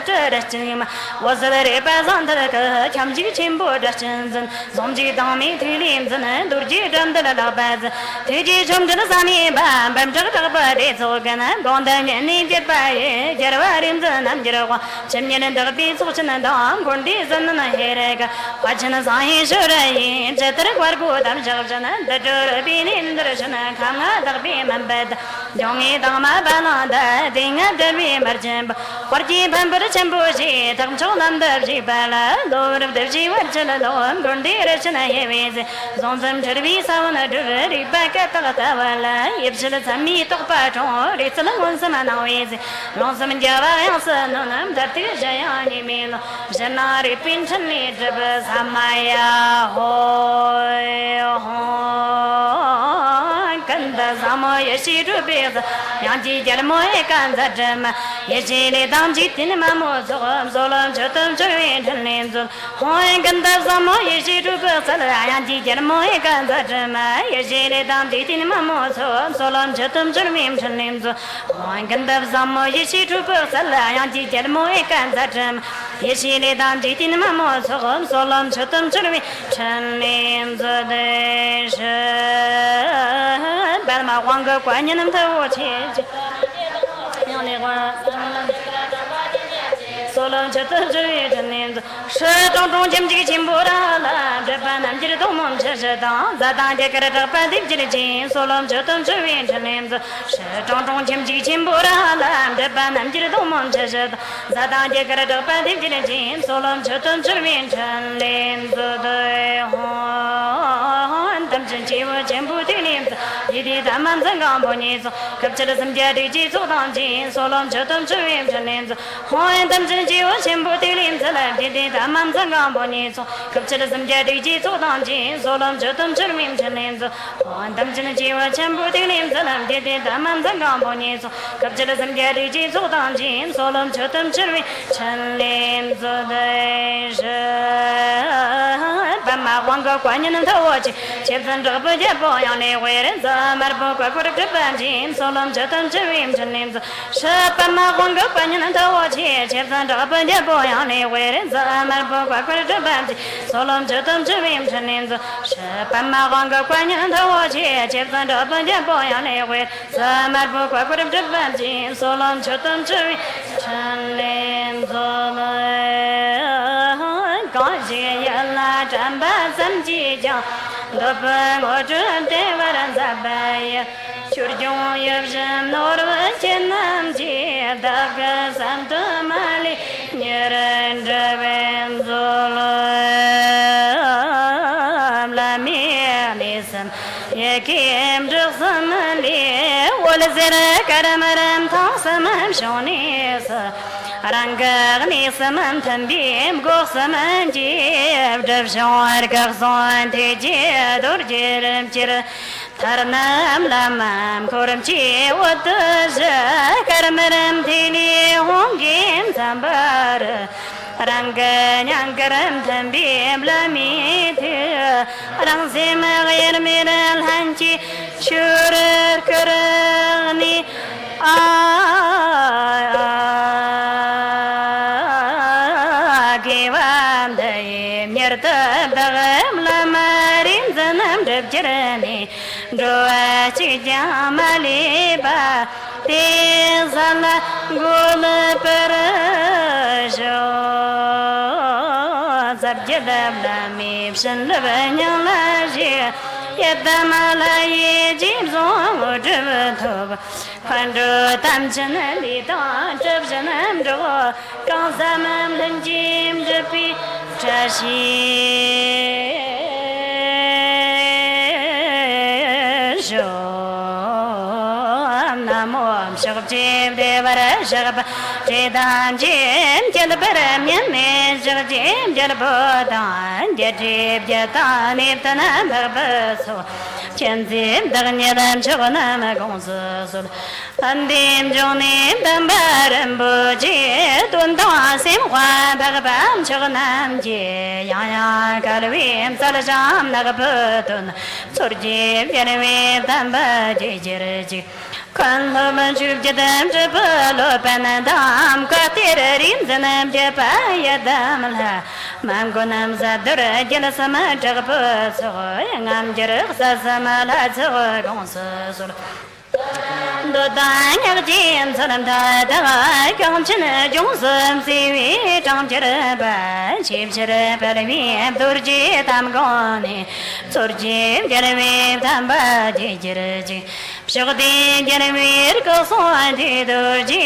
was the representative Chamji Chimbo Dashins Zonji Dami Tilims and Durji Dam de la Baz Tiji Jumjan Sami Bam Bam Jakabade Zogana Gondan and Ninja Baye Jararim Namjira Chimyan and the Beats Ocean and Dam Gondis and Herega Wachana Sahi Shura Jeter Quargo Dam Javjana the Durabin in the Rashana Kama the Beam and Bed Jongi Dama Balanda Ding at the Remerjimb Party Bamber Chamboji Tam Cholam the Jibala Lord of the Jivarchalom Gondi Rashana Heavies Zonzam Tervisa on a Ripaka Tavala Yepshala Sami Topato Ritzel on some Anawiz Lonesome Java Yasanam Tartisha Milo Janari Pintani Samaya Kanda Samo Yeshiru Bez Yanji Jarmoe Kanza Jama Yeshili Damjitin Mamo Zolam Jotam Jorin Lenzo Hoy Kanda Samo Yeshiru Bez Yanji Jarmoe Kanza Jama Yeshili Damjitin Mamo Zolam Jotam Jorim Lenzo Hoy Kanda Samo Yeshiru Bez Yanji Jarmoe Kanza Jama 也是里当地的妈妈说红说冷吃东吃里陈林子的是白马黄个观念能头我去让你管所冷吃东吃里陈林子是中中间这个进步了这班南京的东门吃是当在当地给这班地的进所冷吃东吃里陈林子是中中间这个进步了这班南京的东门吃是当在当地给这班地的进所冷吃东吃里陈林子的咱们进我进步的林子一地咱们怎刚不你走可吃了什么家的几组当进所冷吃东吃里陈林子欢咱们进我进步的林子来一地咱们怎刚不你走可吃了什么家的几组当进所冷吃东吃里陈林子欢咱们进我进步的林子来一地咱们怎刚不你走可吃了什么家的几组当进所冷吃东吃里陈林子的是斑马黄个观念能头我去前分这不接不让你为人怎么不怪怪的这半斤所冷这等这云陈林子是斑马黄个观念能头我去前分这不接不让你为人怎么不怪怪的这半斤所冷这等这云陈林子是斑马黄个观念能头我去前分这不接不让你为怎么不怪怪的这半斤所冷这等这云陈林子高兴人啦站板三几将都分我准得我人在白呀秋中有人诺罗前南街大个三德马里女人这边走了拉面里森也给着什么里我的在那干的么人汤什么兄弟是رنگنی سمن تنبیم گو سمن جیب جب شوار گخزان تیجی دور جیرم چیر ترنم لمم کورم چی ودج کرمرم تیلی هونگیم سنبار رنگنیان کرم تنبیم لمیت رنگزیم غیر میرل هنچی شورر کرنی جرني جواتي جمالي با تيزالا قول برجو زبجدب لامي بشن لبنيا لاجي يدام لا يجيب زوم وجبتوب خندو تامجن ليدان جبجنم جو كان زمام لنجيم جبي جاشي شغب جيب دي برا شغب جيدان جيم جل برا مين شغب جيم جل بودان جيب جيتان ابتنا بغبسو جنزيب دغني دم شغنا مقنصص أنديم جونيم دم برم بوجي دون دواسيم بغبام شغنام جي يا قلبيم سلجام نغبتون سرجيب جنويم دم بجي جرجي كلهم شوف جدام جبلو بندام كثير رينزنام جبا يدام لها ما نقولم زدر جلس ما جغبس ينام جرخ سما لا تغنصص دوتان يغجين سلام تاتا كم شن جونسم سيوي جام جربا شيب جربا لمي بدورجي تام غوني سورجي جربي تام باجي جرجي بشغدي جربي ركصون دي دورجي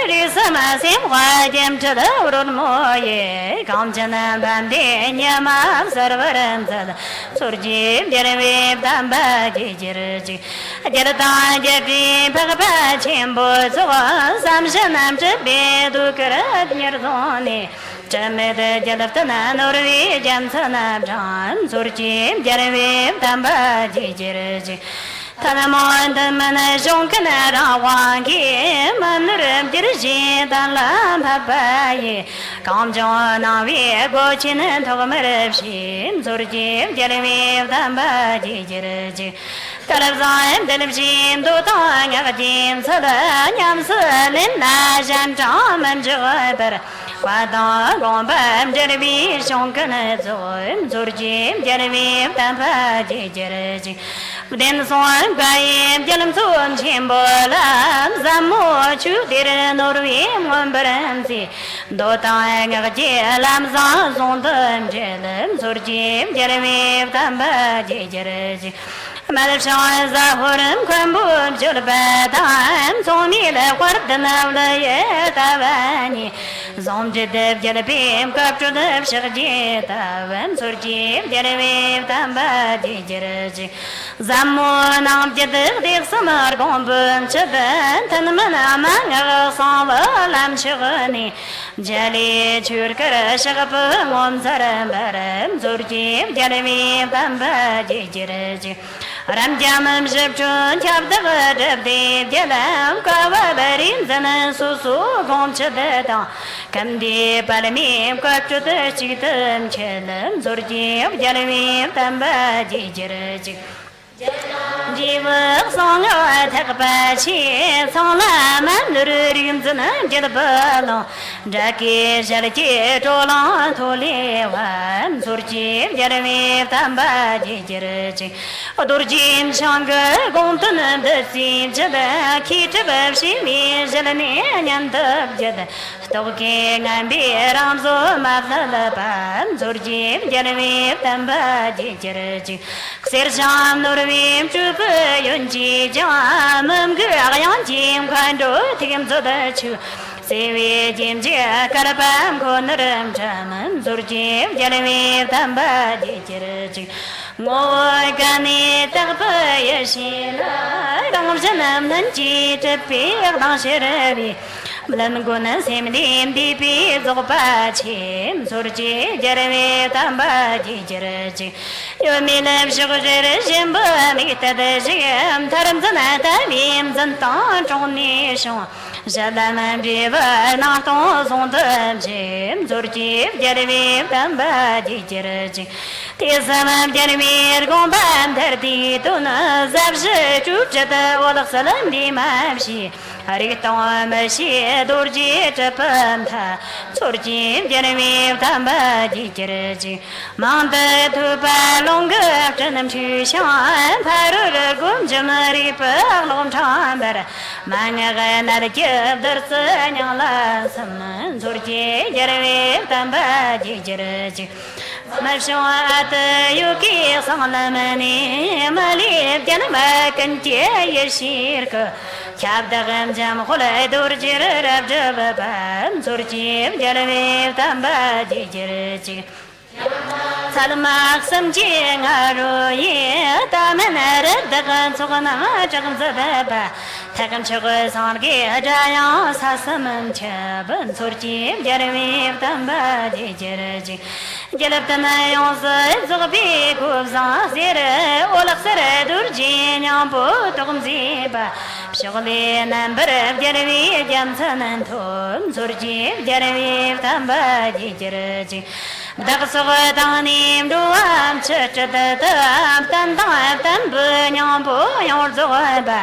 رسما سيم غاجم تدور الموي كم شن باندي نيما سرورم تدا سورجي جربي تام باجي جرجي جرتا جبي بغبا چيمبو زوا سامشنام جبي دوكرت نيرزوني جمد جلفتنا نوروي جنسنا جان سورجيم جربيم تنبا جيجرجي تنمون تمنا جونكنا راوانكي منرم جرجي تنلام باباي كام جوانا وي غوچين تغمربشيم سورجيم جربيم تنبا جيجرجي كرزايم دلبجيم دوتان يغجيم سلا نيام سلين ناجم جامن جغبر 花当光板这里上个那做做金这里单发这这这不点算白眼这里做钱不啦咱们去的那里我不认识都当个这làm sao dùng tâm这里做金这里单发这这这mà được sao ra hồn quan buồn chưa được bài tan xong mi là quát đàn nào là ye ta vani dòng chết đẹp giờ đẹp em cặp cho đẹp sắc chết ta vẫn sôi chết giờ đẹp em tam ba chết chết chết giảm mùa nam chết đẹp đẹp sớm ở con buồn chết bên thân mình am ngờ sao vỡ làm chuyện này giờ đi chưa cái sắc bờ ngon giờ đẹp em sôi chết giờ đẹp em tam ba chết chết chết ram jamam jabchun chabda jabde jalam kawa barin zana susu gomchada ta kamdi palmi kapchada chitam chelam zorji jalmi tamba jijirji जीवन संग थक पाछे सोला मंदुर रिंजन जद बलो जाके जलके टोला थोले one सुरजी जरमे तंबा जिजरजी दुर्जिन संग गोंतन दसी जद खीट बबशी मी जलने न्यंत जद तोके ngambे रामजो माफल पान सुरजी जरमे तंबा जिजरजी सेरजाम Vim chup yunji jamam gyang jim khando tim zoda chu sewe jim ja karapam konaram jamam zurjim jalmi tamba jijirji ngoi gani tagpa yashina rangam janam nanji tepi dang shirabi Blam guna semdim dipi zopa chim surji jarame tamba jijirji yomilam shugjer jimba mitad jim taram zanata bim zantan choni shon jalam jiva na to zondam jim surji jarame tamba jijirji tisam jarame gombam dardi tuna zabje chujata wadak salam dimamshi Haritam shi durji chapanta surji janami tamba jijirji manda thupa longa chanam shishan parur gum jamari palom chambar manga narjab darsanyala saman surji janami tamba jijirji Mashwat yuki salamani malib janama kanche yashirka Chabdagam jam khulay durjir rab jababam surjib jalmib tamba jijirji Salmak samji ngaruye tamanar dagan sugana jagam zadaba Takam chugay sangi ajaya sasamam chaban surjib jalmib tamba jijirji Jalab tanayon zay zugbi kubzan zire Olak sire durji nyambu tugum ziba Shugli nambarab jarvi jamsanan thum surjib jarvi tamba jijirji Dagsug tanim duam chachadatab tandab tambu nyambu yorzugba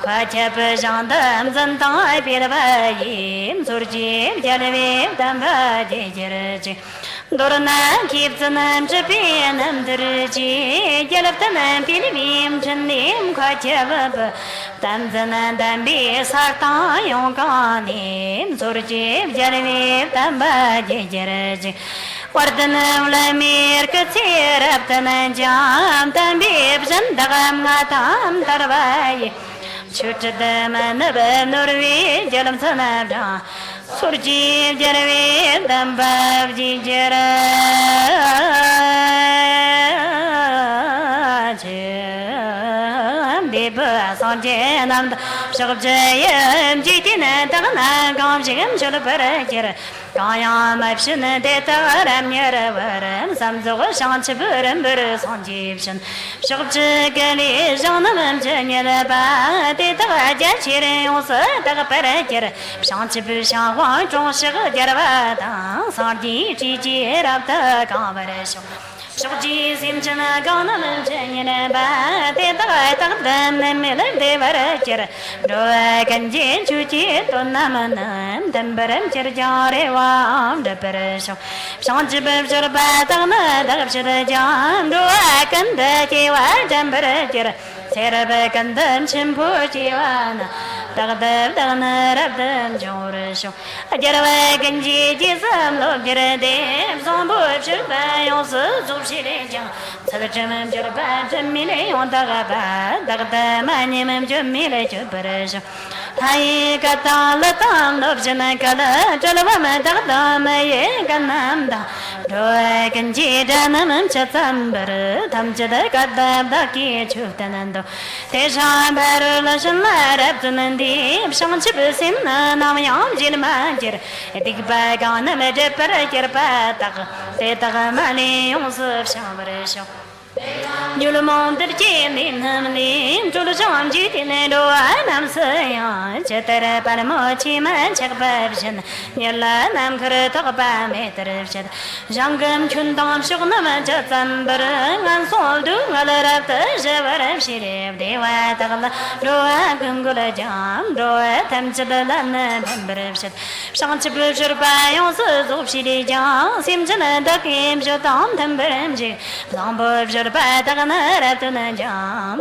Kwachab jandam zantai pilbayim surjib jarvi tamba jijirji Durna kipsanam chapinam dirji Jalaptanam pilivim chandim kwachabab Tamzanam dambi sarta yonkanim Surjib jarvib tamba jijirji Wardanam lamir katsirab tanajam Tambib jandagam ngatam tarvayi Chutadam nabab nurvi jalam sanabda Surjib jarvib tamba jijirji Deba sanjenam shagabjayam jitina tagna gamjigam shulparajir Kayam apshin detaram yaravaram samzog shanchiburam bur sanjibshin Shagabjagali janamam janyaraba Detaja chirin usa tagaparajir Shanchibu shangwa chonshig jarvada Sardi chijirab ta kavarasham Shokji simchana gaunam chanyana ba te taga tagdam namela devara chir doa kanji chuchi tonamanam dambaram chir jare wam daparasho shanchi bevchar ba tagna dagapchar jam doa kanda chiwa dambara chir seraba kandam chimpu chiwana Dagdab dagna rabdam jorasho Ajarwa ganji jisam log jiradev Zombo chirba yonsu zubshire jang Sadachamam jirba jamile yon dagaba Dagdam animam jamile chubarasho Thai kata latam lobjana kala Jalvama dagdam ye ganam da Doa ganji janamam chatambar Tamchada kadab daki chuftanando Tesha barula shamma rabdanandi Shanchibusim namayam jilmajir Etikba gana medepara kirpatak Tetagamani yonsuf shambarisho Nulmon derjin hamlim Tulujam jitin doanam saya Cetera paramochi man chakbabshan Yalla nam karatakba metrabshan Jangam chundam shugnam jatambar Ngan soldu ngalarata javarab shirib Dewa tagla doa gungula jam Doa tamchadalan bambarabshan Shanchibujur bayon suzub shiri jam Simchana dakim jotam tambaramji Zambabjur Patagana Ratuna Jam,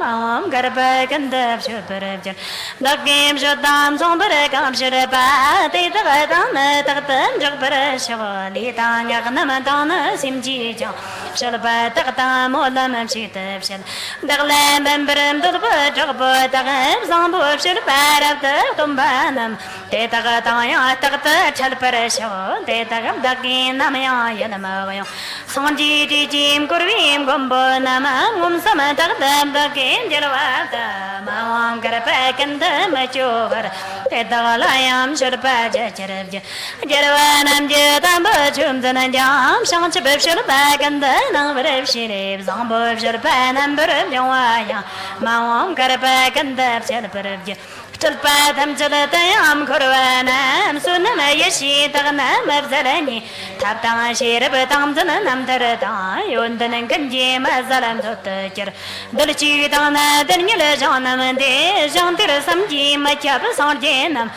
Garba Kandab Shuparajan, the game Shotam Sombarakam Shurapa, Titagana, Tatan, Jagparasho, Litang Yakanamatana, Simji Jam, Shalapa Takata, Modam Shitab, the lamb and brim to the Jagpa, Tagam, Zambo Shurpa, the Tumbanam, Tetagataya, Takata, Chalparasho, Tetagam Dakin, Namaya, Yanamayo, Sanji Jim, Kurvim, Gumbo. Namam sama takdam dakin jalwata mawam karpak and machover tetalayam shurpa jarabja jarwanam jetam bachum danajam shanchibab shurpa and navarev shirib zambov shurpa number jawaya mawam karpak and shalparabja Tulpatam Jalatayam Kurvanam Sunama Yashi Taganam Abzarani Taptang Shirabatam Zanam Tarata Yundan Kanji Mazalam Totaker Dulci Dana Daniela Janam De Jantir Samji Machap Sarjanam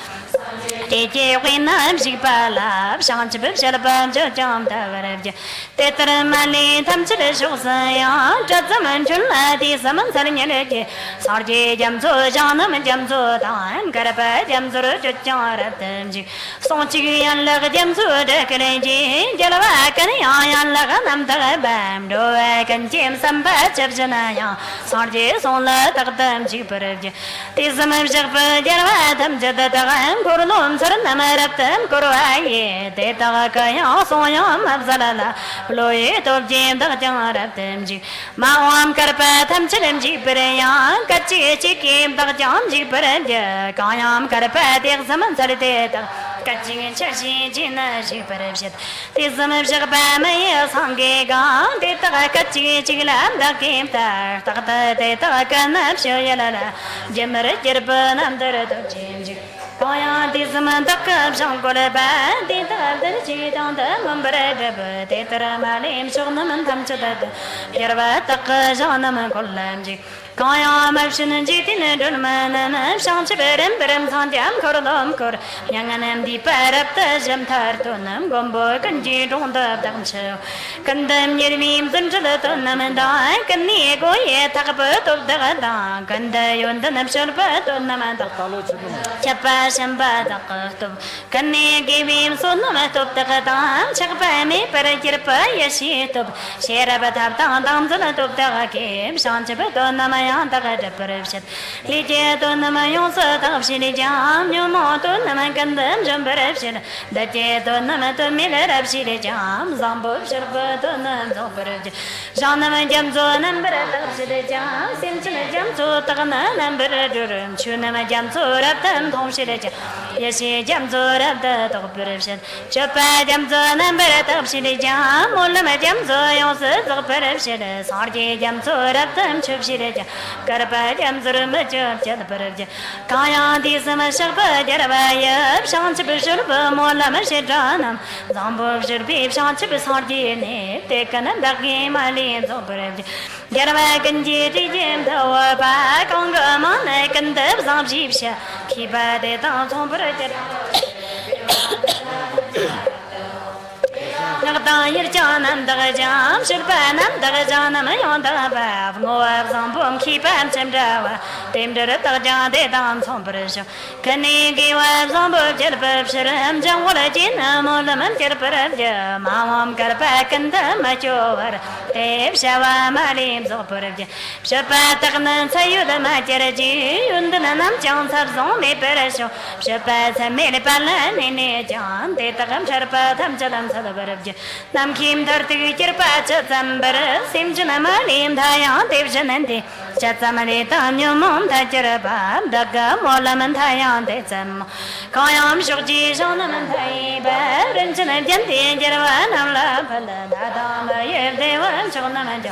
Tete Winam Shipala Shanchib Shalabam Jam Tavarabja Tetramani Tamchil Shosaya Jatsaman Chulati Saman Sarinyaji Sarji Jamzo Janam Jamzo Time Karapa Jamzur Jaratamji Sonchi and Lag Jamzu Dekanaji Jalawakan Yan Laganam Tagabam Doakan Jim Samba Jabjanaya Sarji Sola Takatam Jiparabja Tisamam Japa Jaratam Jadatam Kurlum Saranamaratam Kuruaye Tetakaya Soyam Abzalala Loye of Jim Dajaratamji Mawam Karpatam Chilim Jiparaya Kachi Chikim Dajam Jiparaja Kayam Karpatik Zaman Sariteta Catching Chashi Jina Jiparabshet Tisam Jabama Sangega Teta Kachi Chilam Dakim Tar Takata Teta Kanap Shoyala Jemmer Jerban under the change Kaya Tisman Takab Shankolaba Teta the Chitan the Mumbreb Tetra Malim Shonam Tamchada Yerva Takajanam Kolamji Kaya Mavshin Jitin Dunman Shanchiberim Berim Tanjam Korlom Kor Yanganam Di Parap Tajam Tartunam Gombo Kanji Ronda Damcho Kandam Yermim Zunjalatunam and I can nego ye Takaput of the Gada Kanda Yundanam Sharpatunamata Chapa Shamba Takatum Kane gave him Sunamat of the Gada Chakpami Parakirpa Yashitub Sherabat Damzalat of the Game Shanchibetunam Tagajaparabshet Lijet on the Mayonsa Tapshijam, you moto Namakandam Jambarabshet, the jet on the Mato Miller Abshijam, Zambo Sherbaton Zoparaj, Janama Jamzo number Abshijam, Simpson Jamso Takana number Durum, Chunama Jamso Raptan Tomshiraj, Yesi jam zora da to perception. Chapa jam zona berat of shidi jam. Mulama jam zo yos to perception. Sarji jam zora tam chup shidi jam. Karpa jam zora machup jad perception. Kaya di sama sharpa jarabaya. Shanti bishurpa mulama shidranam. Zambo shirpi shanti bisarji ne. Tekana dagi mali to perception. Jaraba kanji jim tawa ba konga mana kandab zam jibsha. Kiba de dan son perception. Nagda yirjanam dagajam shirpanam dagajam yonda ba ngoab zambum kipam chemdawa temdara dagajan de dan son perjo kani giwa zambu jelbab shiram jangwala jinam olam jelbab ja mamam karpa kanda machowar teb shawa malim zoperja shapa tagnan sayuda majaraji yundanam jang sab zon me perjo shapa samele palan ne jan de tagam sharpa tham chalam sadabarja Nam kim dharti kirpa chatambar simjana malim dhaya devjanante chatamale tamyumum dhajraba daga molaman dhaya devjam kayam shukji shonaman dhai baranjana jante jarva namla phala dadama yedevan shonaman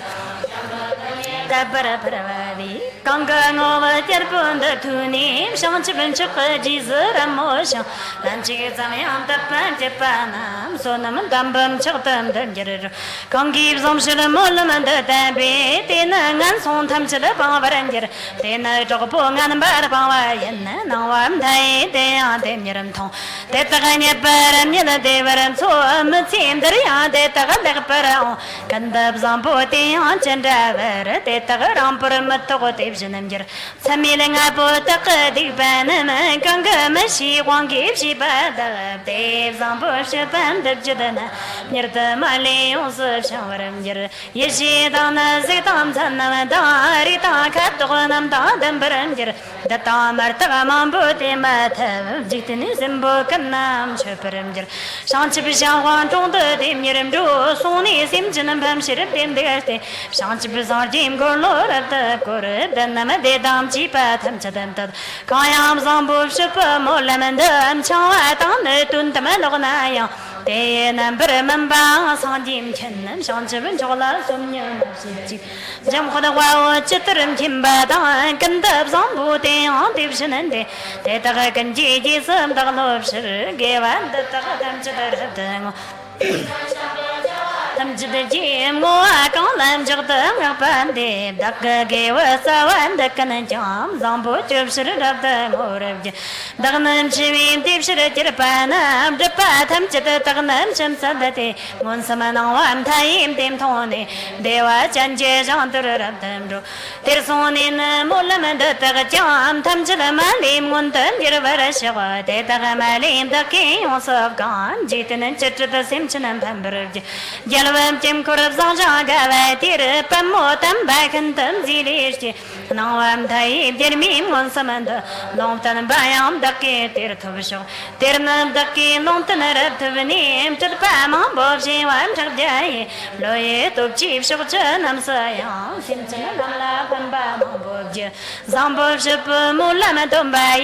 Dabara Paravadi, Ganga Nova Terpunda Tunim, Shanchiban Chukaji Zuramotion, Lanchi Zamiam Tapan Japanam, Sonam Dambam Chotam Danger, Kongi Zomshilamulam and the Dabi, Tina and Son Tam to the Bavaranger, Tina Jopong and Barabayan, now I'm Dai, they are Demiranton, Tetaganya Param Yada Devaran, so I'm a team, the Ria de Tagapara, Kandab Zampoti on Chendaver. Tagaram Puramatogotibjanamger, Samiling Apotaka, Banana, Ganga, Mashi, Wangi, Shibada, Dave, Zambush, and the Jadana, near the Malay, also Shawaramger, Yeshidana, Zitam, Sanamada, Rita, Katonam, Dadam Baranger, the Tamar Tagamam, Putimata, Jitinism, Bokanam, Chaparamger, Shanchipishawan, the Dimirim, Sony, Simjanam, Shirip, in the Earth, Shanchipizar, Jim. Lord of the Kurd, and Namade Dam Chipa, Tamchadam, Kayam Zambu Shupa, Molamandam, Chawat on the Tuntamalonaya, Day and Burmamba, Sandim Chenam, Shanchevin Chola, Sumyam, Jamkodawa, Chitterim Timba, Kandab Zambu, Day on Division and Day, Tetakan Gigi, some dog of Shir, gave out the Takam Tam to the gym, go I call them Jota Pandi, Daka gave us a one the can jam, Zambo Jupsir of the Morab, Dagan Chivim, Dipshir Japana, the Patam Cheta Taganam Sadati, Monsamano, I'm Taim, Tim Tony, they were changes on the Rabdam. There's one in Mulam and the Tagajam, Tam to the Malim, Muntan, Yervarashawa, the Tagamalim, the king also of gone, Jitan and Chitra the Simpson and Pemberg. Yellow Jim Kurabza Gavatir, Pamotam, back and Tam Zilish. Now I'm Taib, Jeremy, Monsamanda, Longton Bayam, Ducky, Tirtovisho, Tirna Ducky, Longton, to name to the Pamon, Bobji, one Jai, Loyet of Chief Shojan, Amsaya, Simpson, Lap and Bam, Bobja, Zambo Ship, Mulamatomba,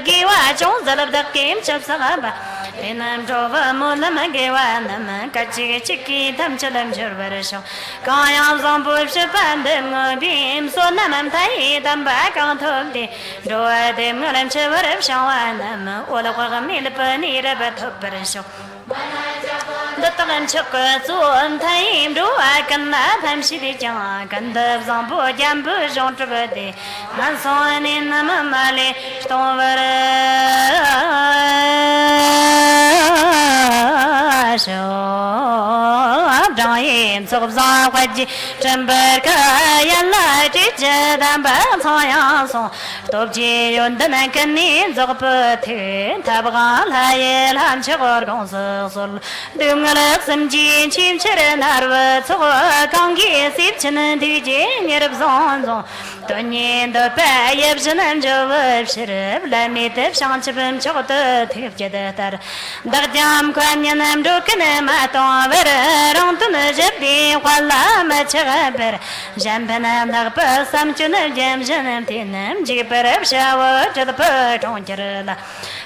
Giwa, Jones of the game, Chapsaba, and I'm Jova, Mulamagawan, Kachi, Chiki, Tamchalam, Jerverisho, Kayam Zambo Ship and them beam, so Namam Tai, them back on top the door, them Mulam Chever of Shawan, or the Wagamil Panira, but Hopperisho. The Tagan Chocolate, so on time, do I can laugh and she did young, and the Zambo Jambu, Jean Treverde, Manson in the Mamale, Stover. Dying so Zawaji, Chamberka, Yalla, Jadamba, Soyaso, Topji, and the Nakani, Zopati, Tabral, Hayel, Hanchor, Gonsul, Dumalex, and Jean, Chim Chirin, Harvard, so Kongi, Sipchin, and DJ, near Zonzo, Tony, the Payabson, and Jove, Sheriff, Lamit, Shanchibim, Chota, Tifjadatar, Darjam, Quanian, and Dukin, Maton, Ver, on to the Jep, di wala ma chaber jampana nagpa samchuna jam janam tinam jiparab shawa chadpa tonchirla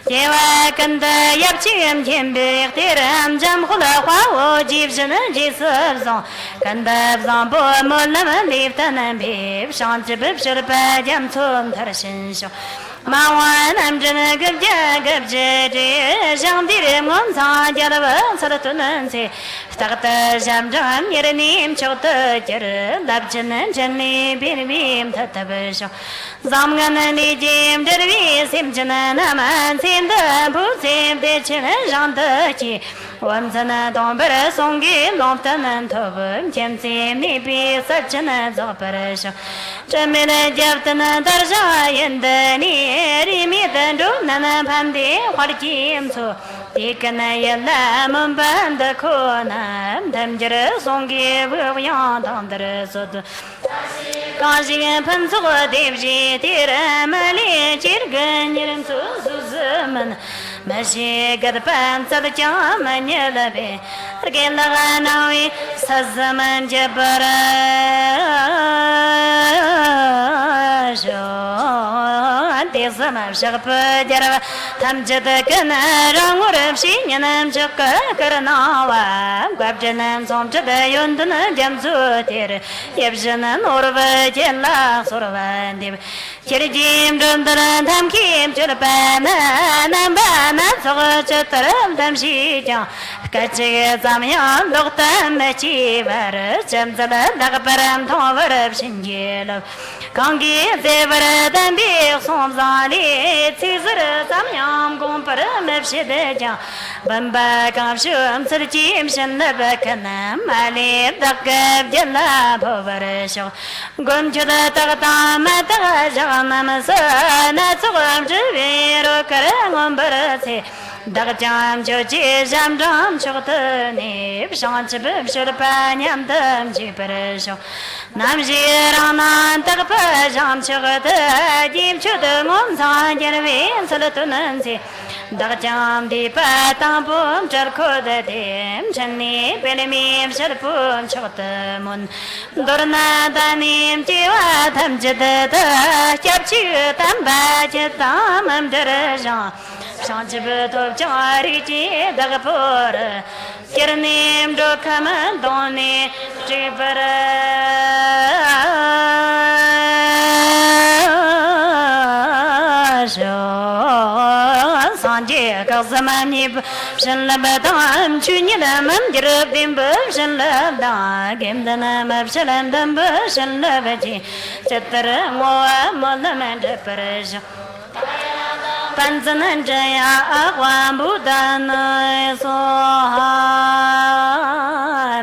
Jewa kanda yapchim jimbe tiram jam khula khwa jiv jana jisab zon kanda zon bo molam liftanam bib shantib shirpa jam thum tharshin sho Mawan amjana gabja gabja jam dirim ngom sa jarwa saratunan se takta jam jam yeranim chota jar labjana janni birbim tatabsho zamgana ni jim dervi simjana naman simda bhusim de chena janda chi wamzana dombar songi lomtanan tobum chemsim ni bi sachana zoparasho chamena javtana darja yendani Rimidandu nana pandi warjim so Tikana yalla mumbanda kona Damjara songi vuyan dandara sod Kaji panso devji tira mali chirgan yirim su suzuman Mashi gadpan sadja manyalabe Argela nawi sazaman jabara Samam Shakpa Jarava Tamjata Kana Ranguram Shinyanam Chaka Karanawa Gwabjanam Somchada Yundana Jamsutir Yabjanan Urva Jella Survandim Chirjim Dundara Tamkim Churpana Nambana Sochataram Tamshijam Kachiga Samyam Doktam Machivar Jamzada Dakaparam Tovarab Shinjelav Kangi Devara Dambi Somzali Tizar Samyam Gumpara Mepshideja Bamba Kamshum Sirjim Shandabakanam Ali Dakab Jalla Povaresho Gunjada Takata Mata Janamasa Natsugam Jiviro Karangum Barati Dakjam Joji Jamdam Chotani Shanchib Shurpanyam Dam Jiparesho Namjiranan Takpa Jam Chogata Jim Chudamum Sanjarvin Salatunansi Dakjam Dipa Tampum Charkodatim Chani Pelimim Sharpum Chotamun Dorna Danim Jivatam Jadata Chapchu Tamba Chitamam Darajan Shanchib Top Chariti Dagapur Kirnim Dokama Doni Jibara Sanjay Kazamanib Shanlabatam Chunidam Jirabim Shanlabda Gimdanam Shanlandam Shanlabaji Chatara Moa Molamanda Parasha Panzananjaya Aquam Budana Soha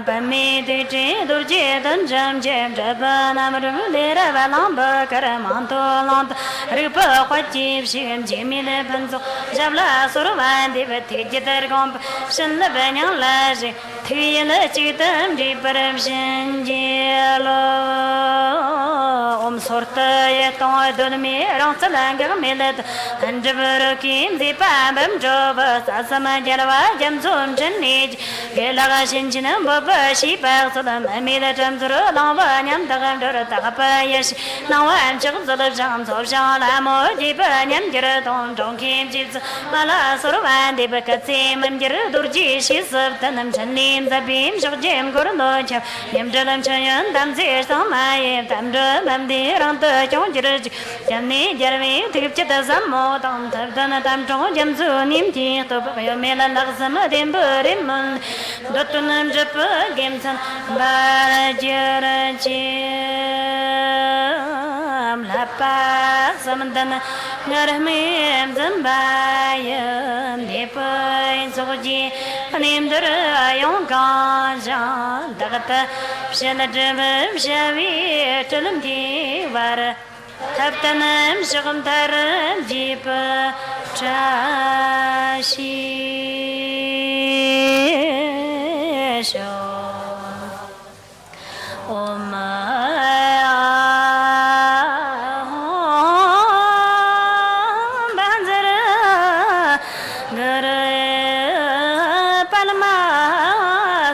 Pamiti Durje Danjam Jem Jabanam Rulera Valamba Karamanto Lant Rupa Quachib Shim Jimmy Lepanzo Javla Survan Divati Jitar Gomp Shanlabanyan Laji Tila Chitam Jiparam Shanjelo Sorta Yeton Dunmi Ransalanga Millet and Kim the Pabam Jova Sasama Java Jamzum Janij Gelaga Shinjinam Baba Shipa Salam Amida Jamzura Lavanyam Tagandura Takapayash now I'm Chakos of the Jams of Shalamo Jibanyam Jeraton Don Kim Jips Mala Survan de Bakatim and Jeradurji she served Tanam Chanim the Beam Shokjim Gurundocha Yam Jalam Chayan Damzir Samay Tamdra Bamdi Ranta Chonjiraj Jamni Jeremy Tripchita Samo Tam Tardana Tam Jamzu Nimti Topayomela Laxama Dimburimon Dotunam Japa Gamson Bajarajam Lapa Samantana Narmim Zambayam Depa Soji Nimdura Yonkaja Dagata Shanajam Shavi Tulamti Vara Taptanam Shakamtaram Jipa Trashi Om Banzara Gara Palma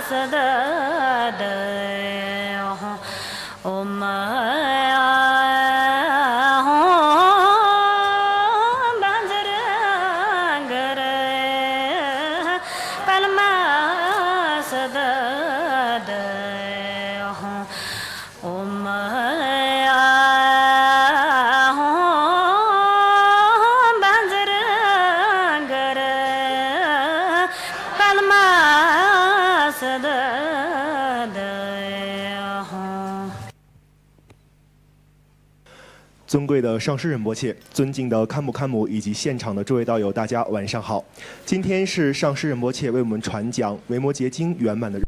Sada 尊贵的上师仁波切，尊敬的堪姆以及现场的诸位道友，大家晚上好。今天是上师仁波切为我们传讲《维摩诘经》圆满的。